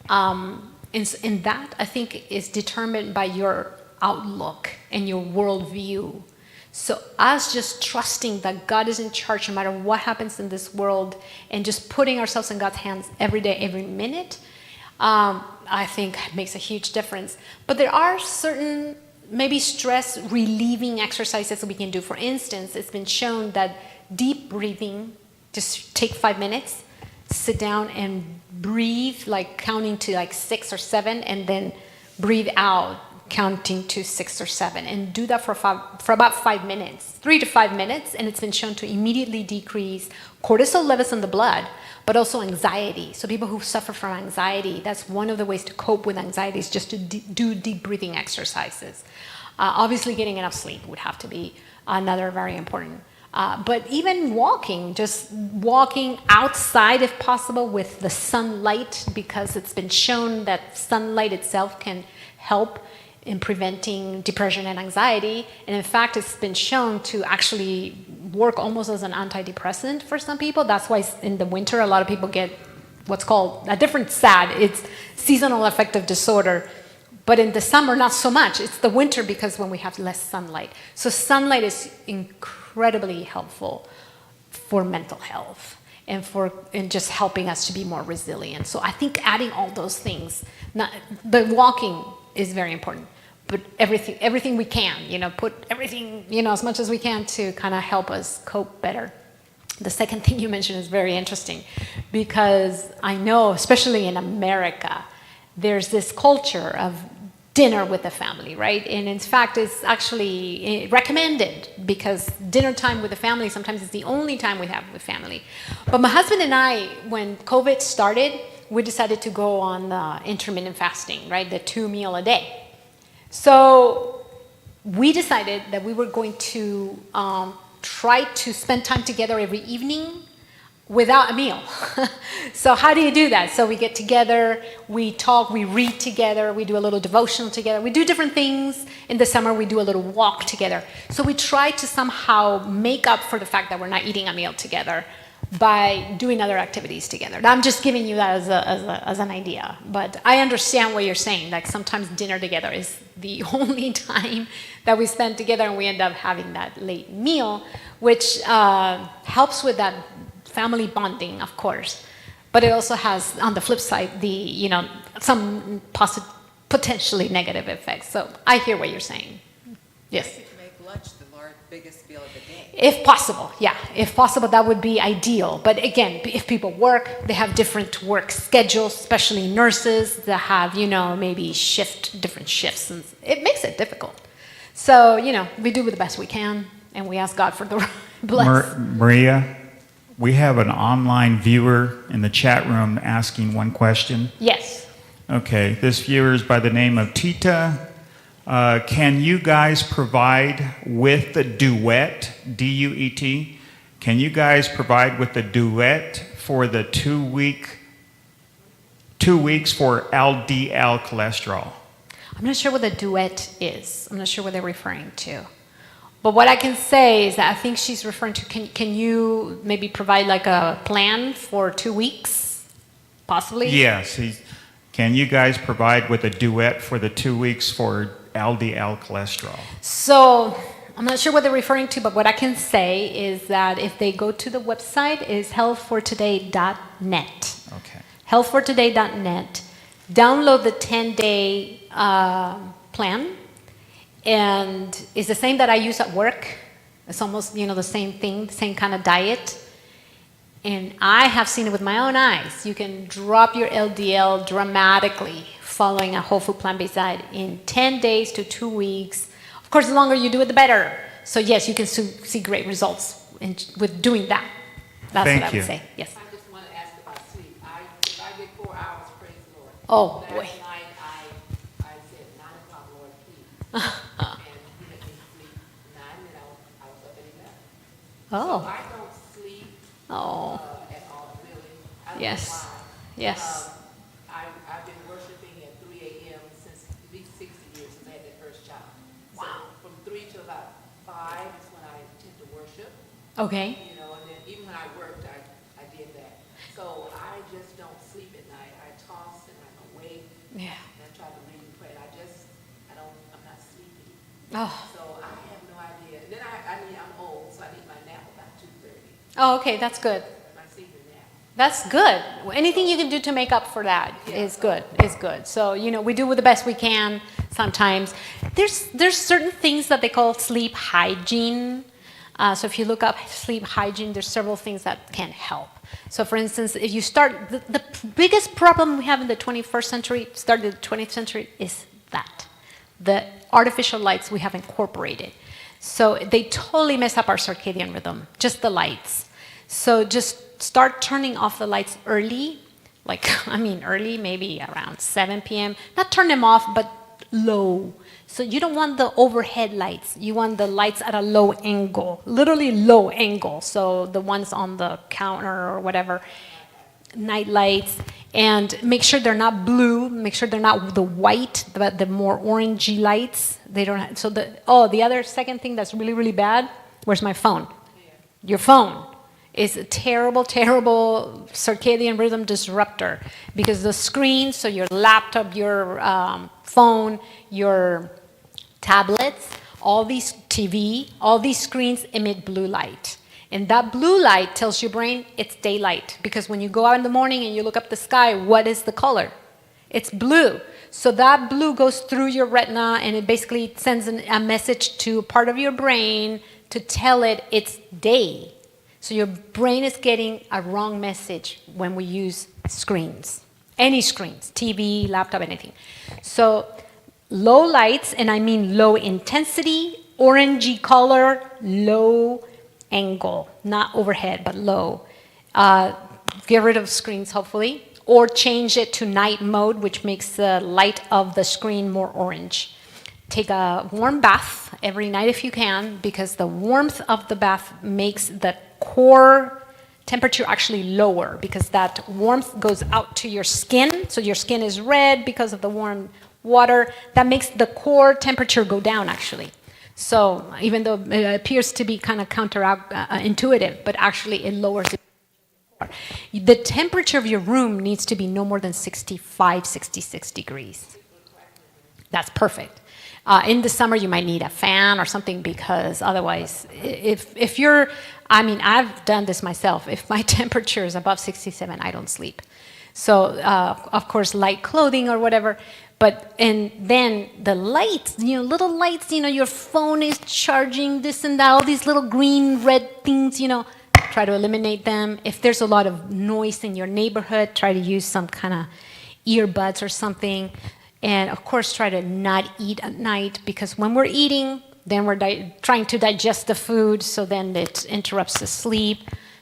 And that, I think, is determined by your outlook and your worldview. So us just trusting that God is in charge no matter what happens in this world, and just putting ourselves in God's hands every day, every minute, I think makes a huge difference. But there are certain maybe stress relieving exercises that we can do. For instance, it's been shown that deep breathing, just take 5 minutes, sit down and breathe, like counting to like 6 or 7, and then breathe out, counting to 6 or 7, and do that for about 5 minutes, 3 to 5 minutes, and it's been shown to immediately decrease cortisol levels in the blood, but also anxiety. So people who suffer from anxiety, that's one of the ways to cope with anxiety, is just to do deep breathing exercises. Obviously, getting enough sleep would have to be another very important. But even walking, just walking outside if possible with the sunlight, because it's been shown that sunlight itself can help in preventing depression and anxiety. And in fact, it's been shown to actually work almost as an antidepressant for some people. That's why in the winter, a lot of people get what's called a different SAD. It's seasonal affective disorder. But in the summer, not so much. It's the winter because when we have less sunlight. So sunlight is incredibly helpful for mental health and just helping us to be more resilient. So I think adding all those things, the walking is very important. But everything we can, put everything, as much as we can to kind of help us cope better. The second thing you mentioned is very interesting, because I know, especially in America, there's this culture of dinner with the family, right? And in fact, it's actually recommended, because dinner time with the family sometimes is the only time we have with family. But my husband and I, when COVID started, we decided to go on intermittent fasting, right? The 2 meal a day. So we decided that we were going to try to spend time together every evening without a meal. So how do you do that? So we get together, we talk, we read together, we do a little devotional together, we do different things. In the summer, we do a little walk together. So we try to somehow make up for the fact that we're not eating a meal together by doing other activities together. I'm just giving you that as an idea. But I understand what you're saying. Like sometimes dinner together is the only time that we spend together, and we end up having that late meal, which helps with that family bonding, of course. But it also has, on the flip side, some potentially negative effects. So I hear what you're saying. Yes. You could make lunch the biggest meal of the day. If possible, yeah. If possible, that would be ideal. But again, if people work, they have different work schedules, especially nurses that have, maybe different shifts, and it makes it difficult. So, we do the best we can, and we ask God for the bless. Maria, we have an online viewer in the chat room asking one question. Yes. Okay, this viewer is by the name of Tita. Can you guys provide with the duet, D-U-E-T, can you guys provide with the duet for the 2 weeks for LDL cholesterol? I'm not sure what the duet is. I'm not sure what they're referring to. But what I can say is that I think she's referring to, can you maybe provide like a plan for 2 weeks, possibly? Yes. Can you guys provide with a duet for the 2 weeks for LDL cholesterol? So I'm not sure what they're referring to, but what I can say is that if they go to the website, is healthfortoday.net. Okay. Healthfortoday.net. Download the 10-day plan. And it's the same that I use at work. It's almost, the same thing, same kind of diet. And I have seen it with my own eyes. You can drop your LDL dramatically following a whole food plant-based diet in 10 days to 2 weeks. Of course, the longer you do it, the better. So yes, you can see great results with doing that. That's Thank what I you. would say. Yes. I just want to ask about sleep. If I get 4 hours, praise the Lord. Oh, Last boy. night, I said 9 o'clock, Lord, please. And you let me sleep 9, and I was up at 11. Oh. So I don't sleep Oh. at all, really. I don't Yes. know why. Yes. I've been worshiping at 3 a.m. since at least 60 years since I had that first child. Wow. So from 3 to about 5 is when I tend to worship. Okay. And then even when I worked, I did that. So I just don't sleep at night. I toss and I'm awake. Yeah. And I try to read and pray. I'm not sleepy. Oh. So I have no idea. And then I'm old, so I need my nap about 2:30. Oh, okay. That's good. My sleeping nap. That's good. Anything you can do to make up for that is good. Is good. So we do the best we can. Sometimes there's certain things that they call sleep hygiene. So if you look up sleep hygiene, there's several things that can help. So for instance, if you start, the biggest problem we have in the 21st century, started in the 20th century, is that the artificial lights we have incorporated. So they totally mess up our circadian rhythm, just the lights. So just start turning off the lights early, early, maybe around 7 p.m. Not turn them off, but low. So you don't want the overhead lights. You want the lights at a low angle, literally low angle. So the ones on the counter or whatever, night lights. And make sure they're not blue. Make sure they're not the white, but the more orangey lights. They don't have, so the other second thing that's really, really bad, where's my phone? Your phone is a terrible, terrible circadian rhythm disruptor, because the screen, so your laptop, your phone, your tablets, all these TV, all these screens emit blue light. And that blue light tells your brain it's daylight, because when you go out in the morning and you look up the sky, what is the color? It's blue. So that blue goes through your retina, and it basically sends a message to a part of your brain to tell it it's day. So your brain is getting a wrong message when we use screens, any screens, TV, laptop, anything. So low lights, and I mean low intensity, orangey color, low angle, not overhead, but low. Get rid of screens, hopefully, or change it to night mode, which makes the light of the screen more orange. Take a warm bath every night if you can, because the warmth of the bath makes the core temperature actually lower, because that warmth goes out to your skin. So your skin is red because of the warm water. That makes the core temperature go down, actually. So even though it appears to be kind of counterintuitive, but actually it lowers it. The temperature of your room needs to be no more than 65, 66 degrees. That's perfect. In the summer, you might need a fan or something, because otherwise, if you're, I've done this myself. If my temperature is above 67, I don't sleep. So, of course, light clothing or whatever. And then the lights, little lights, your phone is charging this and that, all these little green, red things, try to eliminate them. If there's a lot of noise in your neighborhood, try to use some kind of earbuds or something. And of course, try to not eat at night, because when we're eating, then we're trying to digest the food, so then it interrupts the sleep.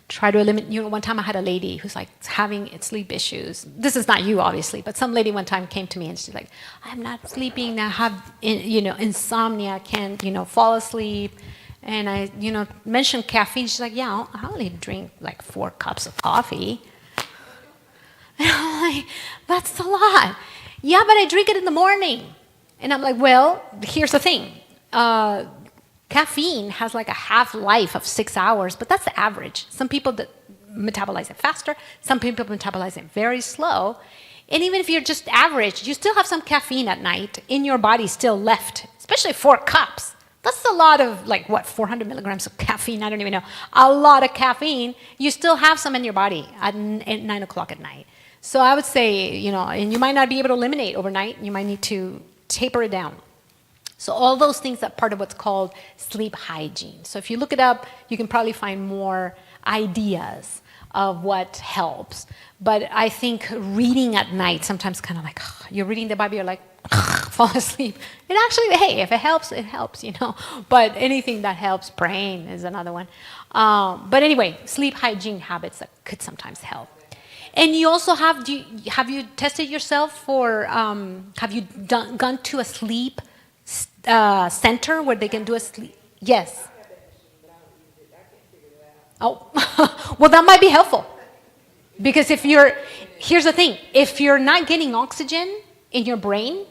Try to eliminate, one time I had a lady who's having sleep issues. This is not you, obviously, but some lady one time came to me and she's like, I'm not sleeping, I have, insomnia, I can't, fall asleep. And I, mentioned caffeine. She's like, yeah, I only drink 4 cups of coffee. And I'm like, that's a lot. Yeah, but I drink it in the morning. And I'm like, well, here's the thing. Caffeine has a half-life of 6 hours, but that's the average. Some people that metabolize it faster. Some people metabolize it very slow. And even if you're just average, you still have some caffeine at night in your body still left, especially 4 cups. That's a lot of, 400 milligrams of caffeine? I don't even know. A lot of caffeine. You still have some in your body at 9 o'clock at night. So I would say, and you might not be able to eliminate overnight. You might need to taper it down. So all those things are part of what's called sleep hygiene. So if you look it up, you can probably find more ideas of what helps. But I think reading at night, sometimes kind of you're reading the Bible, you're like, fall asleep. And actually, hey, if it helps, it helps, But anything that helps, praying is another one. But anyway, sleep hygiene habits that could sometimes help. And you also have you tested yourself for, have you gone to a sleep center where they can do a sleep? Yes. Oh, well, that might be helpful. Because here's the thing, if you're not getting oxygen in your brain,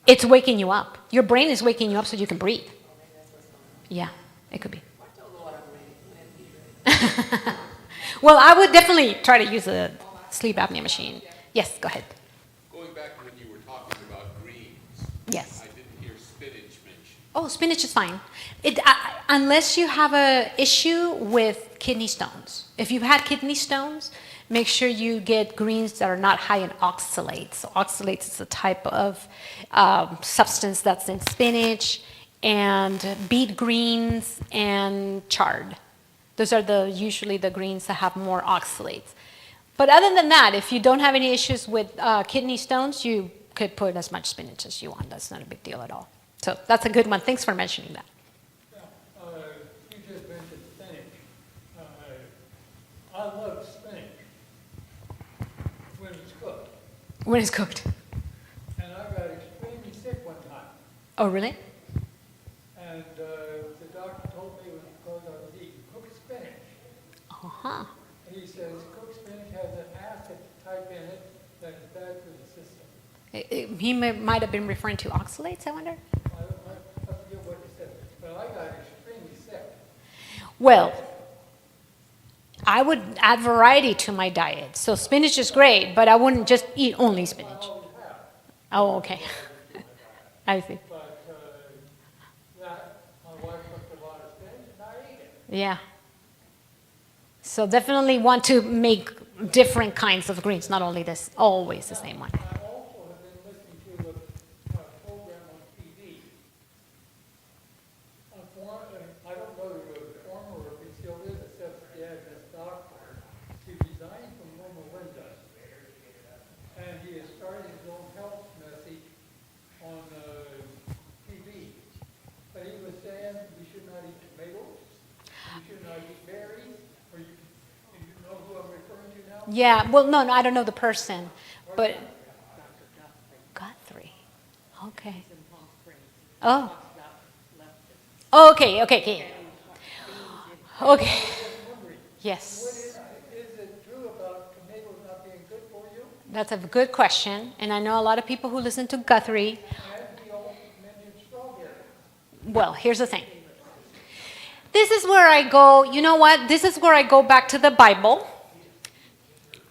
it's waking you up. Your brain is waking you up so you can breathe. Yeah, it could be. Well, I would definitely try to use a sleep apnea machine. Yes, go ahead. Going back to when you were talking about greens. Yes. I didn't hear spinach mentioned. Oh, spinach is fine. Unless you have an issue with kidney stones. If you've had kidney stones, Make sure you get greens that are not high in oxalates. So oxalates is a type of substance that's in spinach and beet greens and chard. Those are usually the greens that have more oxalates. But other than that, if you don't have any issues with kidney stones, you could put as much spinach as you want. That's not a big deal at all. So that's a good one. Thanks for mentioning that. Yeah, you just mentioned spinach. I love spinach when it's cooked. When it's cooked. And I got extremely sick one time. Oh, really? And the doctor told me it was because I was eating cooked spinach. Uh-huh. He says cooked spinach has an acid type in it that is bad for the system. He might have been referring to oxalates, I wonder. I forget what he said, but I got extremely sick. Well, I would add variety to my diet. So spinach is great, but I wouldn't just eat only spinach. Oh, okay. I see. But that, my wife cooked a lot of spinach and I ate it. Yeah. So definitely want to make different kinds of greens, not only this, always the same one. I also have been listening to a program on TV. I don't know if it was former or if he still is a Seventh-day Adventist doctor. He resigned from Loma Linda. And he has started his own health message on TV. But he was saying we should not eat tomatoes, we should not eat berries, or you know who I'm referring to now? Yeah, well, no, I don't know the person, but Guthrie. Okay. Oh. Oh, okay. Okay. Yes. Is it true about tomatoes not being good for you? That's a good question, and I know a lot of people who listen to Guthrie. And he also mentioned strawberries. Well, here's the thing. This is where I go, you know what? This is where I go back to the Bible.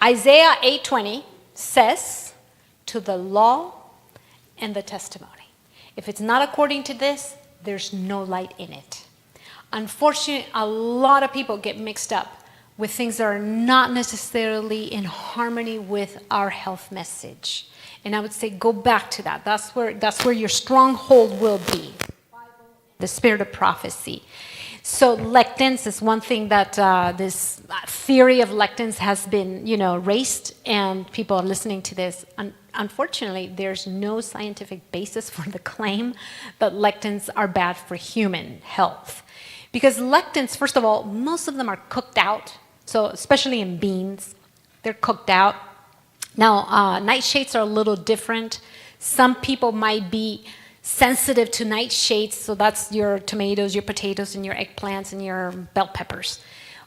Isaiah 8:20 says, to the law and the testimony. If it's not according to this, there's no light in it. Unfortunately, a lot of people get mixed up with things that are not necessarily in harmony with our health message. And I would say go back to that. That's where your stronghold will be. The spirit of prophecy. So lectins is one thing that this theory of lectins has been, raised, and people are listening to this. Unfortunately, there's no scientific basis for the claim that lectins are bad for human health. Because lectins, first of all, most of them are cooked out. So especially in beans, they're cooked out. Now, nightshades are a little different. Some people might be sensitive to nightshades, so that's your tomatoes, your potatoes, and your eggplants, and your bell peppers.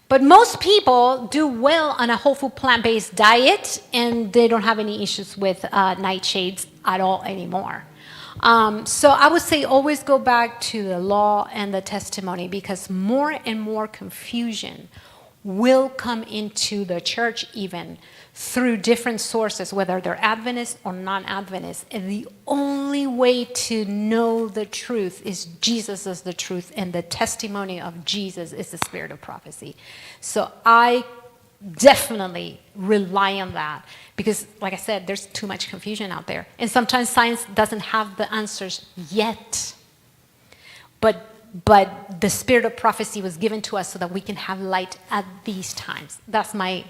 But most people do well on a whole food plant-based diet, and they don't have any issues with nightshades at all anymore. So I would say always go back to the law and the testimony, because more and more confusion will come into the church even through different sources, whether they're Adventist or non-Adventist. And the only way to know the truth is Jesus is the truth, and the testimony of Jesus is the spirit of prophecy. So I definitely rely on that, because like I said, there's too much confusion out there. And sometimes science doesn't have the answers yet. But the spirit of prophecy was given to us so that we can have light at these times. That's my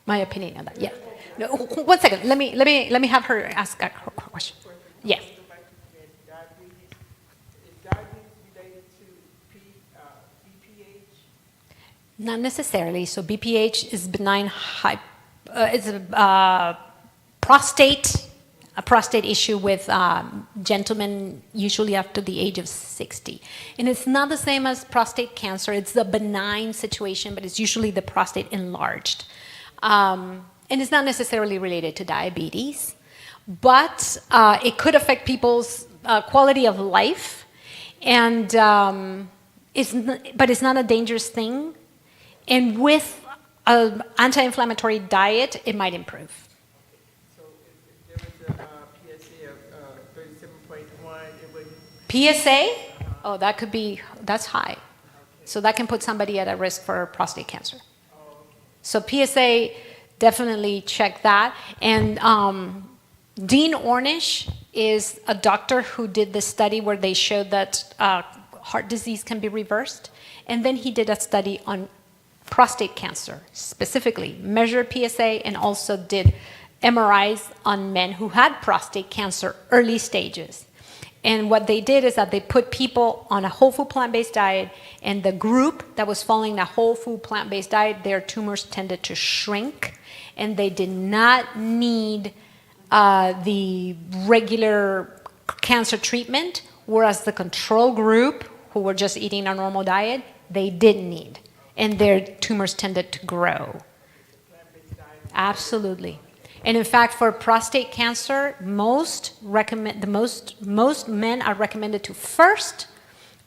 opinion on that. Yeah. No, 1 second. Let me have her ask her question. Yes. Is diabetes related to BPH? Not necessarily. So BPH is benign. It's a prostate issue with gentlemen usually after the age of 60. And it's not the same as prostate cancer. It's a benign situation, but it's usually the prostate enlarged. And it's not necessarily related to diabetes, but it could affect people's quality of life. And but it's not a dangerous thing. And with an anti-inflammatory diet, it might improve. So if there was a PSA of 37.1, it would... PSA? Oh, that's high. So that can put somebody at a risk for prostate cancer. So PSA, definitely check that. And Dean Ornish is a doctor who did the study where they showed that heart disease can be reversed. And then he did a study on prostate cancer, specifically measured PSA, and also did MRIs on men who had prostate cancer early stages. And what they did is that they put people on a whole food plant-based diet, and the group that was following a whole food plant-based diet, their tumors tended to shrink, and they did not need the regular cancer treatment, whereas the control group, who were just eating a normal diet, they did need, and their tumors tended to grow. Absolutely. And in fact, for prostate cancer, most men are recommended to first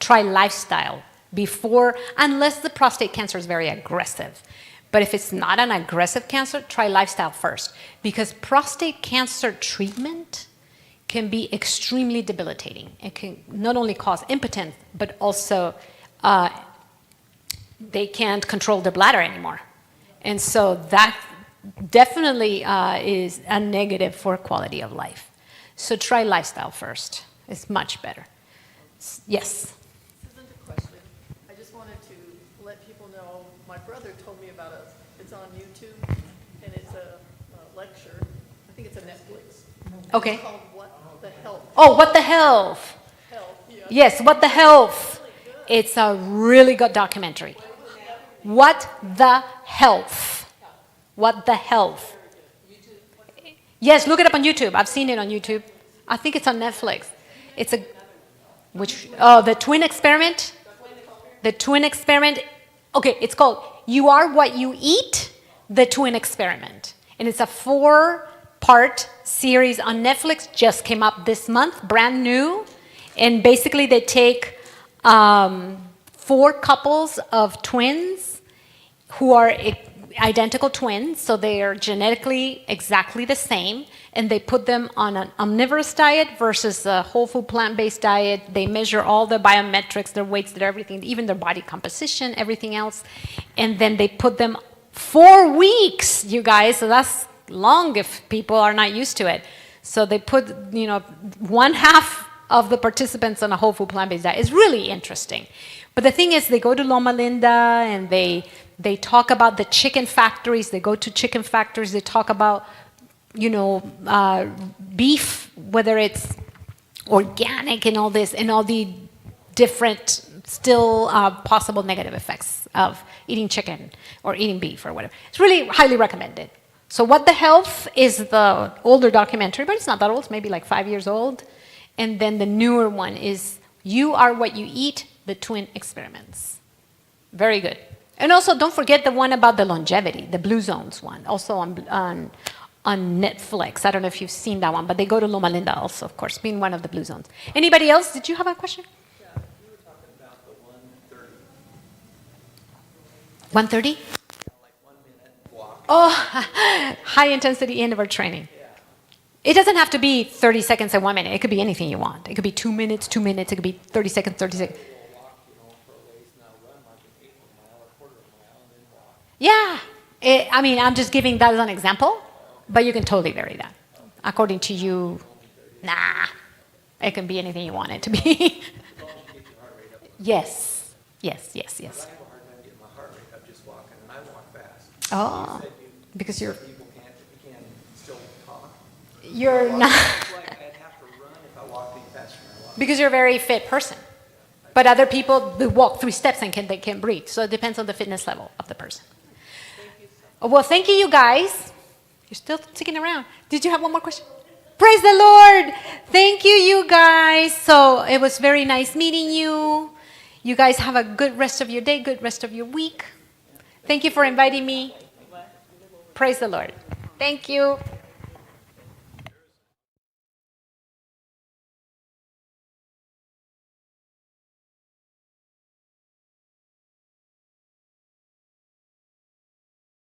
try lifestyle before, unless the prostate cancer is very aggressive. But if it's not an aggressive cancer, try lifestyle first, because prostate cancer treatment can be extremely debilitating. It can not only cause impotence, but also they can't control their bladder anymore. And so that definitely is a negative for quality of life. So try lifestyle first. It's much better. Yes? This isn't a question. I just wanted to let people know, my brother told me about it. It's on YouTube, and it's a lecture. I think it's a Netflix. Okay. It's called What the Health. Oh, What the Health? Yeah. Yes, What the Health. It's a really good documentary. What the Health. What the Health. Yes, look it up on YouTube. I've seen it on YouTube. I think it's on Netflix. It's a, the twin experiment? The twin experiment. Okay, it's called You Are What You Eat, the Twin Experiment. And it's a 4-part series on Netflix, just came up this month, brand new. And basically they take 4 couples of twins who are identical twins, so they are genetically exactly the same, and they put them on an omnivorous diet versus a whole food plant-based diet. They measure all the biometrics, their weights, their everything, even their body composition, everything else, and then they put them 4 weeks, you guys, so that's long if people are not used to it. So they put, 1/2 of the participants on a whole food plant-based diet. It's really interesting. But the thing is, they go to Loma Linda, and they talk about the chicken factories. They go to chicken factories. They talk about, beef, whether it's organic and all this, and all the different still possible negative effects of eating chicken or eating beef or whatever. It's really highly recommended. So What the Health is the older documentary, but it's not that old. It's maybe like 5 years old. And then the newer one is You Are What You Eat, the Twin Experiments. Very good. And also, don't forget the one about the longevity, the Blue Zones one, also on Netflix. I don't know if you've seen that one, but they go to Loma Linda also, of course, being one of the Blue Zones. Anybody else? Did you have a question? Yeah, you were talking about the 130. 130? Like 1 minute walk. Oh, high intensity interval training. Yeah. It doesn't have to be 30 seconds and 1 minute. It could be anything you want. It could be 2 minutes, 2 minutes. It could be 30 seconds, 30 seconds. Walk, for a ways now, run like an 1/8 mile or 1/4 mile, and then walk. Yeah. I'm just giving that as an example, but you can totally vary that. According to you, nah. It can be anything you want it to be. Yes. Yes, yes, yes. I have a hard time getting my heart rate up just walking, and I walk fast. Oh, You said because you're people can still talk. not, It's like I'd have to run if I walked any faster than I walk. because you're a very fit person. But other people, they walk 3 steps and they can't breathe. So it depends on the fitness level of the person. Well, thank you, you guys. You're still sticking around. Did you have one more question? Praise the Lord. Thank you, you guys. So it was very nice meeting you. You guys have a good rest of your day, good rest of your week. Thank you for inviting me. Praise the Lord. Thank you.